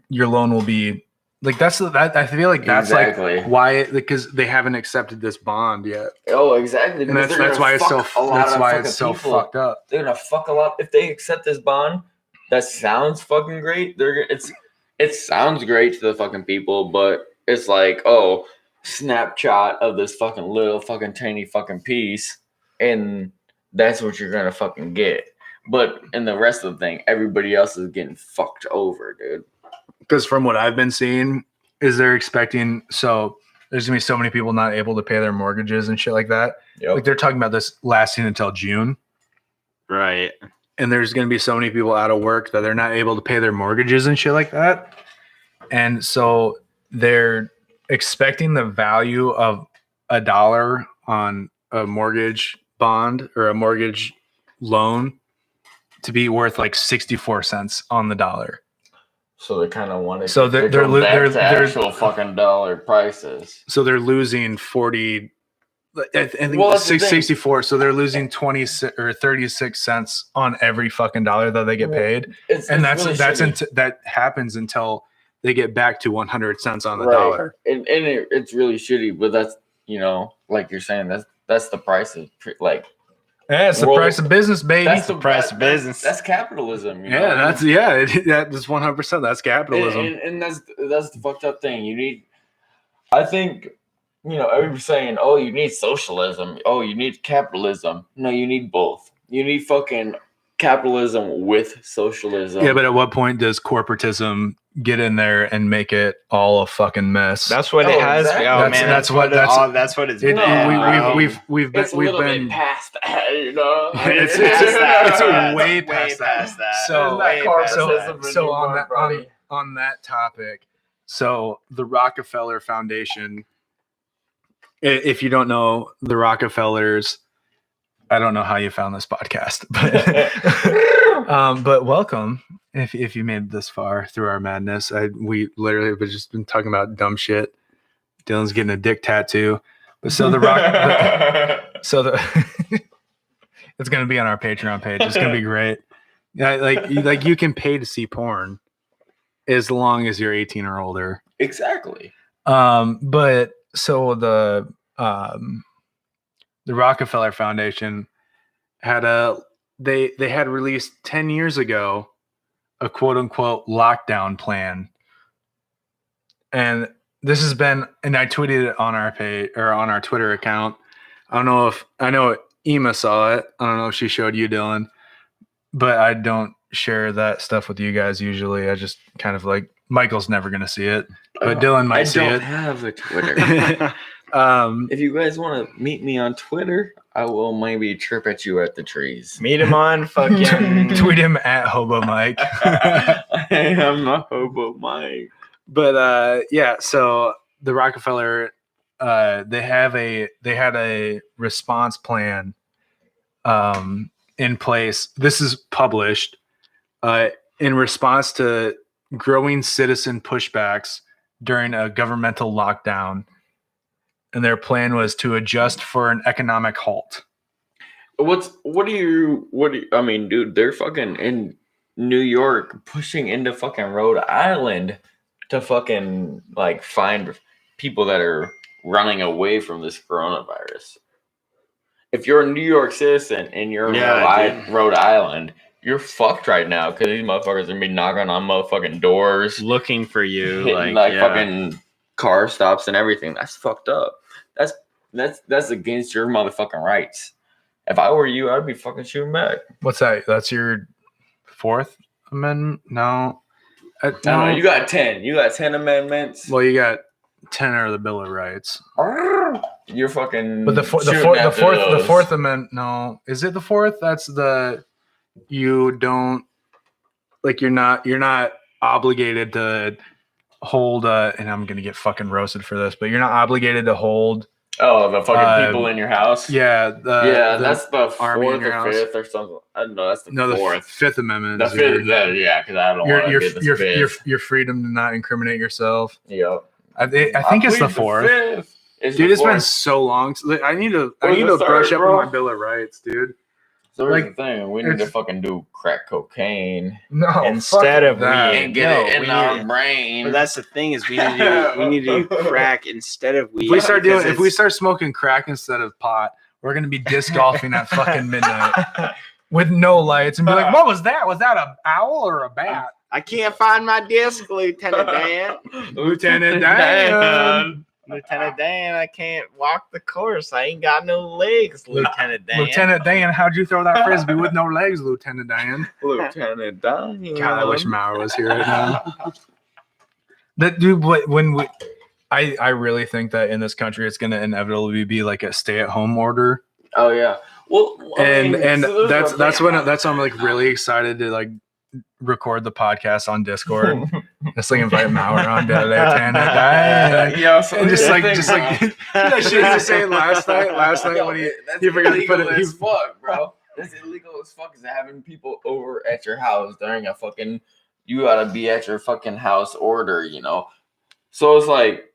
your loan will be like that. I feel like that's exactly. Like why, because they haven't accepted this bond yet. Oh, exactly. And that's why it's so fucked up. They're gonna fuck a lot if they accept this bond. That sounds fucking great. It sounds great to the fucking people, but it's like, oh, snapshot of this fucking little fucking tiny fucking piece, and that's what you're gonna fucking get. But in the rest of the thing, everybody else is getting fucked over, dude. Because from what I've been seeing, is they're expecting there's gonna be so many people not able to pay their mortgages and shit like that. Yep. Like they're talking about this lasting until June. Right. And there's gonna be so many people out of work that they're not able to pay their mortgages and shit like that. And so they're expecting the value of $1 on a mortgage bond or a mortgage loan to be worth like 64 cents on the dollar. So they kind of want to. So they're actual fucking dollar prices. So they're losing 40. I think Well, 64. So they're losing 20 or 36 cents on every fucking dollar that they get paid, and that's really that happens until they get back to 100 cents on the dollar. And it's really shitty, but that's, you know, like you're saying, that's the price of like. Yeah, it's the price of business, baby. That's the price of business. That's capitalism. You know? That's 100%. That's capitalism. And that's the fucked up thing. I think, you know, everybody's saying, oh, you need socialism. Oh, you need capitalism. No, you need both. You need fucking capitalism with socialism. Yeah, but at what point does corporatism get in there and make it all a fucking mess? That's what it has. Exactly. Oh man, that's what it's been. We've been past that, you know. It's way past that. So on that topic, so the Rockefeller Foundation. If you don't know the Rockefellers, I don't know how you found this podcast, but welcome. If you made it this far through our madness, we literally have just been talking about dumb shit. Dylan's getting a dick tattoo, but so it's gonna be on our Patreon page. It's gonna be great. Yeah, like you can pay to see porn as long as you're 18 or older. Exactly. But so the Rockefeller Foundation had they had released 10 years ago a quote unquote lockdown plan. And this has been, and I tweeted it on our page or on our Twitter account. I know Ema saw it. I don't know if she showed you, Dylan, but I don't share that stuff with you guys usually. I just kind of like, Michael's never going to see it, but Dylan might see it. I don't have a Twitter. If you guys want to meet me on Twitter, I will maybe chirp at you at the trees. Meet him on fucking Tweet him at Hobo Mike. I am a hobo Mike. But yeah, so the Rockefeller, they had a response plan in place. This is published in response to growing citizen pushbacks during a governmental lockdown, and their plan was to adjust for an economic halt. I mean, dude, they're fucking in New York pushing into fucking Rhode Island to fucking like find people that are running away from this coronavirus. If you're a New York citizen and you're in Rhode Island, you're fucked right now because these motherfuckers are gonna be knocking on motherfucking doors, looking for you, hitting fucking car stops and everything. That's fucked up. That's against your motherfucking rights. If I were you, I'd be fucking shooting back. What's that? That's your Fourth Amendment? No. No, you got 10. You got 10 amendments. Well, you got 10 are the Bill of Rights. You're fucking. But the Fourth Amendment. No, is it the fourth? That's the you don't like. You're not obligated to hold. And I'm gonna get fucking roasted for this, but you're not obligated to hold. Oh, the fucking people in your house. Yeah, that's the army fourth in your or house. fifth or something. I don't know. That's the fourth. Fifth Amendment. The fifth, because I don't want to get the fifth. Your freedom to not incriminate yourself. Yep. I think it's the fourth. Dude, it's been so long. I need to brush up on my Bill of Rights, dude. So here's the thing: we need to fucking do crack cocaine instead of that. and get it in our brain. But that's the thing is we need to do crack instead of weed. If we start smoking crack instead of pot, we're gonna be disc golfing at fucking midnight with no lights and be like, "What was that? Was that an owl or a bat?" I can't find my disc, Lieutenant Dan. Lieutenant Dan. Lieutenant Dan, I can't walk the course. I ain't got no legs, Lieutenant Dan. Lieutenant Dan, how'd you throw that frisbee with no legs, Lieutenant Dan? Lieutenant Dan. God, I wish Maurer was here right now. That dude, I really think that in this country it's going to inevitably be like a stay-at-home order. Oh yeah. Well, that's when I'm like really excited to like record the podcast on Discord. Just like invite Maurer on to Lieutenant Dan. And just like that shit he was saying last night when he forgot to put it. As fuck, bro. That's illegal as fuck. Is having people over at your house during a fucking. You gotta be at your fucking house order, you know. So it's like,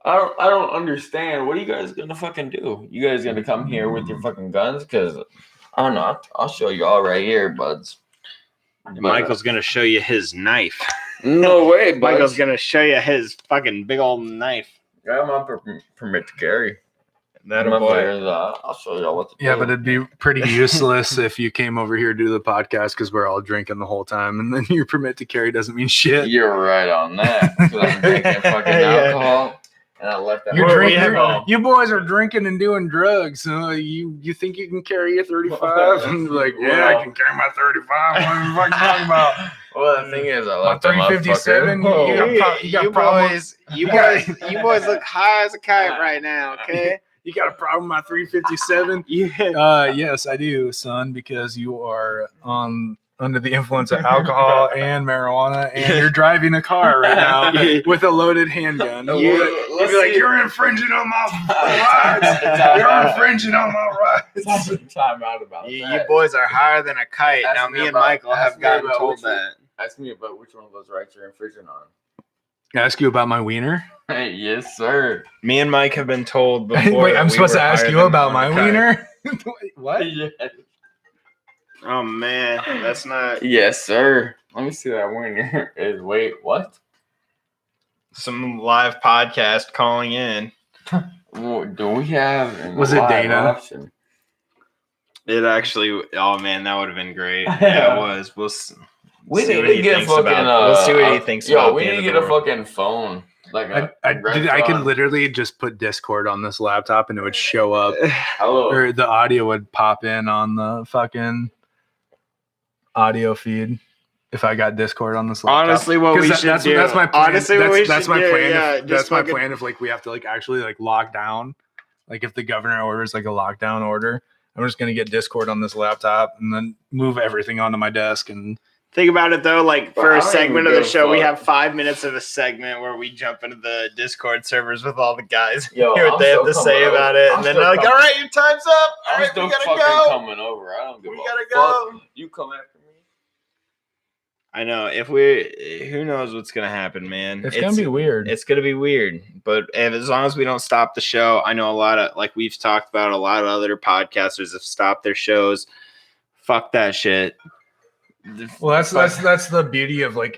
I don't understand. What are you guys gonna fucking do? You guys gonna come here with your fucking guns? Because I don't know. I'll show you all right here, buds. Michael's gonna show you his knife. No way, buds. Michael's gonna show you his fucking big old knife. I'm on permit to carry. I'll show y'all what to do. Yeah, but it'd be pretty useless if you came over here to do the podcast because we're all drinking the whole time, and then your permit to carry doesn't mean shit. You're right on that. Because I'm drinking fucking alcohol, and I left that. You boys are drinking and doing drugs. You think you can carry a 35? And like, yeah, I can carry my 35. What are you fucking talking about? Well, the thing is, I left my 357. You boys look high as a kite right now. Okay. You got a problem with my 357? Yes, I do, son, because you are under the influence of alcohol and marijuana, and you're driving a car right now with a loaded handgun. You'd be like, you're infringing on my rights. You're infringing on my rights. Time out about that. You boys are higher than a kite. Now, me and Michael have gotten told that. Ask me about which one of those rights you're infringing on. Can I ask you about my wiener? Hey, yes, sir. Me and Mike have been told before. Wait, I'm supposed to ask you about my wiener? What? Yes. Oh, man. That's not... Yes, sir. Let me see that wiener. Wait, what? Some live podcast calling in. Do we have... Was it Dana? Option? It actually... Oh, man, that would have been great. Yeah, it was. We need to get fucking. We'll see what he thinks about. Yo, we need to get a fucking phone. Like I could literally just put Discord on this laptop and it would show up. Hello. Or the audio would pop in on the fucking audio feed. if I got Discord on this laptop. Honestly, what 'Cause we that- should that's, do. That's my plan. Honestly, what we that's should my do, plan. yeah, If, just that's my fucking- plan. If like we have to like actually like lock down, like if the governor orders like a lockdown order, I'm just gonna get Discord on this laptop and then move everything onto my desk. And Think about it though, like But for I a don't segment even of the give a show, we fuck. have 5 minutes of a segment where we jump into the Discord servers with all the guys, Yo, hear what I'm they have still to say coming about over. it, I'm and then still they're like, coming. "All right, your time's up. All I'm right, still we gotta fucking go. coming over. I don't give We a gotta fuck. go." You come after me. I know. Who knows what's gonna happen, man? it's gonna be weird. It's gonna be weird, but as long as we don't stop the show, I know a lot of like we've talked about. A lot of other podcasters have stopped their shows. Fuck that shit. Well, that's the beauty of like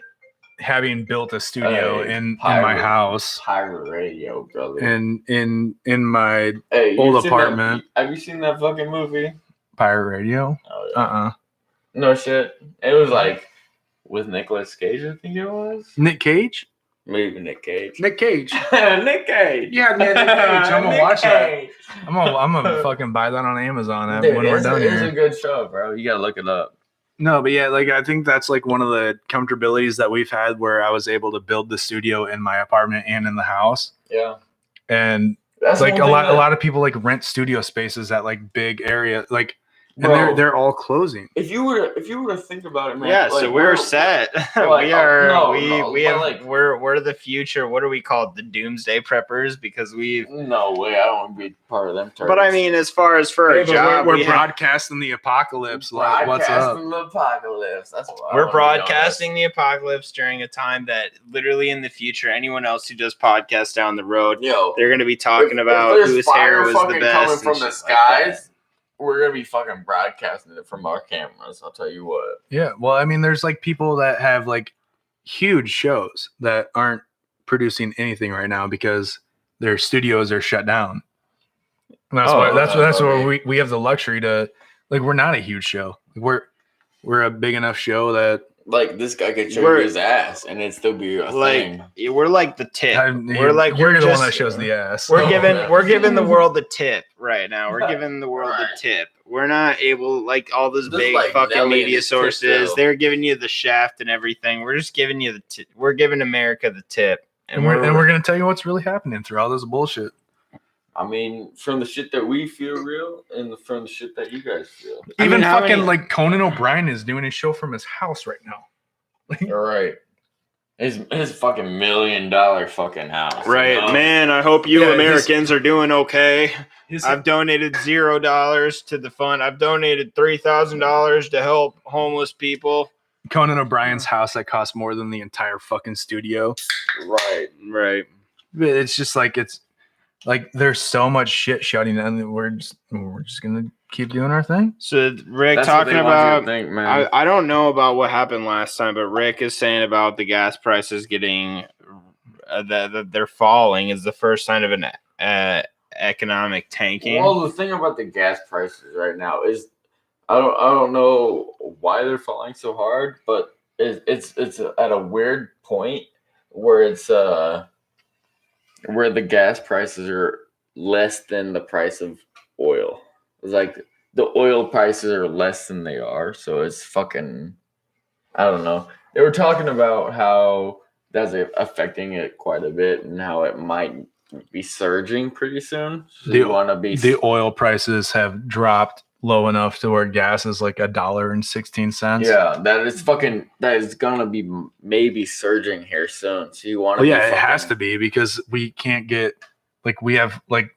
having built a studio Hey, in my pirate. house Pirate radio, brother. and in my Hey, old you seen apartment. Have you seen that fucking movie? pirate radio. Oh, yeah. No. Shit. It was like with Nicolas Cage, I think it was. Nick Cage. Maybe Nick Cage. Nick Cage. Nick Cage. Yeah, Nick Cage. I'm gonna Nick watch that. Cage. I'm gonna fucking buy that on Amazon Dude, when we're done it's here. a good show, bro. You gotta look it up. No, but yeah, like I think that's like one of the comfortabilities that we've had where I was able to build the studio in my apartment and in the house. Yeah. And That's like one a thing lot that- a lot of people like rent studio spaces at like big area like and Bro. they're all closing. If you were to think about it, man. Yeah, like, so we're set. like, we are. no, we but, have. like- we're the future. What are we called? The doomsday preppers because we've. No way, I don't want to be part of them. But I mean, as far as for a Yeah, but job, we're we have- broadcasting the apocalypse. Like, what's up? Broadcasting the apocalypse. That's what I we're wanna be known as. broadcasting the apocalypse during a time that literally in the future, anyone else who does podcasts down the road, Yo, they're gonna be talking about there's whose fire hair was the fucking best. coming and from the shit like that. skies. We're gonna be fucking broadcasting it from our cameras. I'll tell you what. Yeah. Well, I mean, there's like people that have like huge shows that aren't producing anything right now because their studios are shut down. And that's Oh, why that's okay. where we have the luxury to like we're not a huge show. We're a big enough show that Like this guy could show We're- you his ass, and it'd still be a Like thing. yeah, we're like the tip. We're like you're we're the just, one that shows the ass. We're Oh, giving yeah. we're giving the world the tip right now. We're giving the world Right. the tip. We're not able like all those This is big like fucking Nelly and media his tip, sources. though. They're giving you the shaft and everything. We're just giving you the tip. We're giving America the tip, and we're gonna tell you what's really happening through all this bullshit. I mean, from the shit that we feel real, and from the shit that you guys feel. I Even mean, how fucking many- like Conan O'Brien is doing his show from his house right now. All right. His fucking $1 million fucking house. right, you know? man. I hope you Yeah, Americans are doing okay. His, I've donated $0 to the fund. I've donated $3,000 to help homeless people. Conan O'Brien's house that costs more than the entire fucking studio. Right. Right. But it's just like it's like there's so much shit shutting down that we're just gonna keep doing our thing. So Rick That's what talking they want you to about. think, man. I don't know about what happened last time, but Rick is saying about the gas prices getting that they're falling is the first sign of an economic tanking. Well, the thing about the gas prices right now is, I don't know why they're falling so hard, but it's at a weird point where it's where the gas prices are less than the price of oil. It's like the oil prices are less than they are, so it's fucking. I don't know. They were talking about how that's affecting it quite a bit and how it might be surging pretty soon. So you want to be The oil prices have dropped low enough to where gas is like $1.16. yeah, that is gonna be maybe surging here soon. So you want to Well, yeah, it has to be because we can't get like we have like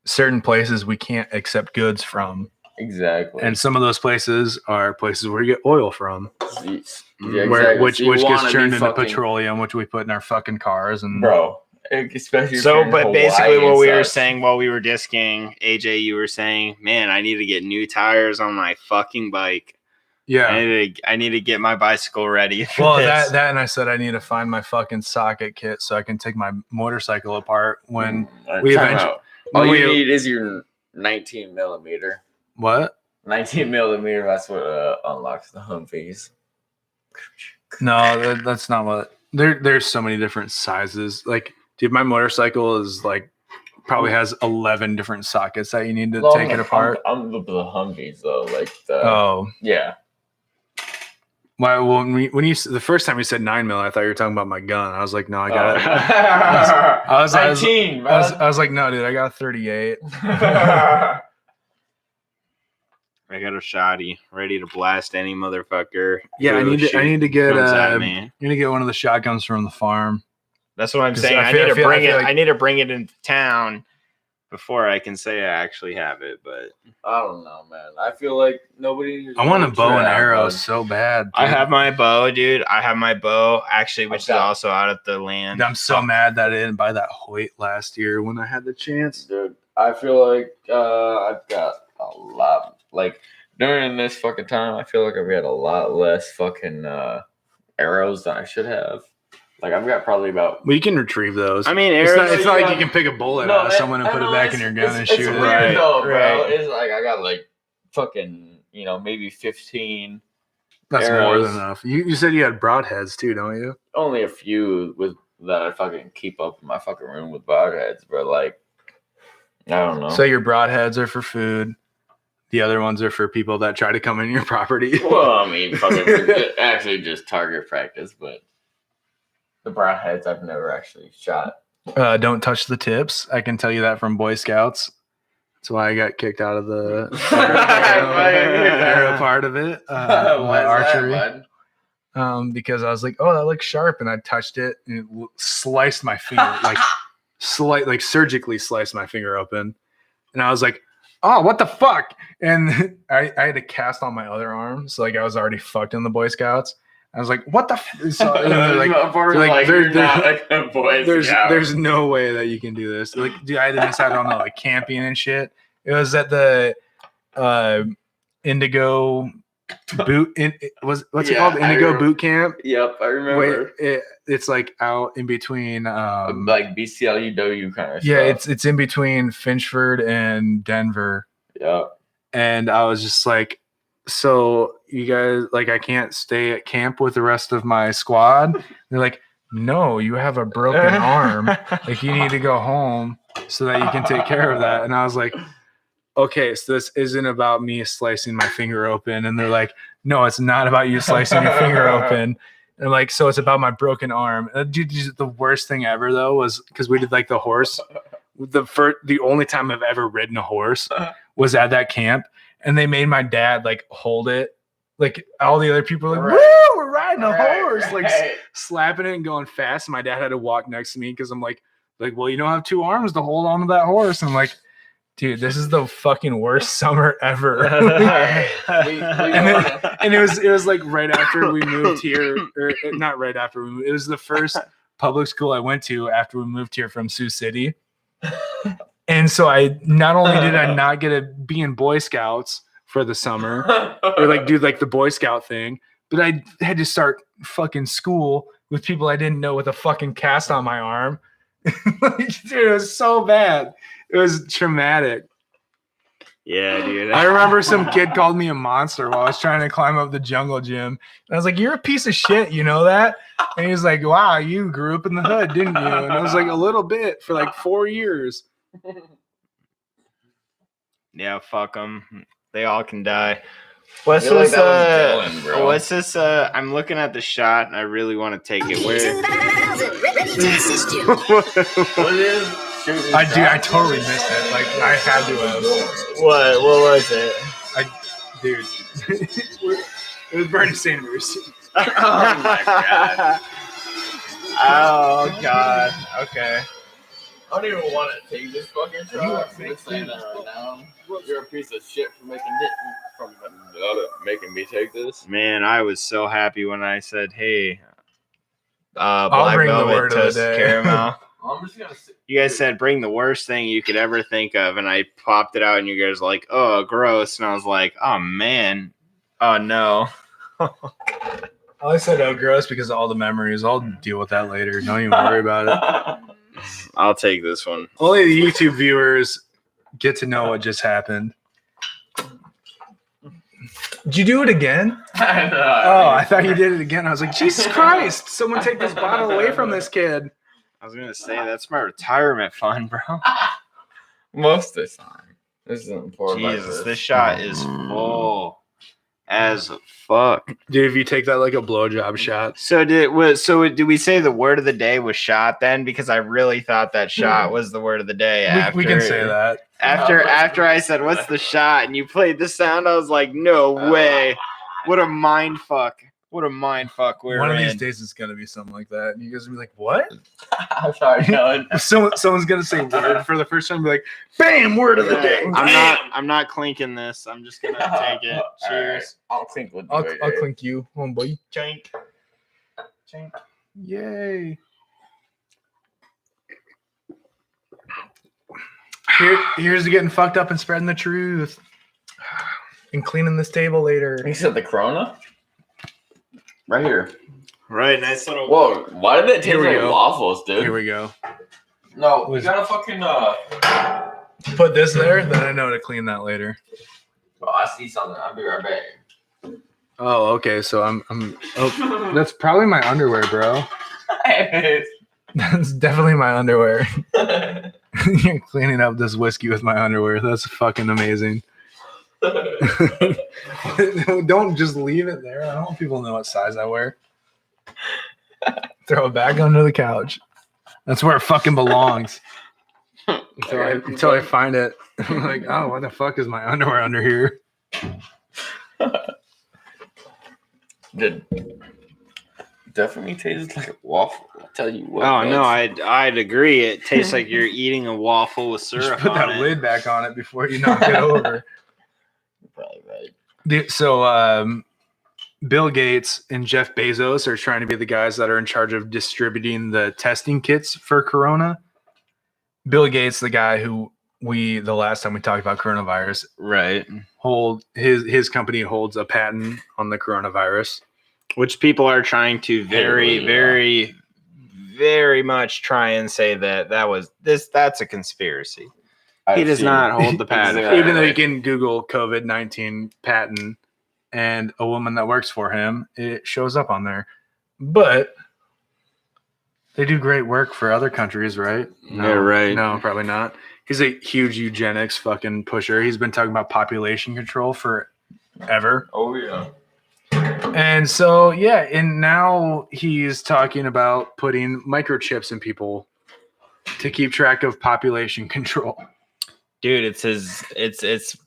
certain places we can't accept goods from, exactly and some of those places are places where you get oil from, Yeah, where exactly. which So you gets wanna be turned into fucking- petroleum, which we put in our fucking cars and bro. Especially if So, you're in but basically, Hawaii what and we were such. saying while we were disking, AJ, you were saying, man, I need to get new tires on my fucking bike. yeah. I need to get my bicycle ready. For Well, this. that and I said I need to find my fucking socket kit so I can take my motorcycle apart when we Time eventually- out. All when you we- need is your 19 millimeter. what? 19 millimeter. That's what unlocks the Humvees. No, that's not what. There's so many different sizes. Like, dude, my motorcycle is like probably has 11 different sockets that you need to take it apart. I'm the Humvees though, like the Oh, yeah. Why? Well, the first time you said 9 mil, I thought you were talking about my gun. I was like, no, I got it. I was 19, man. I was like, no, dude, I got 38. I got a shotty ready to blast any motherfucker. Yeah, I who need to get comes at me. I need to get one of the shotguns from the farm. That's what I'm 'Cause saying. I I feel- need I to feel- I bring it. feel like- I need to bring it into town before I can say I actually have it. But I don't know, man. I feel like nobody. I want a bow and arrow so bad. Dude. I have my bow, dude. I have my bow actually, which is also out of the land. I'm so mad that I didn't buy that Hoyt last year when I had the chance. Dude, I feel like I've got a lot. Like during this fucking time, I feel like I've got a lot less fucking arrows than I should have. Like I've got probably about. Well, you can retrieve those. I mean, it's arrows. not like you can pick a bullet out of someone and put it back in your gun and shoot it's it. weird Right, though, bro. right. It's like I got like fucking, maybe 15. That's more arrows. than enough. You said you had broadheads too, don't you? Only a few with that I fucking keep up in my fucking room with broadheads, but like I don't know. So your broadheads are for food. The other ones are for people that try to come in your property. Well, I mean, fucking actually just target practice, but the broadheads I've never actually shot. Don't touch the tips. I can tell you that from Boy Scouts. That's why I got kicked out of the arrow part of it. My archery. Because I was like, oh, that looks sharp, and I touched it and it sliced my finger, like surgically sliced my finger open, and I was like, oh, what the fuck? And I had to cast on my other arm, so like I was already fucked in the Boy Scouts. I was like, what the? So, there's no way that you can do this. Like, dude, I had to miss out on like camping and shit. It was at the Indigo boot. What's it called? Indigo boot camp. Yep, I remember. It's like out in between. Like BCLUW kind of. Yeah, stuff. it's in between Finchford and Denver. Yep. And I was just like, so you guys, like, I can't stay at camp with the rest of my squad. They're like, no, you have a broken arm. Like, you need to go home so that you can take care of that. And I was like, okay, so this isn't about me slicing my finger open. And they're like, no, it's not about you slicing your finger open. And I'm like, so it's about my broken arm. Dude, the worst thing ever though was because we did like the horse. The only time I've ever ridden a horse was at that camp, and they made my dad like hold it. Like all the other people were like, woo, we're riding a horse, like slapping it and going fast. And my dad had to walk next to me because I'm like, well, you don't have two arms to hold on to that horse. And I'm like, dude, this is the fucking worst summer ever. And it was like right after we moved here, or not right after we moved. It was the first public school I went to after we moved here from Sioux City. And so I not only did I not get to be in Boy Scouts for the summer or like do like the Boy Scout thing, but I had to start fucking school with people I didn't know with a fucking cast on my arm. Dude, it was so bad. It was traumatic. Yeah, dude. I remember some kid called me a monster while I was trying to climb up the jungle gym. And I was like, you're a piece of shit, you know that? And he was like, wow, you grew up in the hood, didn't you? And I was like, a little bit for like 4 years. Yeah, fuck them. They all can die. What's feel like this? that was Dylan, bro. What's this? I'm looking at the shot and I really want to take it. Where? What is? I totally missed it. Like, I had to have. What was it? Dude. It was Bernie Sanders. Oh my god. Oh god. Okay. I don't even want to take this fucking shot. I'm just saying that right now. You're a piece of shit for making me take this. Man, I was so happy when I said, "Hey, I'll Black bring the Velvet word of the Toast day." Caramel." I'm just gonna sit. You guys said bring the worst thing you could ever think of, and I popped it out, and you guys were like, "Oh, gross," and I was like, "Oh man, oh no." I said, oh, gross, because of all the memories. I'll deal with that later. Don't even worry about it. I'll take this one. Only the YouTube viewers get to know what just happened. Did you do it again? Oh, I thought you did it again. I was like, Jesus Christ, someone take this bottle away from this kid. I was gonna say that's my retirement fund, bro. Most of the time. This is important. Jesus, this shot is full. as fuck. Dude, if you take that like a blowjob shot, So did we say the word of the day was shot then? Because I really thought that shot was the word of the day. we can say that. After I said what's the shot and you played the sound, I was like, no way. What a mind fuck. What a mind fuck we're One in. of these days it's gonna be something like that. And you guys will be like, what? I'm sorry, Dylan. Someone's gonna say word for the first time, be like, bam, word of the day. I'm not clinking this. I'm just gonna take it. Cheers. I'll clink with you. I'll clink you, homeboy. Chink. Yay. Here's to getting fucked up and spreading the truth. And cleaning this table later. He said the Corona? Right here. Right, nice little. Whoa, why did it taste Here we like go. waffles, dude? Here we go. No, we gotta fucking Put this there, then I know to clean that later. Oh, I see something. I'll be right back. Oh, okay. So I'm oh, that's probably my underwear, bro. That's definitely my underwear. You're cleaning up this whiskey with my underwear. That's fucking amazing. Don't just leave it there. I don't want people to know what size I wear. Throw it back under the couch. That's where it fucking belongs. Until I find it. I'm like, oh, what the fuck is my underwear under here? Did definitely tastes like a waffle. I'll tell you what. Oh no, buds. I'd agree. It tastes like you're eating a waffle with Just syrup put that on it. lid back on it before you knock it over. You're probably right. So Bill Gates and Jeff Bezos are trying to be the guys that are in charge of distributing the testing kits for Corona. Bill Gates, the guy who the last time we talked about coronavirus, Right. his company holds a patent on the coronavirus. Which people are trying to very, Hey, very, very much try and say that's a conspiracy. He does not hold the patent. Exactly. Even though you can Google COVID-19 patent and a woman that works for him, it shows up on there. But they do great work for other countries, right? Yeah, right. No, probably not. He's a huge eugenics fucking pusher. He's been talking about population control forever. Oh yeah. And so, yeah, and now he's talking about putting microchips in people to keep track of population control. Dude, it's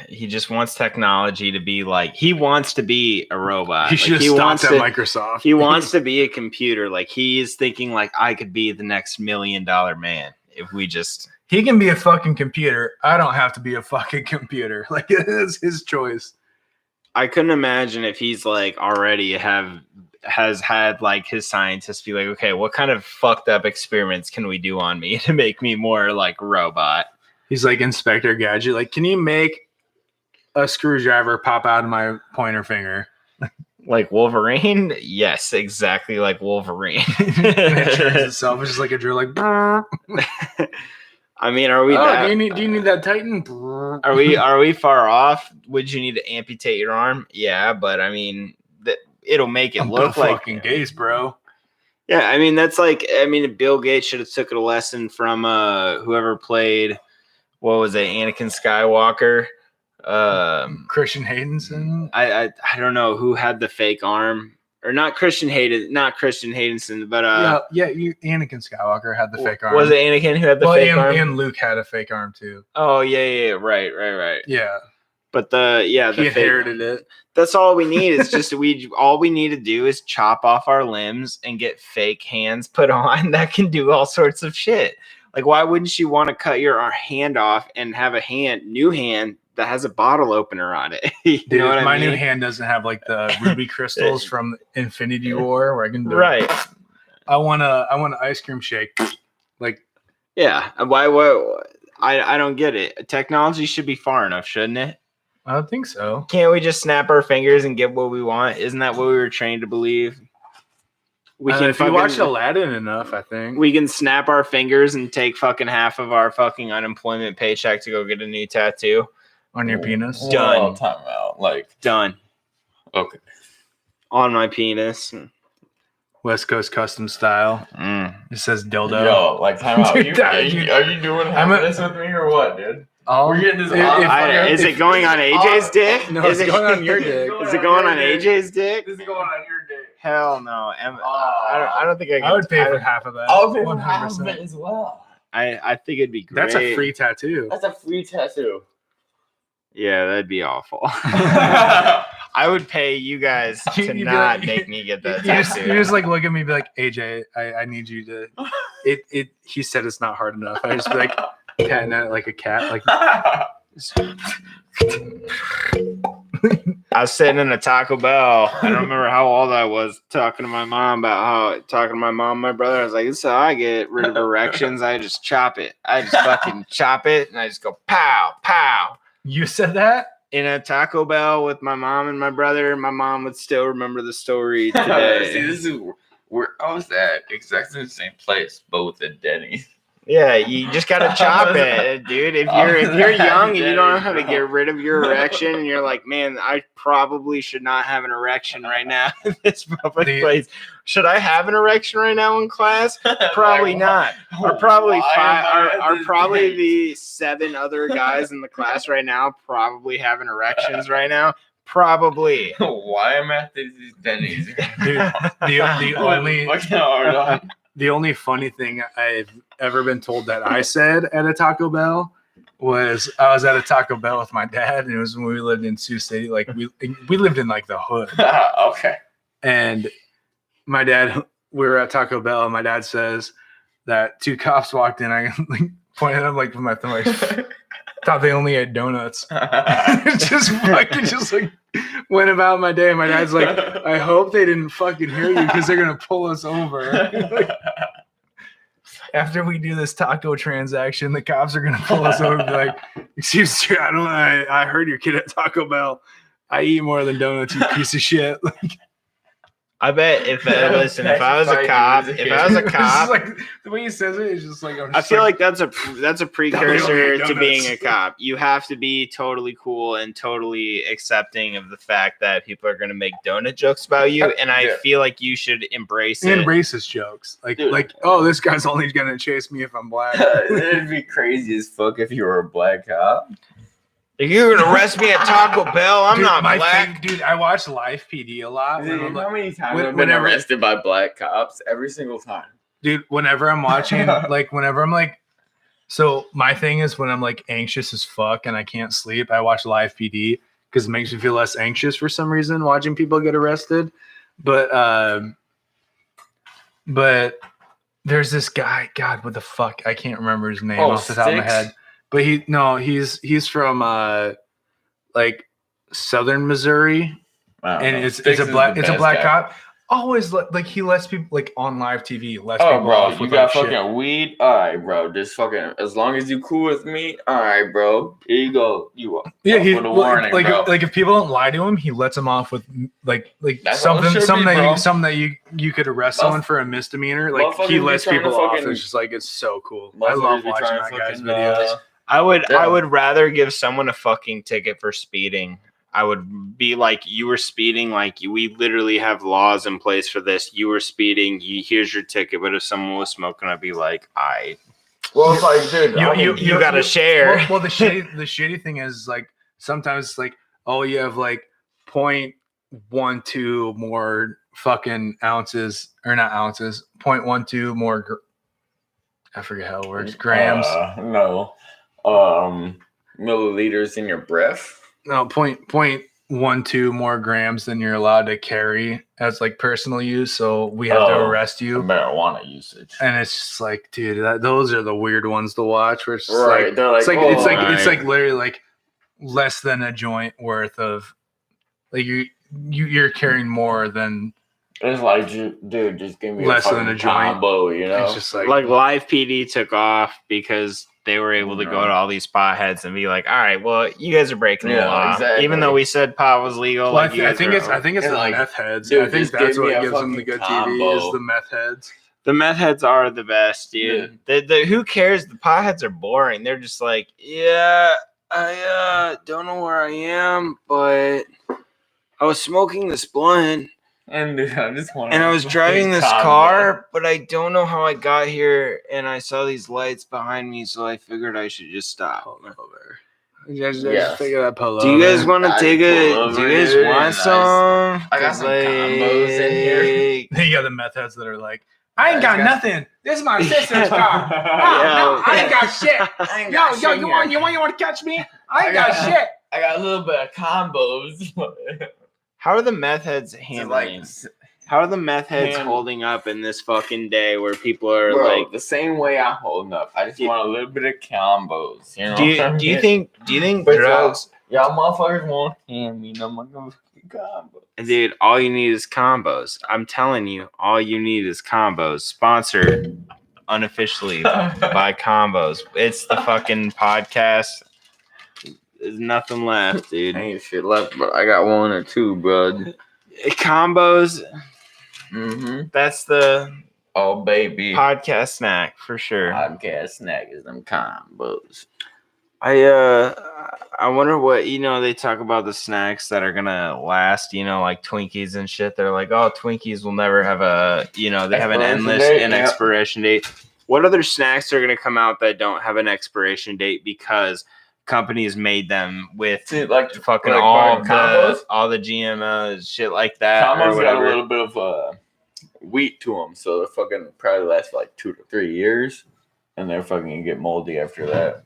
he just wants technology to be like he wants to be a robot. He Like, should have stopped at Microsoft. He wants to be a computer. Like he's thinking like I could be the next $1 million man if we just He can be a fucking computer. I don't have to be a fucking computer. Like, it's his choice. I couldn't imagine if he's like already has had like his scientists be like, okay, what kind of fucked up experiments can we do on me to make me more like robot? He's like Inspector Gadget. Like, can you make a screwdriver pop out of my pointer finger? Like Wolverine? Yes, exactly like Wolverine. And it turns itself. It's just like a drill, like, brrr. I mean, are we do you need that Titan? are we far off? Would you need to amputate your arm? Yeah, but I mean, it'll make it look like fucking gaze, bro. Yeah, I mean Bill Gates should have took a lesson from whoever played what was it, Anakin Skywalker. Christian Haydenson. I don't know who had the fake arm. Or not Christian Haydenson, but Anakin Skywalker had the fake arm. Was it Anakin who had the fake arm? And Luke had a fake arm too. Oh yeah, right. Yeah, But the he fake, inherited it. that's all we need is just all we need to do is chop off our limbs and get fake hands put on that can do all sorts of shit. Like why wouldn't you want to cut your hand off and have a new hand that has a bottle opener on it? You Dude, know what I my mean? new hand doesn't have like the ruby crystals from Infinity War where I can do Right. I want an ice cream shake. Like, Yeah. Why I don't get it. Technology should be far enough, shouldn't it? I don't think so. Can't we just snap our fingers and get what we want? Isn't that what we were trained to believe? We can if you watch Aladdin enough, I think. we can snap our fingers and take fucking half of our fucking unemployment paycheck to go get a new tattoo. On your penis. Done. Oh, time out. Like, Done. okay. On my penis. West Coast custom style. It says dildo. Yo, like, time out. Dude, Are you doing I'm this with me or what, dude? We're getting this on fire. Is it going on AJ's dick? No, is it's it going on your dick. Is it going on AJ's dick? This is going on your dick. Hell no. I don't think I can. I would pay for half of that. I'll pay for half of 100%. it as well. I think it'd be great. That's a free tattoo. That's a free tattoo. Yeah, that'd be awful. I would pay you guys to You'd be not like- make me get that You just, tattoo. you just like look at me and be like, AJ, I need you to. He said it's not hard enough. I just be like patting at it like a cat. Like I was sitting in a Taco Bell. I don't remember how old I was, talking to my mom and my brother. I was like, "This is how I get rid of erections. I just chop it. I just fucking chop it, and I just go pow pow." you said that. In a Taco Bell with my mom and my brother. My mom would still remember the story today. See, this is where I was at exactly the same place, but with a Denny's. Yeah, you just gotta chop it, dude. If you're young and you don't know how to get rid of your erection, and you're like, man, I probably should not have an erection right now in this public Dude. place. Should I have an erection right now in class? Probably not. Or probably Why five. am I at Are this probably place? the 7 other guys in the class right now probably having erections right now? Probably. Why am I at these Denny's? Dude, the only Fucking hard on. the only funny thing I've ever been told that I said at a Taco Bell was I was at a Taco Bell with my dad, and it was when we lived in Sioux City. Like we lived in like the hood, Okay. and my dad, we were at Taco Bell, and my dad says that 2 cops walked in. I like pointed at them like with my thumb, like thought they only had donuts. Just fucking just like went about my day. And my dad's like, I hope they didn't fucking hear you because they're gonna pull us over. Like, after we do this taco transaction, the cops are gonna pull us over and be like, excuse me, I heard your kid at Taco Bell. I eat more than donuts, you piece of shit. I bet if I was a cop, It's just like the way he says it is just like I feel like that's a precursor donuts. to being a cop. You have to be totally cool and totally accepting of the fact that people are going to make donut jokes about you, and I Yeah. feel like you should embrace he it. embraces jokes. Dude. Like, oh, this guy's only gonna chase me if I'm black. It'd be crazy as fuck if you were a black cop. If you're going to arrest me at Taco Bell, I'm Dude, not my black. dude, I watch Live PD a lot. when I'm like- How many times when- have I been whenever- arrested by black cops? Every single time. dude, whenever I'm watching, so my thing is when I'm like anxious as fuck and I can't sleep, I watch Live PD because it makes me feel less anxious for some reason watching people get arrested. But there's this guy, God, what the fuck? I can't remember his name Oh, off the top of my Styx? head. But he's from like southern Missouri. And it's a black cop. Always like he lets people like on live TV. Lets Oh, people bro, off you with got like, fucking shit. weed? All right, bro. Just fucking, as long as you cool with me, all right, bro. Here you go. You up. Yeah, Up he with a warning, like bro. if people don't lie to him, he lets them off with like That's all it should something be, bro. that you could arrest someone for a misdemeanor. Like Motherfuckers he be lets trying to people off. fucking- It's just like it's so cool. I Motherfuckers love be watching trying that to guy's fucking, videos. I Yeah. would rather give someone a fucking ticket for speeding. I would be like, you were speeding, like we literally have laws in place for this. You were speeding, here's your ticket. But if someone was smoking, I'd be like, Well, it's like, dude, you gotta share. Well, the shitty thing is like sometimes like you have like 0.12 more fucking ounces or not ounces, 0.12 more. I forget how it works. Grams. No. Milliliters in your breath. No, 0.12 more grams than you're allowed to carry as like personal use. So we have to arrest you. Marijuana usage. And it's just like, dude, those are the weird ones to watch. Where it's just Right. like, They're like, it's like literally like less than a joint worth of like you're carrying more than it's like, dude, just give me Less a than a fucking joint. combo, you know? it's just like, Like Live PD took off because they were able to go to all these potheads and be like, all right, well, you guys are breaking the Yeah, law. exactly. Even though we said pot was legal. well, like you I guys think were- it's And the like, meth heads. dude, I think just that's give me what a gives them the fucking good TV is combo. the meth heads. the meth heads are the best, dude. The who cares? The potheads are boring. They're just like, yeah, I don't know where I am, but I was smoking this blunt. And dude, I just want. And I was driving this car, but I don't know how I got here. And I saw these lights behind me, so I figured I should just stop. Just Yeah. figure that pull Do you guys over. want to I take pull a? over, Do you guys dude, want and some? I got some combos in here. You got the meth heads that are like, I ain't got I got- nothing. This is my sister's car. Yeah. No, I ain't got shit. I ain't Yo, got shit you here. want to catch me? I ain't got shit. I got a little bit of combos. How are the meth heads Just handling? How are the meth heads Man. holding up in this fucking day where people are Bro, like? the same way I'm holding up. I just want a little bit of combos. You know? Do what I'm you saying? think But drugs? Y'all motherfuckers won't hand me no motherfucking combos. Dude, all you need is combos. I'm telling you, all you need is combos. Sponsored unofficially by combos. It's the fucking podcast. There's nothing left, dude. Ain't shit left, but I got one or two, bud. Combos, Mm-hmm. that's the Oh, baby. podcast snack for sure. Podcast snack is them combos. I wonder what, they talk about the snacks that are gonna last, like Twinkies and shit. They're like, oh, Twinkies will never have they have an Expiration endless date, yeah. expiration date. What other snacks are gonna come out that don't have an expiration date because companies made them with See, like fucking like all combos? the GMOs, shit like that, or Combos got a whatever. little bit of wheat to them, so they're fucking probably last for like 2 to 3 years, and they're fucking gonna get moldy after that.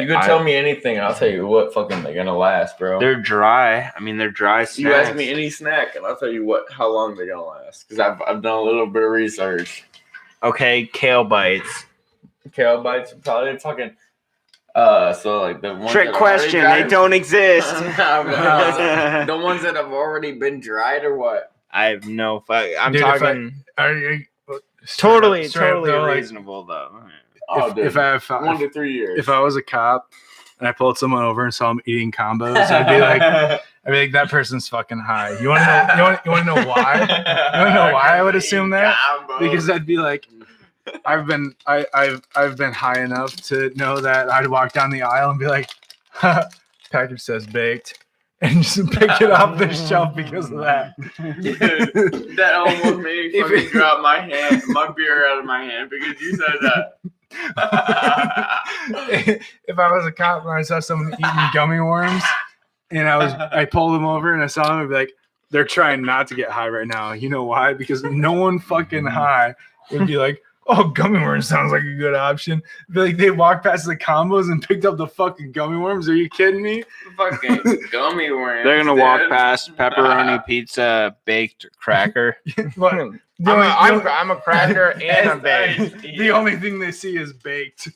You could tell me anything, and I'll tell you what fucking they're gonna last, bro. they're dry. I mean, they're dry snacks. You ask me any snack, and I'll tell you how long they're gonna last. Because I've done a little bit of research. Okay, kale bites. Kale bites are probably fucking. So like the ones Trick that are question. already They dried- don't exist. The ones that have already been dried or what? I have no fuck. I'm Dude, if talking Are you totally straight up, though, like, reasonable though. Oh, dude. if I 1 to 3 years. if I was a cop and I pulled someone over and saw him eating combos, I'd be like, that person's fucking high. You want to know? You want to know why? You want to know why I would assume that? Because I'd be like, I've been high enough to know that I'd walk down the aisle and be like, package says baked, and just pick it off the shelf because of that. Dude, that almost made me If fucking it- drop my beer out of my hand because you said that. If I was a cop and I saw someone eating gummy worms and I pulled them over and I saw them, I'd be like, they're trying not to get high right now. You know why? Because no one fucking high would be like, oh, gummy worms sounds like a good option. Be like, they walked past the combos and picked up the fucking gummy worms. Are you kidding me? Fucking gummy worms. They're gonna walk dude. past pepperoni pizza baked cracker. What? I'm a cracker and I'm baked. The only thing they see is baked.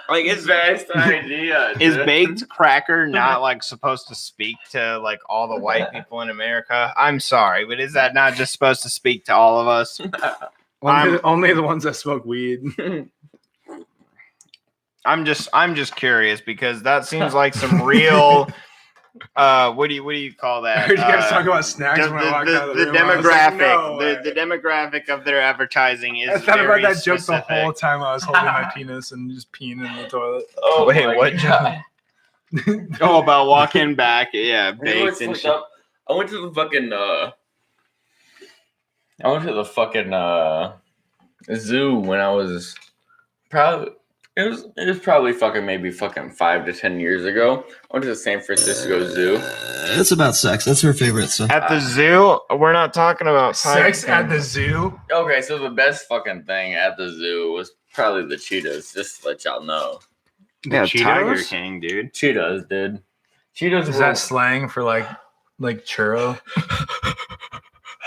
Like It's best idea. is dude. baked cracker not like supposed to speak to like all the white people in America? I'm sorry, but is that not just supposed to speak to all of us? Only the ones that smoke weed. I'm just curious because that seems like some real what do you call I that? heard you guys talk about snacks when I walked out of the room. I was like, demographic, no way. the demographic of their advertising is I thought about very that joke the specific. whole time I was holding my penis and just peeing in the toilet. Oh, Wait, my what God. Oh, about walking back, yeah, You know what's baked and fucked shit. up? I went to the fucking zoo when I was probably it was probably fucking maybe fucking 5 to 10 years ago. I went to the San Francisco Zoo. It's about sex. That's her favorite stuff. At the zoo, we're not talking about Sex Tiger at the zoo? Okay, so the best fucking thing at the zoo was probably the cheetahs, just to let y'all know. Yeah, The Tiger Cheetos? King, dude. Cheetahs, dude. Cheetahs Is were that slang for like churro?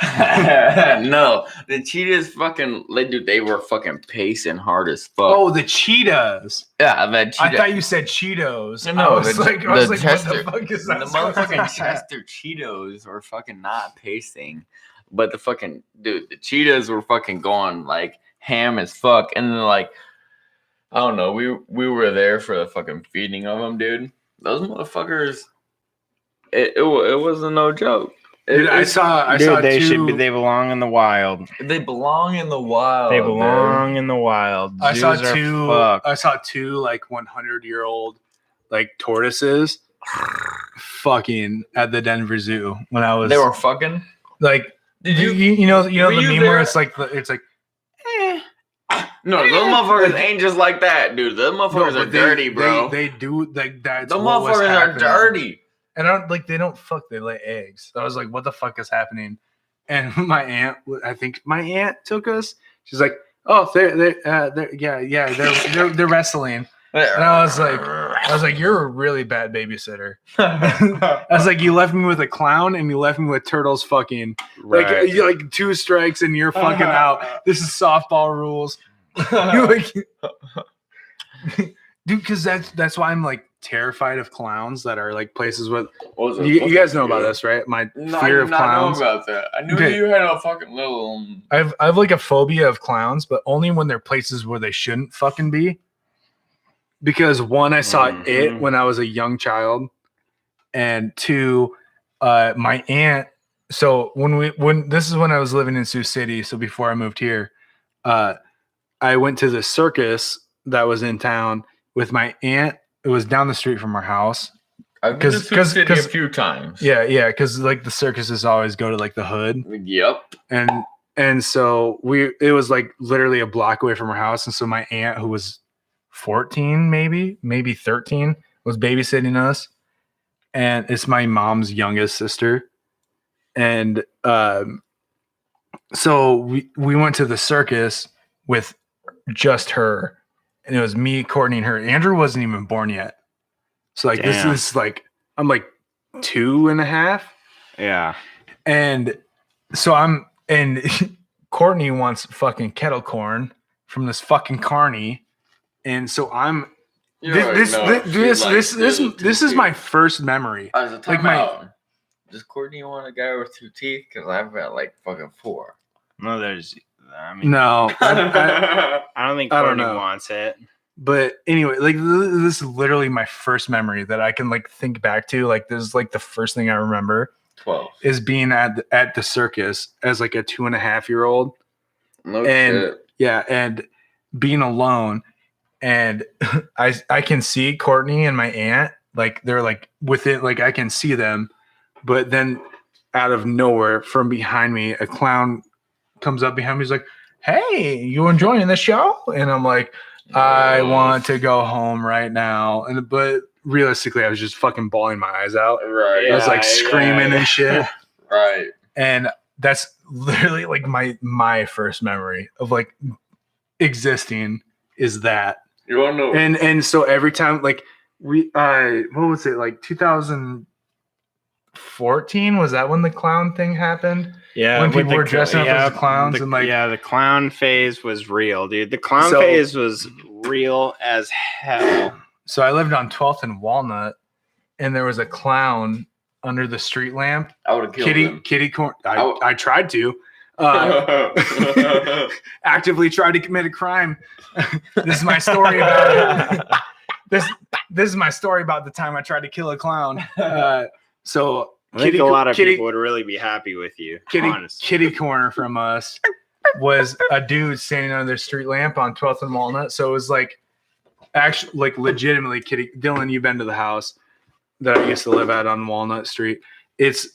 no, the cheetahs fucking dude, they were fucking pacing hard as fuck. Oh, the cheetahs. yeah, that cheetah. I thought you said Cheetos. No, I was the- like, the what the Chester- fuck is the that? motherfucking Chester Cheetos were fucking not pacing, but the fucking dude, the cheetahs were fucking going like ham as fuck, and then like I don't know, we were there for the fucking feeding of them, dude. Those motherfuckers, it wasn't no joke. Dude, I saw two. They belong in the wild. They belong in the wild. They belong in the wild. I saw Zoos are two. fucked. I saw two like 100-year-old like tortoises fucking at the Denver Zoo when I was. They were fucking. Like, Did you know were the you meme there? where it's like No, those motherfuckers ain't just like that, dude. Those motherfuckers are but dirty, bro. They do like that's Those what was motherfuckers are happening. dirty. And I don't like they don't fuck, they lay eggs. So I was like, what the fuck is happening? And my aunt, I think my aunt took us. She's like, oh, they're wrestling. And I was like, you're a really bad babysitter. I was like, you left me with a clown and you left me with turtles fucking Right. like 2 strikes and you're fucking out. This is softball rules. You're like, dude, because that's why I'm like terrified of clowns that are like places with you guys know about this, right? My fear of clowns. I know about that. I knew Okay. you had a fucking little. I have like a phobia of clowns, but only when they're places where they shouldn't fucking be. Because 1, I saw it when I was a young child, and 2, my aunt. So when this is when I was living in Sioux City, so before I moved here, I went to the circus that was in town with my aunt. It was down the street from our house. I've been to Sioux City a 'cause- few times. Yeah, because like the circuses always go to like the hood, Yep. and so it was like literally a block away from our house, and so my aunt, who was 14, maybe 13, was babysitting us, and it's my mom's youngest sister, and so we went to the circus with just her, and it was me, Courtney, and her. Andrew wasn't even born yet, so like Damn. this is like I'm like 2.5. Yeah. And so and Courtney wants fucking kettle corn from this fucking carny. And so this is my first memory. Like does Courtney want a guy with 2 teeth? Because I've got like fucking 4. No, I mean, No, I don't think I don't Courtney know. wants it. but anyway, like this is literally my first memory that I can like think back to. Like this is like the first thing I remember 12. is being at the circus as like a 2.5-year-old. No And shit. yeah, and being alone, and I can see Courtney and my aunt, like they're like within, like I can see them, but then out of nowhere from behind me, a clown comes up behind me. He's like, "Hey, you enjoying the show?" And I'm like, "I want to go home right now." But realistically, I was just fucking bawling my eyes out. Right. I was like Yeah, screaming yeah. and shit. Right. And that's literally like my first memory of like existing is that. You want to know? And so every time like what was it, like 2014, was that when the clown thing happened? Yeah, When with people were dressing up as clowns and, like- the clown phase was real, dude. The clown So- phase was real as hell. So I lived on 12th and Walnut, and there was a clown under the street lamp. I would have killed him. Kitty corn. I- I tried to. Actively tried to commit a crime. This is my story about it. This is my story about the time I tried to kill a clown. So I think a lot of kitty, people would really be happy with you. honestly. kitty corner from us was a dude standing under the street lamp on 12th and Walnut. So it was like actually like legitimately kitty. Dylan, you've been to the house that I used to live at on Walnut Street. It's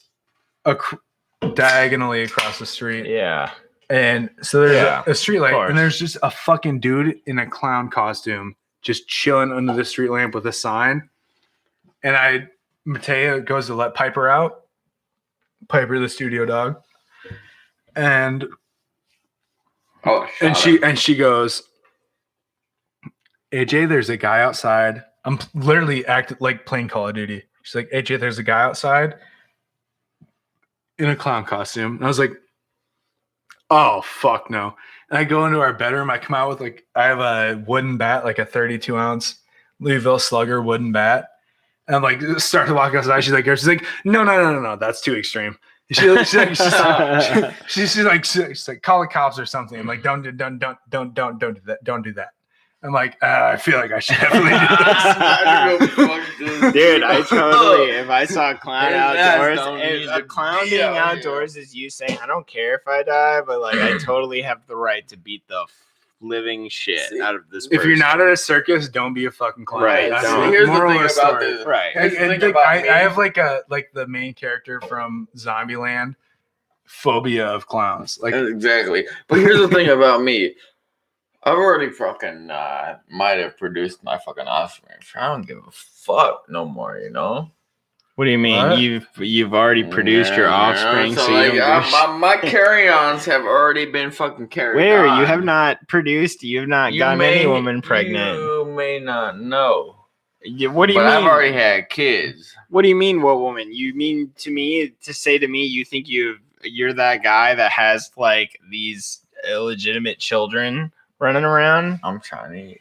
diagonally across the street. Yeah. And so there's Yeah, a street light, course. and there's just a fucking dude in a clown costume just chilling under the street lamp with a sign. And Mateo goes to let Piper out. Piper, the studio dog. And she goes, AJ, there's a guy outside. I'm literally acting like playing Call of Duty. She's like, AJ, there's a guy outside in a clown costume. And I was like, oh, fuck no. And I go into our bedroom. I come out with I have a wooden bat, like a 32-ounce Louisville Slugger wooden bat. And I'm like, start to walk outside. She's like, no, that's too extreme. She's like, call the cops or something. I'm like, don't do that. Don't do that. I'm like, I feel like I should definitely do this. Dude, I totally, if I saw a clown His ass outdoors, don't need a to clown be being out outdoors is you saying, I don't care if I die, but like, I totally have the right to beat the living shit out of this person. If you're not at a circus, don't be a fucking clown. Right, That's don't. the Here's the moral thing of the about story. this. Right. Here's the And thing like, about I me. have like the main character from Zombieland phobia of clowns. Like, Exactly. But here's the thing about me. I've already fucking might have produced my fucking offspring. I don't give a fuck no more, you know? What do you mean? What? You've already produced your offspring, so like, you don't give a shit. my carry-ons have already been fucking carried Where on. you have not produced, you have not gotten any woman pregnant. You may not know. What do you But mean? I've already had kids. What do you mean, what woman? You mean to say to me, you think you're that guy that has like these illegitimate children running around? I'm Chinese.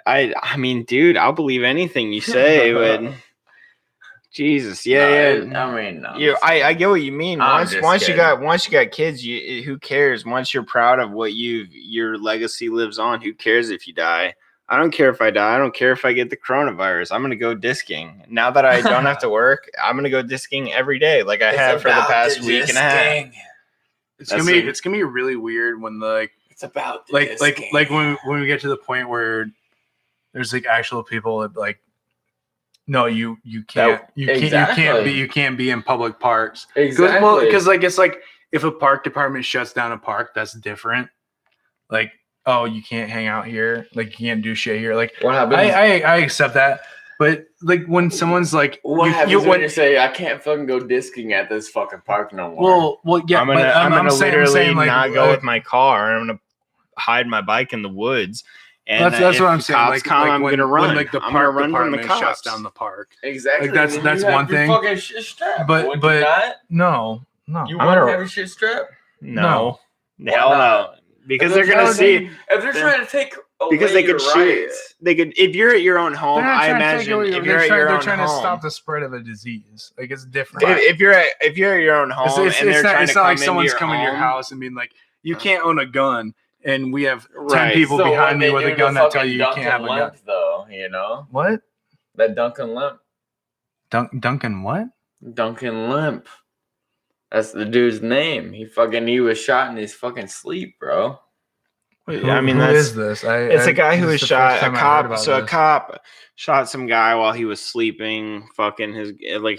I mean, dude, I'll believe anything you say, but Jesus, yeah. I mean, no. I get what you mean. I'm Once just you kidding. got kids, who cares? Once you're proud of what your legacy lives on, who cares if you die? I don't care if I die. I don't care if I get the coronavirus. I'm gonna go disking. Now that I don't have to work, I'm gonna go disking every day, like I have for the past week and a half. it's gonna be really weird when It's about the like when we get to the point where there's like actual people that like, no, you can't be in public parks. Exactly. Because like it's like if a park department shuts down a park, that's different. Like, oh, you can't hang out here, like you can't do shit here. Like, what happens? I accept that, but like when someone's like, What happens when you say I can't fucking go disking at this fucking park no more? Well, yeah, I'm gonna saying, like, not go with my car. I'm gonna hide my bike in the woods. And that's if what I'm the saying. cops Like, come, I'm when, gonna run. When, like the I'm park gonna run from the department cops. shuts down the park. Exactly. Like, that's Then you have one your thing. Fucking shit strapped. But- Would but- you not? No. You I'm wouldn't gonna- have your shit strapped? No, Why hell no, not? because If they're gonna see. if they're trying to take away Because they your could shoot. rights. They could if you're at your own home. They're not I trying to take imagine away if you're at your they're own trying home. to stop the spread of a disease. Like, it's different. If you're at your own home, It's and they're trying it's to not come like someone's into coming to your home, house and being like, you can't own a gun, and we have 10 Right. people So behind what me they with do a to gun that tell fucking you Duncan can't have a gun. Lemp, though, you know? What? That Duncan Lemp. Duncan what? Duncan Lemp. That's the dude's name. He was shot in his fucking sleep, bro. I mean, who that's is this? it's a guy who was this is the shot. first A time I heard cop. about So a this. cop shot some guy while he was sleeping. Fucking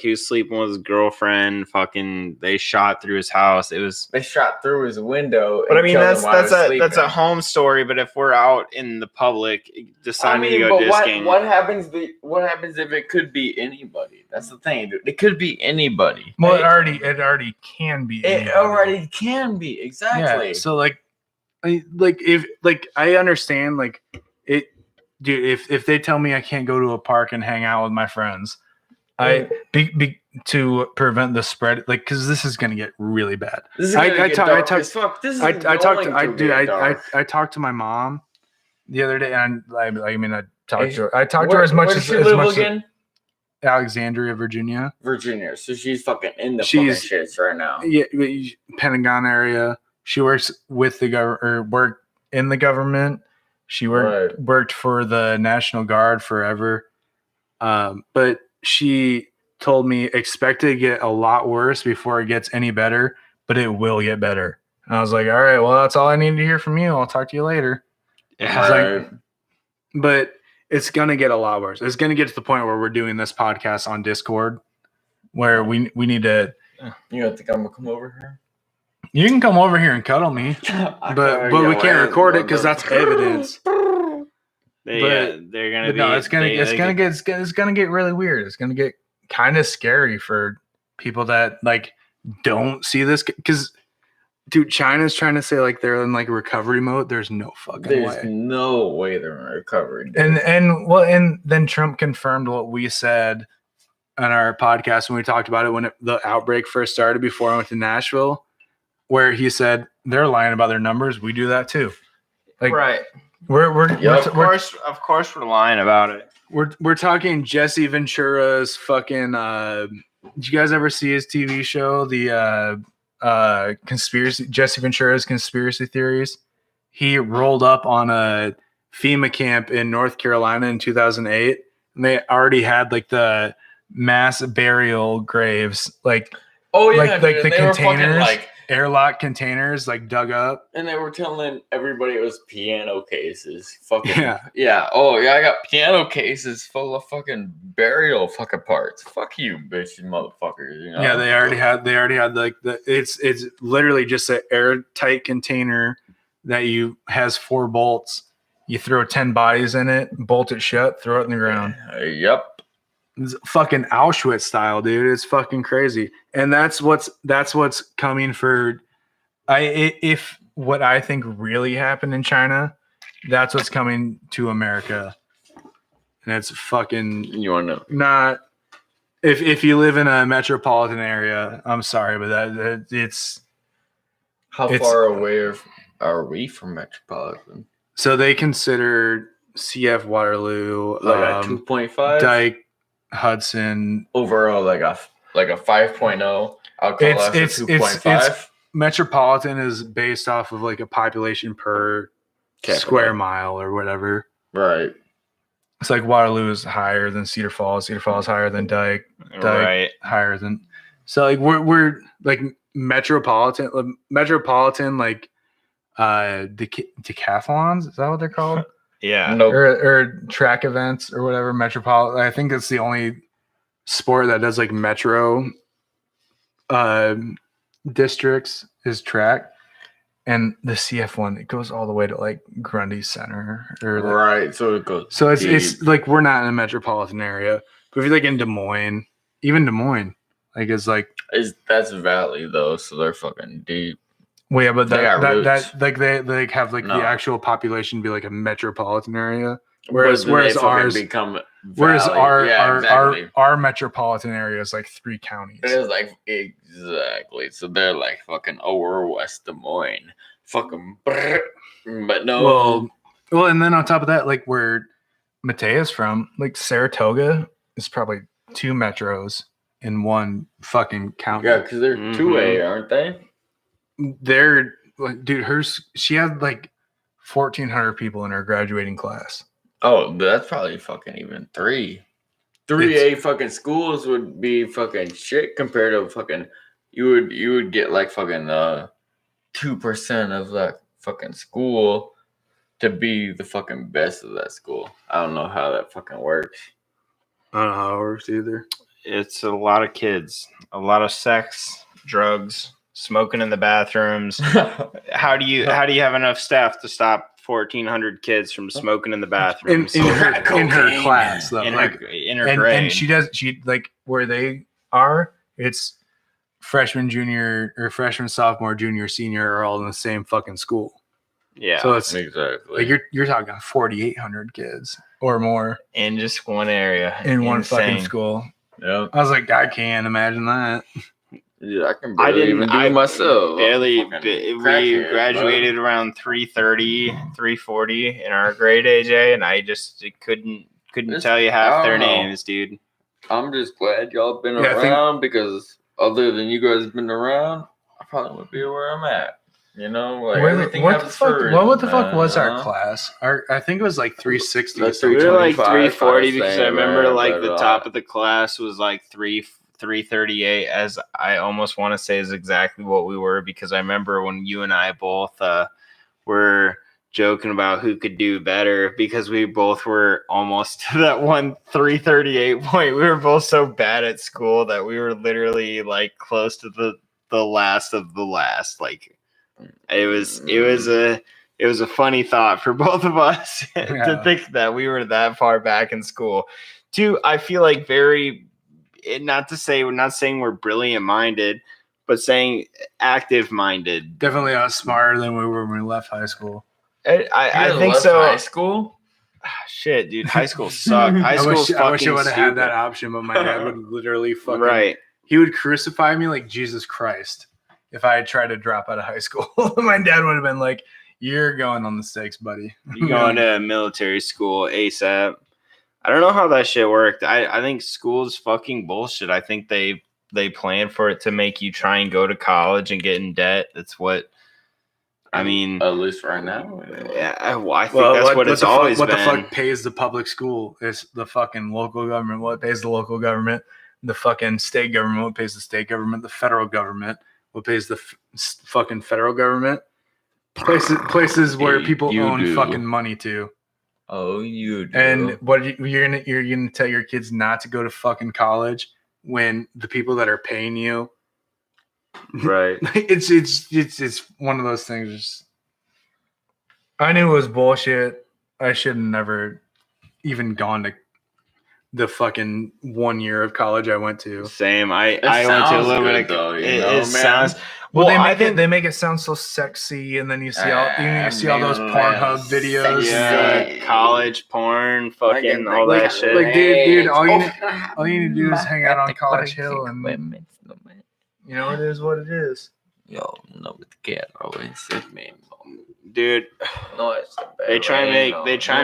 he was sleeping with his girlfriend. Fucking, they shot through his house. It was. They shot through his window. But I and mean, killed that's him while he was that's a sleeping. home story. But if we're out in the public deciding to go but disking, what happens? What happens if it could be anybody? That's the thing, dude. It could be anybody. Well, it already can be. It anybody. already can be exactly. Yeah. So like if I understand like it, dude. If they tell me I can't go to a park and hang out with my friends, to prevent the spread, like, because this is gonna get really bad. This is I talked to my mom the other day, and I talked to her. I talked to her as much as again? Alexandria, Virginia. Virginia. So she's fucking in the She's- fucking shits right now. Yeah, Pentagon area. She works with the government, or worked in the government. She worked for the National Guard forever. But she told me expect it to get a lot worse before it gets any better, but it will get better. And I was like, all right, well, that's all I need to hear from you. I'll talk to you later. yeah. I was like, but it's gonna get a lot worse. It's gonna get to the point where we're doing this podcast on Discord, where we need to. You don't think I'm gonna come over here? You can come over here and cuddle me, but we can't record it because that's evidence. they're gonna But be. no, it's gonna get really weird. It's gonna get kind of scary for people that like don't see this, because dude, China's trying to say like they're in like recovery mode. There's no fucking There's way. no way they're in recovery. And then Trump confirmed what we said on our podcast when we talked about it when the outbreak first started, before I went to Nashville, where he said they're lying about their numbers. We do that too. Like, right. Of Of course, we're lying about it. We're talking Jesse Ventura's fucking. Did you guys ever see his TV show, the conspiracy? Jesse Ventura's conspiracy theories. He rolled up on a FEMA camp in North Carolina in 2008, and they already had like the mass burial graves, like. Oh yeah, like dude, the they were fucking, containers. like airlock containers like dug up. And they were telling everybody it was piano cases. Fucking Yeah. Oh yeah, I got piano cases full of fucking burial fucking parts. Fuck you, bitch, you motherfuckers. You know? Yeah, they already had like it's literally just an airtight container that has 4 bolts. You throw 10 bodies in it, bolt it shut, throw it in the ground. Yep. It's fucking Auschwitz style, dude. It's fucking crazy. And that's what's coming for if what I think really happened in China, that's what's coming to America. And it's fucking You want to know? not if you live in a metropolitan area, I'm sorry, but that it's How far away are we from metropolitan? so they consider CF Waterloo, Like a 2.5? Dyke, Hudson. Overall, like a 5.0. I'll call that It's 2.5. metropolitan is based off of like a population per square mile or whatever. Right. It's like Waterloo is higher than Cedar Falls. Cedar Falls higher than Dyke. Right. Higher than. So like we're like metropolitan like decathlons. Is that what they're called? Yeah. Nope. Or track events or whatever. Metropolitan. I think that's the only sport that does like metro districts is track. And the CF one, it goes all the way to like Grundy Center or like, Right. So it goes. so it's deep. like we're not in a metropolitan area. But if you're like in Des Moines, even Des Moines, like it's like That's Valley though, so they're fucking deep. well, yeah, but They got roots. that like they like have like No. the actual population be like a metropolitan area. But Whereas then they fucking ours become whereas Valley. Exactly. our metropolitan area is like 3 counties. It is like exactly. So they're like fucking we're West Des Moines. Fucking brr. But no. Well, and then on top of that, like where Matea's from, like Saratoga is probably 2 metros in 1 fucking county. Yeah, because they're 2A, aren't they? They're like, dude, she had like 1,400 people in her graduating class. Oh, that's probably fucking even 3. 3A fucking schools would be fucking shit compared to fucking you would get like fucking 2% of that fucking school to be the fucking best of that school. I don't know how that fucking works. I don't know how it works either. It's a lot of kids, a lot of sex, drugs, smoking in the bathrooms. How do you have enough staff to stop 1,400 kids from smoking in the bathrooms? In her class, though. in like, her grade. and she like where they are, it's freshman, junior, or freshman, sophomore, junior, senior are all in the same fucking school. Yeah. So it's Exactly. like you're talking 4,800 kids or more in just one area. in one Insane. fucking school. Yep. I was like, I can't imagine that. Yeah, I can I barely didn't even do I it myself. Barely. I'm fucking We crackhead, graduated around 330, 340 in our grade, AJ, and I just couldn't Just- tell you I half their don't know. names, dude. I'm just glad y'all been Yeah, I think- around because other than you guys been around, I probably would be where I'm at. You know, like everything what the happens fuck? for a What the reason, fuck was man, our class? I think it was like 360. That's We were like 325, 340 I'd because say, I remember man, like but, the top of the class was like 338, as I almost want to say is exactly what we were, because I remember when you and I both were joking about who could do better because we both were almost to that 338 point. We were both so bad at school that we were literally like close to the last of the last. Like it was a funny thought for both of us to Yeah. think that we were that far back in school. Two, I feel like we're not saying we're brilliant minded, but saying active minded. Definitely smarter than we were when we left high school. I You think left so. High school. Shit, dude, high school sucked. High I school's wish I would fucking have had stupid. that option, but my dad would literally fucking Right. He would crucify me like Jesus Christ if I had tried to drop out of high school. My dad would have been like, "You're going on the stakes, buddy. You going to military school ASAP." I don't know how that shit worked. I think school's fucking bullshit. I think they plan for it to make you try and go to college and get in debt. That's what I mean. At least right now. Yeah, I think that's what it's always what been. the fuck pays the public school is the fucking local government. What pays the local government? The fucking state government. What pays the state government? The federal government. what pays the fucking federal government. Places where people You own do. fucking money to. Oh, you do. And what you're gonna tell your kids not to go to fucking college when the people that are paying you, Right. it's one of those things. I knew it was bullshit. I should have never even gone to the fucking 1 year of college I went to. Same. I It went to a sounds little good, bit of though, you it, know, it man. sounds Well, well. they make it sound so sexy, and then you see all those man, Pornhub videos. yeah, college porn, fucking all like- that shit. like, dude, all you Oh, need to do is hang out on College Hill, and you know it is what it is. Yo, no te quiero ese mismo. Dude, No es they try and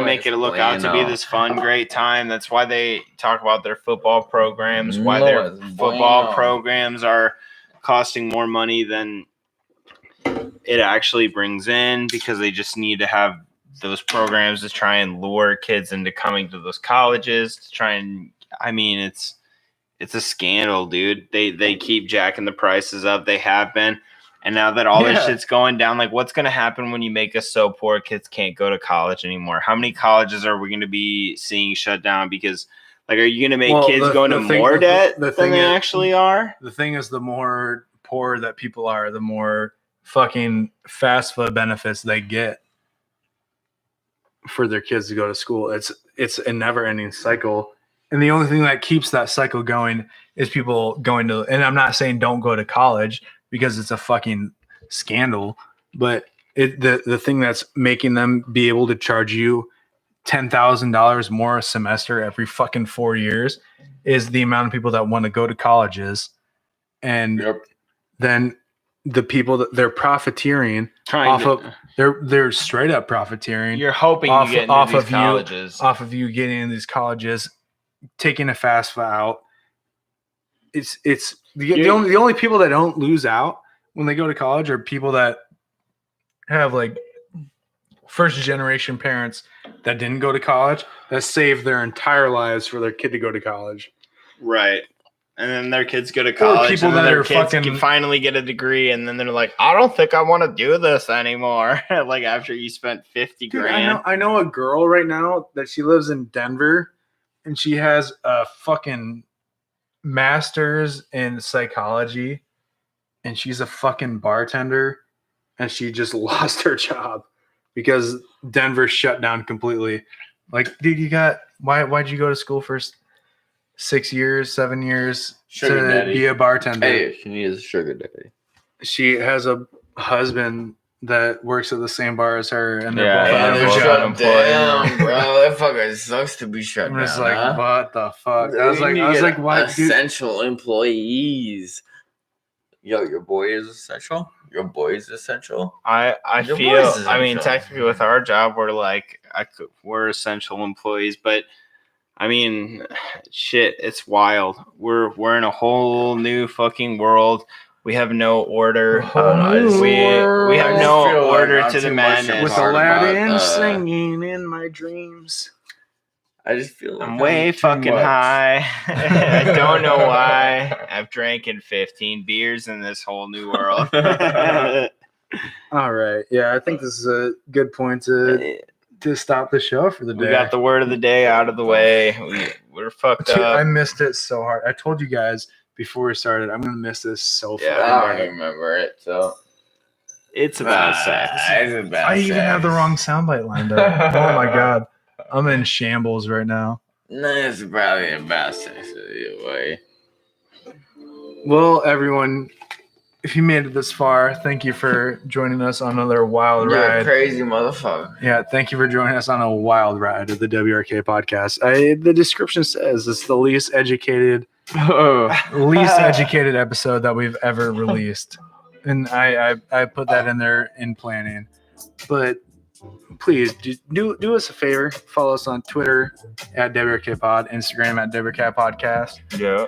make no it look es out to be bueno. this fun, great time. That's why they talk about their football programs. Why No their es football bueno. programs are costing more money than it actually brings in, because they just need to have those programs to try and lure kids into coming to those colleges to try and. I mean, it's a scandal, dude. They keep jacking the prices up. They have been. And now that all this Yeah. shit's going down, like, what's going to happen when you make us so poor kids can't go to college anymore? How many colleges are we going to be seeing shut down? Because, like, are you going to make Well, kids the- go into the thing- more the- debt the than thing they is- actually are? The thing is, the more poor that people are, the more fucking fast food benefits they get for their kids to go to school. It's a never-ending cycle, and the only thing that keeps that cycle going is people going to. And I'm not saying don't go to college, because it's a fucking scandal, but the thing that's making them be able to charge you $10,000 more a semester every fucking 4 years is the amount of people that want to go to colleges, and Yep. then the people that they're profiteering Trying off to, of they're straight up profiteering you're hoping off- you get into off these of you- colleges. off of you getting in these colleges, taking a FAFSA out. It's the only people that don't lose out when they go to college are people that have like first generation parents that didn't go to college, that saved their entire lives for their kid to go to college. Right. And then their kids go to college, people and then that their are kids fucking- can finally get a degree, and then they're like, I don't think I want to do this anymore. Like, after you spent 50 Dude, grand. I know a girl right now that she lives in Denver, and she has a fucking master's in psychology, and she's a fucking bartender, and she just lost her job because Denver shut down completely. Like, dude, why'd you go to school for 6 years, 7 years Sugar to daddy. be a bartender? Hey, she needs a sugar daddy. She has a husband that works at the same bar as her, and they're Yeah, both yeah, out of they're a shut job. unemployed. bro. That fucker sucks to be shut I'm down. just like, huh? what the fuck? I was like, why, dude? Essential employees. Yo, your boy is essential. Your boy is essential. I Your feel, voice is I mean, essential. technically with our job, we're like, we're essential employees, but I mean, shit, it's wild. We're in a whole new fucking world. We have no order. We have I no feel like order I'm to the too much madness. With Part Aladdin about, singing in my dreams. I just feel like I'm way too fucking much. high. I don't know why. I've drank in 15 beers in this whole new world. All right. Yeah, I think this is a good point to stop the show for the day. We got the word of the day out of the way. We're fucked Dude, I up. missed it so hard. I told you guys before we started, I'm gonna miss this so Yeah, fucking I don't bad. remember it, so It's about sex. It's about I even have the sex. wrong soundbite lined up. Oh my god. I'm in shambles right now. No, it's probably about sex either way. Well, everyone, if you made it this far, thank you for joining us on another wild You're a ride. crazy motherfucker. Yeah, thank you for joining us on a wild ride of the WRK podcast. The description says it's the least educated episode that we've ever released, and I put that in there in planning. But please do us a favor, follow us on Twitter at WRK Pod, Instagram at WRK Podcast. Yeah.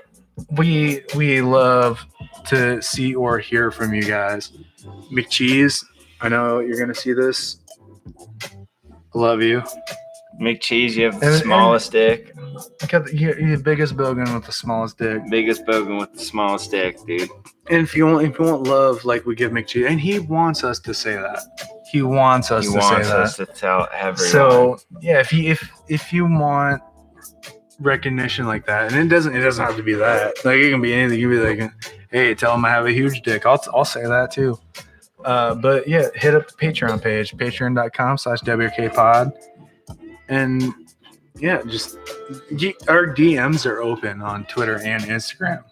We love to see or hear from you guys. McCheese, I know you're gonna see this. I love you. McCheese, you have the And- smallest dick. You're the biggest bogan with the smallest dick. Biggest bogan with the smallest dick, dude. And if you want love, like we give McCheese, and he wants us to say that. He wants us He to wants say that. us to tell everyone. So yeah, if you want recognition like that, and it doesn't have to be that. Like it can be anything. You can be like, hey, tell him I have a huge dick. I'll say that too. But yeah, hit up the Patreon page, patreon.com/WKPod. And yeah, just our DMs are open on Twitter and Instagram.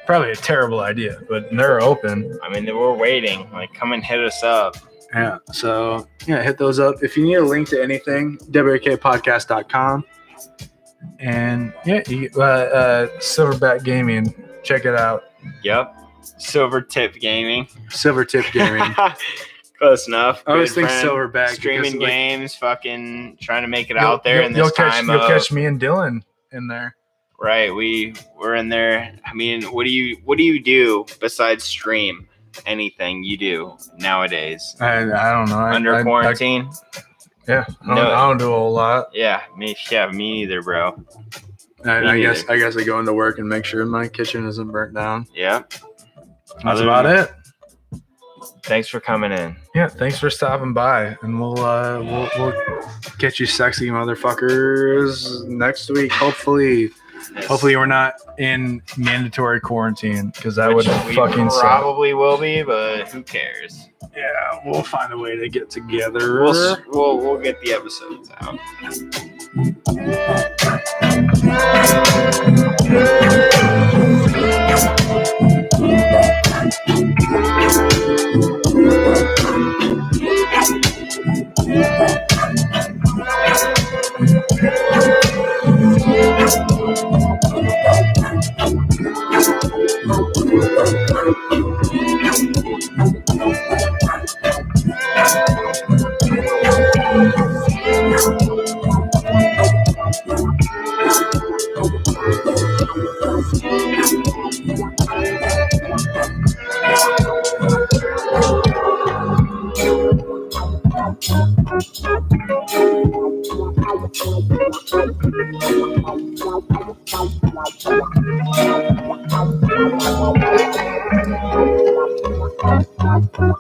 Probably a terrible idea, but they're open. I mean, we're waiting. Like, come and hit us up. Yeah. So yeah, hit those up. If you need a link to anything, WKPodcast.com. And yeah, Silverback Gaming. Check it out. Yep. Silver Tip Gaming. Silver Tip Gaming. Close enough. I always Good think friend. Silverback. Streaming because, like, games, fucking trying to make it out there in this you'll catch, time You'll of catch me and Dylan in there. right. We're in there. I mean, what do you do besides stream? Anything you do nowadays I don't know. under quarantine? Yeah. I No. don't do a whole lot. Yeah, me neither, bro. I Me guess neither. I go into work and make sure my kitchen isn't burnt down. Yeah. That's Other about than- it. Thanks for coming in. Yeah, thanks for stopping by, and we'll get you sexy motherfuckers next week. Hopefully we're not in mandatory quarantine because that would Which we fucking suck. probably will be, but who cares? Yeah, we'll find a way to get together. We'll get the episodes out. Thank you.